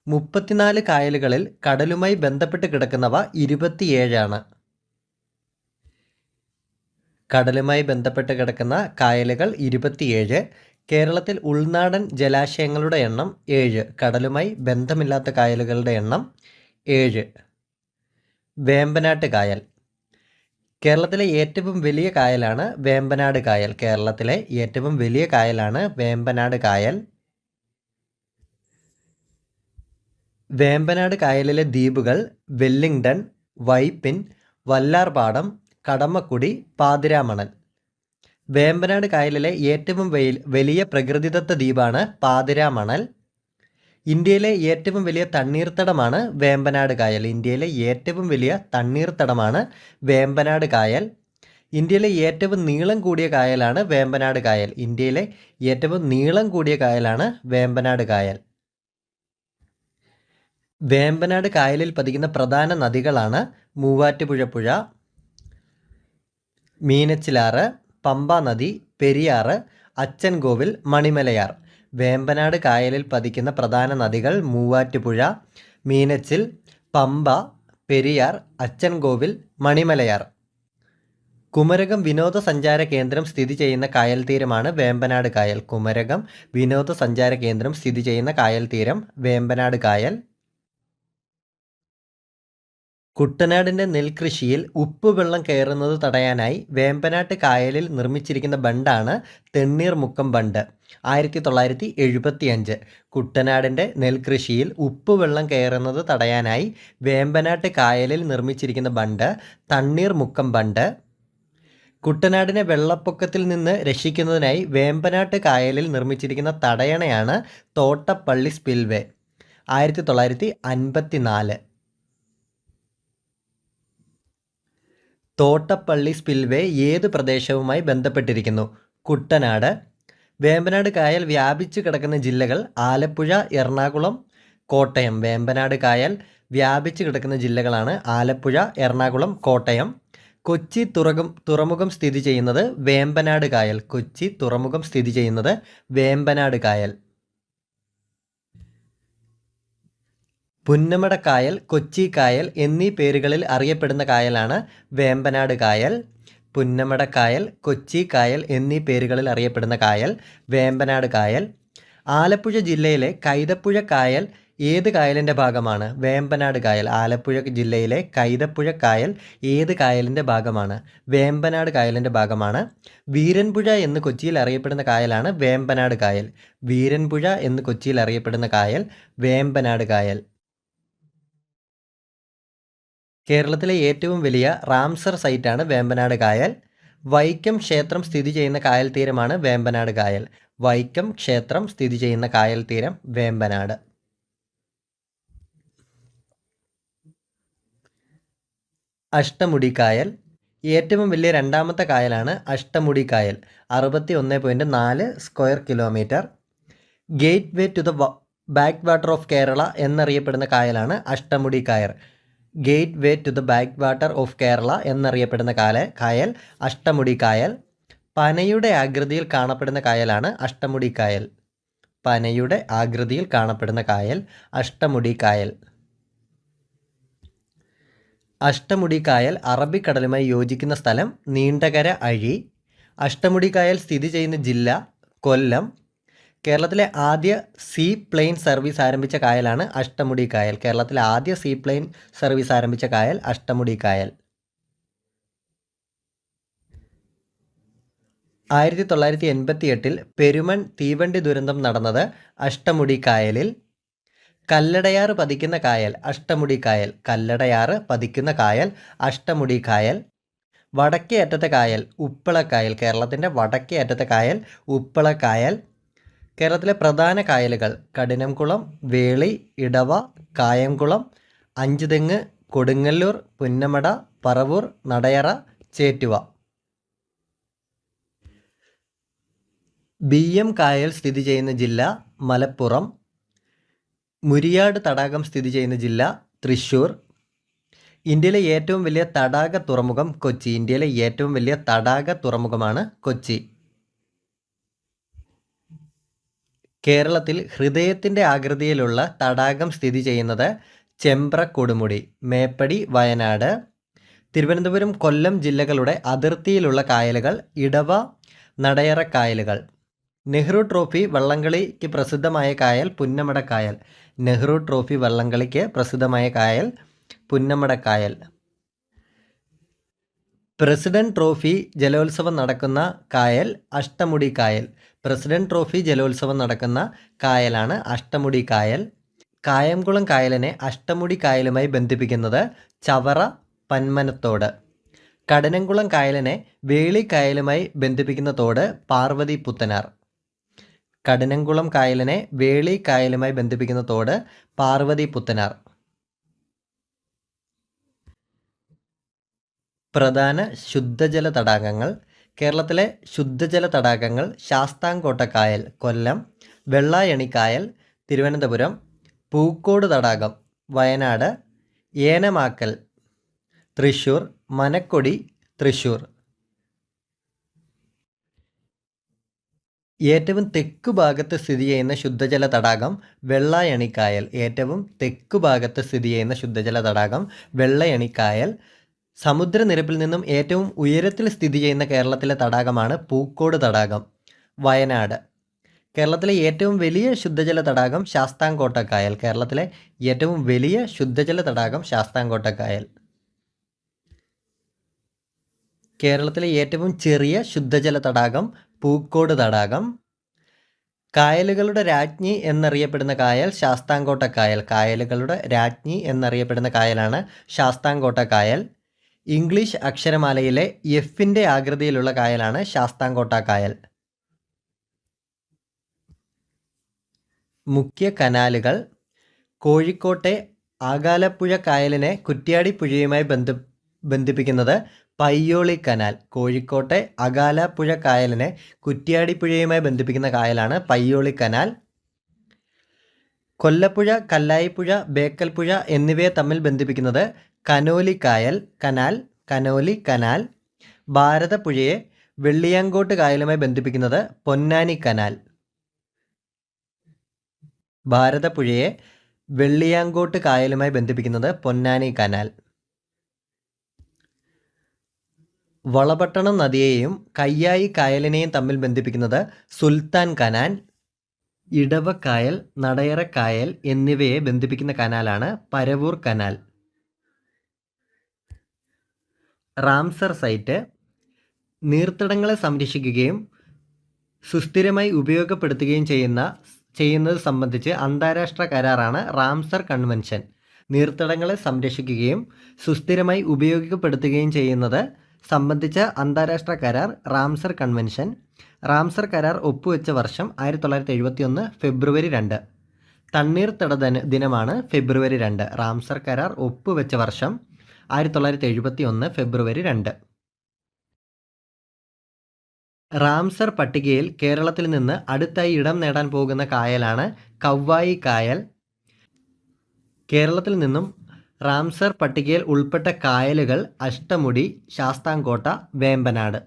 34 കായലുകളിൽ കടലുമായി ബന്ധപ്പെട്ട് കിടക്കുന്നവ 27 കടലുമായി ബന്ധപ്പെട്ട് കിടക്കുന്ന കായലുകൾ 27. കേരളത്തിൽ ഉൾനാടൻ ജലാശയങ്ങളുടെ എണ്ണം 7. കടലുമായി ബന്ധമില്ലാത്ത കായലുകളുടെ എണ്ണം 7. വേമ്പനാട്ട് കായൽ. കേരളത്തിലെ ഏറ്റവും വലിയ കായലാണ് വേമ്പനാട് കായൽ. കേരളത്തിലെ ഏറ്റവും വലിയ കായലാണ് വേമ്പനാട് കായൽ. വേമ്പനാട് കായലിലെ ദ്വീപുകൾ വെല്ലിംഗ്ടൺ, വൈപ്പിൻ, വല്ലാർപാടം, കടമ്മക്കുടി, പാതിരാമണൽ. വേമ്പനാട് കായലിലെ ഏറ്റവും വലിയ പ്രകൃതിദത്ത ദ്വീപാണ് പാതിരാമണൽ. ഇന്ത്യയിലെ ഏറ്റവും വലിയ തണ്ണീർത്തടമാണ് വേമ്പനാട് കായൽ. ഇന്ത്യയിലെ ഏറ്റവും വലിയ തണ്ണീർത്തടമാണ് വേമ്പനാട് കായൽ. ഇന്ത്യയിലെ ഏറ്റവും നീളം കൂടിയ കായലാണ് വേമ്പനാട് കായൽ. ഇന്ത്യയിലെ ഏറ്റവും നീളം കൂടിയ കായലാണ് വേമ്പനാട് കായൽ. വേമ്പനാട് കായലിൽ പതിക്കുന്ന പ്രധാന നദികളാണ് മൂവാറ്റുപുഴ പുഴ, മീനച്ചിലാറ്, പമ്പ നദി, പെരിയാറ്, അച്ചൻകോവിൽ, മണിമലയാർ. വേമ്പനാട് കായലിൽ പതിക്കുന്ന പ്രധാന നദികൾ മൂവാറ്റുപുഴ, മീനച്ചിൽ, പമ്പ, പെരിയാർ, അച്ചൻകോവിൽ, മണിമലയാർ. കുമരകം വിനോദസഞ്ചാര കേന്ദ്രം സ്ഥിതി ചെയ്യുന്ന കായൽ തീരമാണ് വേമ്പനാട് കായൽ. കുമരകം വിനോദസഞ്ചാര കേന്ദ്രം സ്ഥിതി ചെയ്യുന്ന കായൽ തീരം വേമ്പനാട് കായൽ. കുട്ടനാടിൻ്റെ നെൽകൃഷിയിൽ ഉപ്പുവെള്ളം കയറുന്നത് തടയാനായി വേമ്പനാട്ട് കായലിൽ നിർമ്മിച്ചിരിക്കുന്ന ബണ്ടാണ് തെണ്ണീർമുക്കം ബണ്ട്. 1975. കുട്ടനാടിൻ്റെ നെൽകൃഷിയിൽ ഉപ്പുവെള്ളം കയറുന്നത് തടയാനായി വേമ്പനാട്ട് കായലിൽ നിർമ്മിച്ചിരിക്കുന്ന ബണ്ട് തണ്ണീർമുക്കം ബണ്ട്. കുട്ടനാടിനെ വെള്ളപ്പൊക്കത്തിൽ നിന്ന് രക്ഷിക്കുന്നതിനായി വേമ്പനാട്ട് കായലിൽ നിർമ്മിച്ചിരിക്കുന്ന തടയണയാണ് തോട്ടപ്പള്ളി സ്പിൽവേ. 1954. തോട്ടപ്പള്ളി സ്പിൽവേ ഏത് പ്രദേശവുമായി ബന്ധപ്പെട്ടിരിക്കുന്നു? കുട്ടനാട്. വേമ്പനാട് കായൽ വ്യാപിച്ചു കിടക്കുന്ന ജില്ലകൾ ആലപ്പുഴ, എറണാകുളം, കോട്ടയം. വേമ്പനാട് കായൽ വ്യാപിച്ചു കിടക്കുന്ന ജില്ലകളാണ് ആലപ്പുഴ, എറണാകുളം, കോട്ടയം. കൊച്ചി തുറമുഖം സ്ഥിതി ചെയ്യുന്നത് വേമ്പനാട് കായൽ. കൊച്ചി തുറമുഖം സ്ഥിതി ചെയ്യുന്നത് വേമ്പനാട് കായൽ. പുന്നമട കായൽ, കൊച്ചി കായൽ എന്നീ പേരുകളിൽ അറിയപ്പെടുന്ന കായലാണ് വേമ്പനാട് കായൽ. പുന്നമട കായൽ, കൊച്ചി കായൽ എന്നീ പേരുകളിൽ അറിയപ്പെടുന്ന കായൽ വേമ്പനാട് കായൽ. ആലപ്പുഴ ജില്ലയിലെ കൈതപ്പുഴ കായൽ ഏത് കായലിൻ്റെ ഭാഗമാണ്? വേമ്പനാട് കായൽ. ആലപ്പുഴ ജില്ലയിലെ കൈതപ്പുഴ കായൽ ഏത് കായലിൻ്റെ ഭാഗമാണ്? വേമ്പനാട് കായലിൻ്റെ ഭാഗമാണ്. വീരൻപുഴ എന്ന് കൊച്ചിയിൽ അറിയപ്പെടുന്ന കായലാണ് വേമ്പനാട് കായൽ. വീരൻപുഴ എന്ന് കൊച്ചിയിൽ അറിയപ്പെടുന്ന കായൽ വേമ്പനാട് കായൽ. കേരളത്തിലെ ഏറ്റവും വലിയ റാംസർ സൈറ്റാണ് വേമ്പനാട് കായൽ. വൈക്കം ക്ഷേത്രം സ്ഥിതി ചെയ്യുന്ന കായൽ തീരമാണ് വേമ്പനാട് കായൽ. വൈക്കം ക്ഷേത്രം സ്ഥിതി ചെയ്യുന്ന കായൽ തീരം വേമ്പനാട്. അഷ്ടമുടി കായൽ. ഏറ്റവും വലിയ രണ്ടാമത്തെ കായലാണ് അഷ്ടമുടി കായൽ, 61.4 square kilometre. Gateway to the backwater of Kerala എന്നറിയപ്പെടുന്ന കായലാണ് അഷ്ടമുടി കായൽ. Gateway to the backwater of Kerala എന്നറിയപ്പെടുന്ന കായൽ അഷ്ടമുടി കായൽ. പനയുടെ ആകൃതിയിൽ കാണപ്പെടുന്ന കായലാണ് അഷ്ടമുടി കായൽ. പനയുടെ ആകൃതിയിൽ കാണപ്പെടുന്ന കായൽ അഷ്ടമുടി കായൽ. അഷ്ടമുടി കായൽ അറബിക്കടലുമായി യോജിക്കുന്ന സ്ഥലം നീണ്ടകര അഴി. അഷ്ടമുടി കായൽ സ്ഥിതി ചെയ്യുന്ന ജില്ല കൊല്ലം. കേരളത്തിലെ ആദ്യ സീ പ്ലെയിൻ സർവീസ് ആരംഭിച്ച കായലാണ് അഷ്ടമുടി കായൽ. കേരളത്തിലെ ആദ്യ സീ പ്ലെയിൻ സർവീസ് ആരംഭിച്ച കായൽ അഷ്ടമുടി കായൽ. 1988 പെരുമൺ തീവണ്ടി ദുരന്തം നടന്നത് അഷ്ടമുടി കായലിൽ. കല്ലടയാറ് പതിക്കുന്ന കായൽ അഷ്ടമുടി കായൽ. കല്ലടയാറ് പതിക്കുന്ന കായൽ അഷ്ടമുടി കായൽ. വടക്കേ അറ്റത്തെ കായൽ ഉപ്പളക്കായൽ. കേരളത്തിൻ്റെ വടക്കേ അറ്റത്തെ കായൽ ഉപ്പളക്കായൽ. കേരളത്തിലെ പ്രധാന കായലുകൾ കഠിനംകുളം, വേളി, ഇടവ, കായംകുളം, അഞ്ചുതെങ്ങ്, കൊടുങ്ങല്ലൂർ, പുന്നമട, പറവൂർ, നടയറ, ചേറ്റുവ. ബിയ്യം കായൽ സ്ഥിതി ചെയ്യുന്ന ജില്ല മലപ്പുറം. മുരിയാട് തടാകം സ്ഥിതി ചെയ്യുന്ന ജില്ല തൃശ്ശൂർ. ഇന്ത്യയിലെ ഏറ്റവും വലിയ തടാക തുറമുഖം കൊച്ചി. ഇന്ത്യയിലെ ഏറ്റവും വലിയ തടാക തുറമുഖമാണ് കൊച്ചി. കേരളത്തിൽ ഹൃദയത്തിൻ്റെ ആകൃതിയിലുള്ള തടാകം സ്ഥിതി ചെയ്യുന്നത് ചെമ്പ്ര കൊടുമുടി, മേപ്പടി, വയനാട്. തിരുവനന്തപുരം, കൊല്ലം ജില്ലകളുടെ അതിർത്തിയിലുള്ള കായലുകൾ ഇടവ, നടയറ കായലുകൾ. നെഹ്റു ട്രോഫി വള്ളംകളിക്ക് പ്രസിദ്ധമായ കായൽ പുന്നമട കായൽ. നെഹ്റു ട്രോഫി വള്ളംകളിക്ക് പ്രസിദ്ധമായ കായൽ പുന്നമട കായൽ. പ്രസിഡന്റ് ട്രോഫി ജലോത്സവം നടക്കുന്ന കായൽ അഷ്ടമുടി കായൽ. പ്രസിഡന്റ് ട്രോഫി ജലോത്സവം നടക്കുന്ന കായലാണ് അഷ്ടമുടി കായൽ. കായംകുളം കായലിനെ അഷ്ടമുടി കായലുമായി ബന്ധിപ്പിക്കുന്നത് ചവറ പന്മനത്തോട്. കഠിനംകുളം കായലിനെ വേളി കായലുമായി ബന്ധിപ്പിക്കുന്ന തോട് പാർവതി പുത്തനാർ. കഠിനംകുളം കായലിനെ വേളി കായലുമായി ബന്ധിപ്പിക്കുന്ന തോട് പാർവതി പുത്തനാർ. പ്രധാന ശുദ്ധജല തടാകങ്ങൾ. കേരളത്തിലെ ശുദ്ധജല തടാകങ്ങൾ ശാസ്താംകോട്ട കായൽ കൊല്ലം, വെള്ളായണി കായൽ തിരുവനന്തപുരം, പൂക്കോട് തടാകം വയനാട്, ഏനമാക്കൽ തൃശ്ശൂർ, മനക്കൊടി തൃശ്ശൂർ. ഏറ്റവും തെക്കു ഭാഗത്ത് സ്ഥിതി ചെയ്യുന്ന ശുദ്ധജല തടാകം വെള്ളായണിക്കായൽ. ഏറ്റവും തെക്കു ഭാഗത്ത് സ്ഥിതി ചെയ്യുന്ന ശുദ്ധജല തടാകം വെള്ളയണിക്കായൽ. സമുദ്രനിരപ്പിൽ നിന്നും ഏറ്റവും ഉയരത്തിൽ സ്ഥിതി ചെയ്യുന്ന കേരളത്തിലെ തടാകമാണ് പൂക്കോട് തടാകം വയനാട്. കേരളത്തിലെ ഏറ്റവും വലിയ ശുദ്ധജല തടാകം ശാസ്താംകോട്ട കായൽ. കേരളത്തിലെ ഏറ്റവും വലിയ ശുദ്ധജല തടാകം ശാസ്താംകോട്ട കായൽ. കേരളത്തിലെ ഏറ്റവും ചെറിയ ശുദ്ധജല തടാകം പൂക്കോട് തടാകം. കായലുകളുടെ രാജ്ഞി എന്നറിയപ്പെടുന്ന കായൽ ശാസ്താംകോട്ട കായൽ. കായലുകളുടെ രാജ്ഞി എന്നറിയപ്പെടുന്ന കായലാണ് ശാസ്താംകോട്ട കായൽ. ഇംഗ്ലീഷ് അക്ഷരമാലയിലെ എഫിൻ്റെ ആകൃതിയിലുള്ള കായലാണ് ശാസ്താംകോട്ട കായൽ. മുഖ്യ കനാലുകൾ. കോഴിക്കോട്ടെ ആകാലപ്പുഴ കായലിനെ കുറ്റ്യാടിപ്പുഴയുമായി ബന്ധിപ്പിക്കുന്നത് പയ്യോളി കനാൽ. കോഴിക്കോട്ടെ അകാലപ്പുഴ കായലിനെ കുറ്റ്യാടിപ്പുഴയുമായി ബന്ധിപ്പിക്കുന്ന കായലാണ് പയ്യോളി കനാൽ. കൊല്ലപ്പുഴ, കല്ലായിപ്പുഴ, ബേക്കൽപ്പുഴ എന്നിവയെ തമ്മിൽ ബന്ധിപ്പിക്കുന്നത് കനോലി കനാൽ. ഭാരതപ്പുഴയെ വെള്ളിയാങ്കോട്ട് കായലുമായി ബന്ധിപ്പിക്കുന്നത് പൊന്നാനി കനാൽ. ഭാരതപ്പുഴയെ വെള്ളിയാങ്കോട്ട് കായലുമായി ബന്ധിപ്പിക്കുന്നത് പൊന്നാനി കനാൽ. വളപട്ടണം നദിയെയും കയ്യായി കായലിനെയും തമ്മിൽ ബന്ധിപ്പിക്കുന്നത് സുൽത്താൻ കനാൽ. ഇടവക്കായൽ, നടയറ കായൽ എന്നിവയെ ബന്ധിപ്പിക്കുന്ന കനാലാണ് പരവൂർ കനാൽ. Ramsar site. നീർത്തടങ്ങളെ സംരക്ഷിക്കുകയും സുസ്ഥിരമായി ഉപയോഗപ്പെടുത്തുകയും ചെയ്യുന്നത് സംബന്ധിച്ച് അന്താരാഷ്ട്ര കരാറാണ് റാംസർ കൺവെൻഷൻ. നീർത്തടങ്ങളെ സംരക്ഷിക്കുകയും സുസ്ഥിരമായി ഉപയോഗപ്പെടുത്തുകയും ചെയ്യുന്നത് സംബന്ധിച്ച അന്താരാഷ്ട്ര കരാർ റാംസർ കൺവെൻഷൻ. റാംസർ കരാർ ഒപ്പുവെച്ച വർഷം 1971 ഫെബ്രുവരി 2. തണ്ണീർത്തട ദിനമാണ് ഫെബ്രുവരി 2. റാംസർ കരാർ ഒപ്പുവെച്ച വർഷം 1971 ഫെബ്രുവരി 2. റാംസർ പട്ടികയിൽ കേരളത്തിൽ നിന്ന് അടുത്തായി ഇടം നേടാൻ പോകുന്ന കായലാണ് കവ്വായി കായൽ. കേരളത്തിൽ നിന്നും റാംസർ പട്ടികയിൽ ഉൾപ്പെട്ട കായലുകൾ അഷ്ടമുടി, ശാസ്താംകോട്ട, വേമ്പനാട്.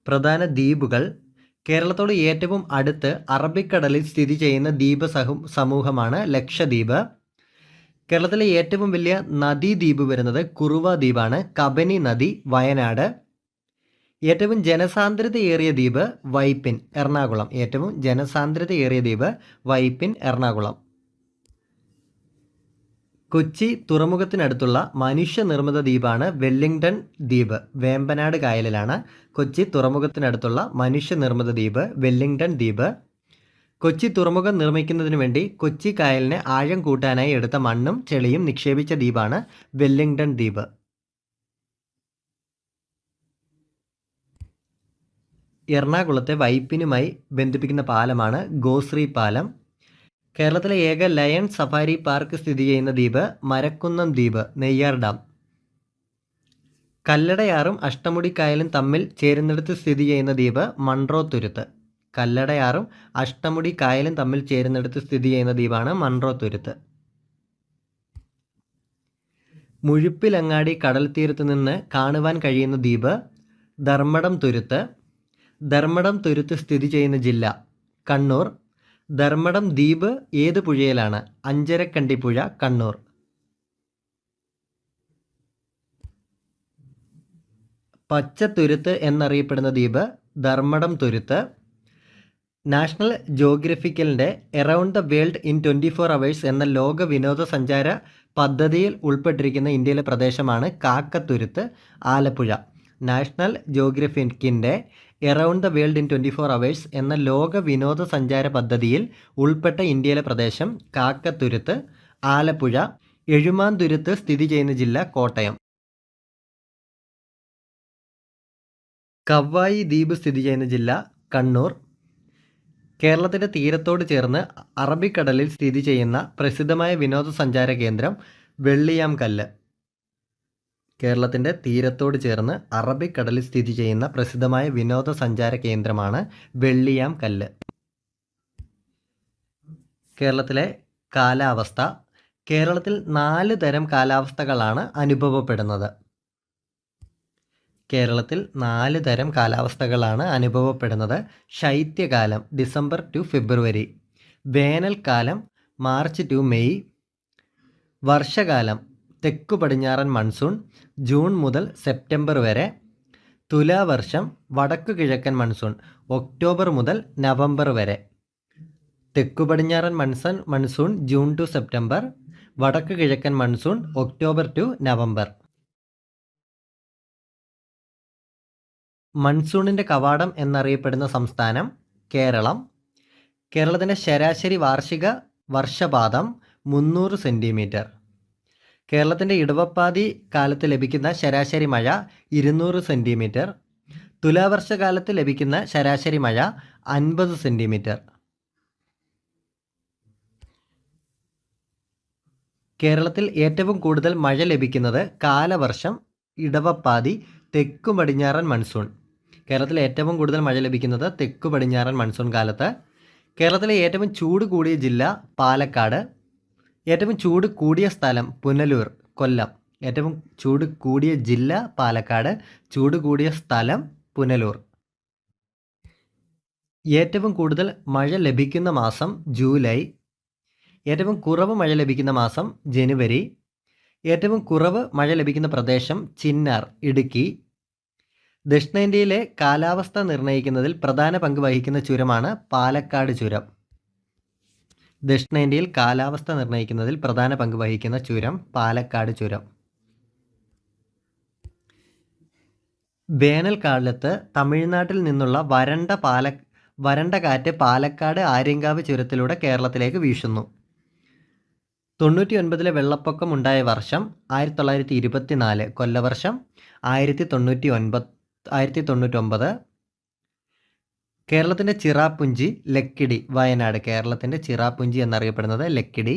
പ്രധാന ദ്വീപുകൾ. കേരളത്തോട് ഏറ്റവും അടുത്ത് അറബിക്കടലിൽ സ്ഥിതി ചെയ്യുന്ന ദ്വീപ സമൂഹമാണ് ലക്ഷദ്വീപ്. കേരളത്തിലെ ഏറ്റവും വലിയ നദീദ്വീപ് വരുന്നത് കുറുവ ദ്വീപാണ്. കബനി നദി, വയനാട്. ഏറ്റവും ജനസാന്ദ്രതയേറിയ ദ്വീപ് വൈപ്പിൻ, എറണാകുളം. ഏറ്റവും ജനസാന്ദ്രതയേറിയ ദ്വീപ് വൈപ്പിൻ, എറണാകുളം. കൊച്ചി തുറമുഖത്തിനടുത്തുള്ള മനുഷ്യനിർമ്മിത ദ്വീപാണ് വെല്ലിംഗ്ടൺ ദ്വീപ്. വേമ്പനാട് കായലിലാണ് കൊച്ചി തുറമുഖത്തിനടുത്തുള്ള മനുഷ്യനിർമ്മിത ദ്വീപ് വെല്ലിംഗ്ടൺ ദ്വീപ്. കൊച്ചി തുറമുഖം നിർമ്മിക്കുന്നതിന് വേണ്ടി കൊച്ചി കായലിനെ ആഴം കൂട്ടാനായി എടുത്ത മണ്ണും ചെളിയും നിക്ഷേപിച്ച ദ്വീപാണ് വെല്ലിംഗ്ടൺ ദ്വീപ്. എറണാകുളത്തെ വൈപ്പിനുമായി ബന്ധിപ്പിക്കുന്ന പാലമാണ് ഗോശ്രീ പാലം. കേരളത്തിലെ ഏക ലയൺ സഫാരി പാർക്ക് സ്ഥിതി ചെയ്യുന്ന ദ്വീപ് മരക്കുന്നം ദ്വീപ്, നെയ്യാർ ഡാം. കല്ലടയാറും അഷ്ടമുടിക്കായലും തമ്മിൽ ചേരുന്നിടത്ത് സ്ഥിതി ചെയ്യുന്ന ദ്വീപ് മൺട്രോ തുരുത്ത്. കല്ലടയാറും അഷ്ടമുടി കായലും തമ്മിൽ ചേരുന്നിടത്ത് സ്ഥിതി ചെയ്യുന്ന ദ്വീപാണ് മൺട്രോ തുരുത്ത്. മുഴുപ്പിലങ്ങാടി കടൽ തീരത്ത് നിന്ന് കാണുവാൻ കഴിയുന്ന ദ്വീപ് ധർമ്മടം തുരുത്ത്. ധർമ്മടം തുരുത്ത് സ്ഥിതി ചെയ്യുന്ന ജില്ല കണ്ണൂർ. ധർമ്മടം ദ്വീപ് ഏത് പുഴയിലാണ്? അഞ്ചരക്കണ്ടി പുഴ, കണ്ണൂർ. പച്ചത്തുരുത്ത് എന്നറിയപ്പെടുന്ന ദ്വീപ് ധർമ്മടം തുരുത്ത്. നാഷണൽ ജോഗ്രഫിക്കലിൻ്റെ Around the World in 24 hours എന്ന ലോക വിനോദസഞ്ചാര പദ്ധതിയിൽ ഉൾപ്പെട്ടിരിക്കുന്ന ഇന്ത്യയിലെ പ്രദേശമാണ് കാക്കത്തുരുത്ത്, ആലപ്പുഴ. നാഷണൽ ജോഗ്രഫിക്കിൻ്റെ Around the World in 24 hours എന്ന ലോക വിനോദസഞ്ചാര പദ്ധതിയിൽ ഉൾപ്പെട്ട ഇന്ത്യയിലെ പ്രദേശം കാക്കത്തുരുത്ത്, ആലപ്പുഴ. എഴുമാന്തുരുത്ത് സ്ഥിതി ചെയ്യുന്ന ജില്ല കോട്ടയം. കവ്വായി ദ്വീപ് സ്ഥിതി ചെയ്യുന്ന ജില്ല കണ്ണൂർ. കേരളത്തിൻ്റെ തീരത്തോട് ചേർന്ന് അറബിക്കടലിൽ സ്ഥിതി ചെയ്യുന്ന പ്രസിദ്ധമായ വിനോദസഞ്ചാര കേന്ദ്രം വെള്ളിയാംകല്ല്. കേരളത്തിൻ്റെ തീരത്തോട് ചേർന്ന് അറബിക്കടലിൽ സ്ഥിതി ചെയ്യുന്ന പ്രസിദ്ധമായ വിനോദസഞ്ചാര കേന്ദ്രമാണ് വെള്ളിയാംകല്ല്. കേരളത്തിലെ കാലാവസ്ഥ. കേരളത്തിൽ 4 തരം കാലാവസ്ഥകളാണ് അനുഭവപ്പെടുന്നത്. കേരളത്തിൽ 4 തരം കാലാവസ്ഥകളാണ് അനുഭവപ്പെടുന്നത്. ശൈത്യകാലം ഡിസംബർ ടു ഫെബ്രുവരി. വേനൽക്കാലം മാർച്ച് ടു മെയ്. വർഷകാലം തെക്കു പടിഞ്ഞാറൻ മൺസൂൺ ജൂൺ മുതൽ സെപ്റ്റംബർ വരെ. തുലാവർഷം വടക്കു കിഴക്കൻ മൺസൂൺ ഒക്ടോബർ മുതൽ നവംബർ വരെ. തെക്കു പടിഞ്ഞാറൻ മൺസൂൺ ജൂൺ ടു സെപ്റ്റംബർ. വടക്കു കിഴക്കൻ മൺസൂൺ ഒക്ടോബർ ടു നവംബർ. മൺസൂണിൻ്റെ കവാടം എന്നറിയപ്പെടുന്ന സംസ്ഥാനം കേരളം. കേരളത്തിൻ്റെ ശരാശരി വാർഷിക വർഷപാതം 300 സെൻറ്റിമീറ്റർ. കേരളത്തിൻ്റെ ഇടവപ്പാതി കാലത്ത് ലഭിക്കുന്ന ശരാശരി മഴ 200 സെൻറ്റിമീറ്റർ. തുലാവർഷകാലത്ത് ലഭിക്കുന്ന ശരാശരി മഴ 50 സെൻറ്റിമീറ്റർ. കേരളത്തിൽ ഏറ്റവും കൂടുതൽ മഴ ലഭിക്കുന്നത് കാലവർഷം, ഇടവപ്പാതി, തെക്കു പടിഞ്ഞാറൻ മൺസൂൺ. കേരളത്തിൽ ഏറ്റവും കൂടുതൽ മഴ ലഭിക്കുന്നത് തെക്കു പടിഞ്ഞാറൻ മൺസൂൺ കാലത്ത്. കേരളത്തിലെ ഏറ്റവും ചൂട് കൂടിയ ജില്ല പാലക്കാട്. ഏറ്റവും ചൂട് കൂടിയ സ്ഥലം പുനലൂർ, കൊല്ലം. ഏറ്റവും ചൂട് കൂടിയ ജില്ല പാലക്കാട്, ചൂട് കൂടിയ സ്ഥലം പുനലൂർ. ഏറ്റവും കൂടുതൽ മഴ ലഭിക്കുന്ന മാസം ജൂലൈ. ഏറ്റവും കുറവ് മഴ ലഭിക്കുന്ന മാസം ജനുവരി. ഏറ്റവും കുറവ് മഴ ലഭിക്കുന്ന പ്രദേശം ചിന്നാർ, ഇടുക്കി. ദക്ഷിണേന്ത്യയിലെ കാലാവസ്ഥ നിർണ്ണയിക്കുന്നതിൽ പ്രധാന പങ്ക് വഹിക്കുന്ന ചുരമാണ് പാലക്കാട് ചുരം. ദക്ഷിണേന്ത്യയിൽ കാലാവസ്ഥ നിർണ്ണയിക്കുന്നതിൽ പ്രധാന പങ്ക് വഹിക്കുന്ന ചുരം പാലക്കാട് ചുരം. വേനൽക്കാലത്ത് തമിഴ്നാട്ടിൽ നിന്നുള്ള വരണ്ട കാറ്റ് പാലക്കാട് ആര്യങ്കാവ് ചുരത്തിലൂടെ കേരളത്തിലേക്ക് വീശുന്നു. 99 വെള്ളപ്പൊക്കം ഉണ്ടായ വർഷം 1924. കൊല്ലവർഷം 1999. കേരളത്തിൻ്റെ ചിറാപ്പുഞ്ചി ലക്കിടി, വയനാട്. കേരളത്തിൻ്റെ ചിറാപ്പുഞ്ചി എന്നറിയപ്പെടുന്നത് ലക്കിടി.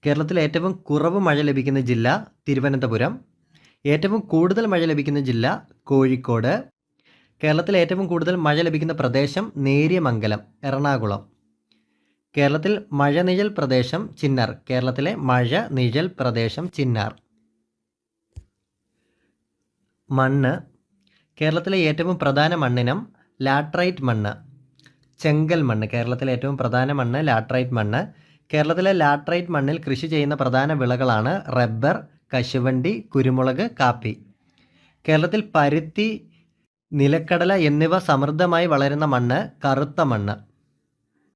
കേരളത്തിൽ ഏറ്റവും കുറവ് മഴ ലഭിക്കുന്ന ജില്ല തിരുവനന്തപുരം. ഏറ്റവും കൂടുതൽ മഴ ലഭിക്കുന്ന ജില്ല കോഴിക്കോട്. കേരളത്തിൽ ഏറ്റവും കൂടുതൽ മഴ ലഭിക്കുന്ന പ്രദേശം നേര്യമംഗലം, എറണാകുളം. കേരളത്തിൽ മഴനിഴൽ പ്രദേശം ചിന്നാർ. കേരളത്തിലെ മഴനിഴൽ പ്രദേശം ചിന്നാർ. മണ്ണ്. കേരളത്തിലെ ഏറ്റവും പ്രധാന മണ്ണിനം ലാട്രൈറ്റ് മണ്ണ്, ചെങ്കൽ മണ്ണ്. കേരളത്തിലെ ഏറ്റവും പ്രധാന മണ്ണ് ലാട്രൈറ്റ് മണ്ണ്. കേരളത്തിലെ ലാട്രൈറ്റ് മണ്ണിൽ കൃഷി ചെയ്യുന്ന പ്രധാന വിളകളാണ് റബ്ബർ, കശുവണ്ടി, കുരുമുളക്, കാപ്പി. കേരളത്തിൽ പരുത്തി, നിലക്കടല എന്നിവ സമൃദ്ധമായി വളരുന്ന മണ്ണ് കറുത്ത മണ്ണ്.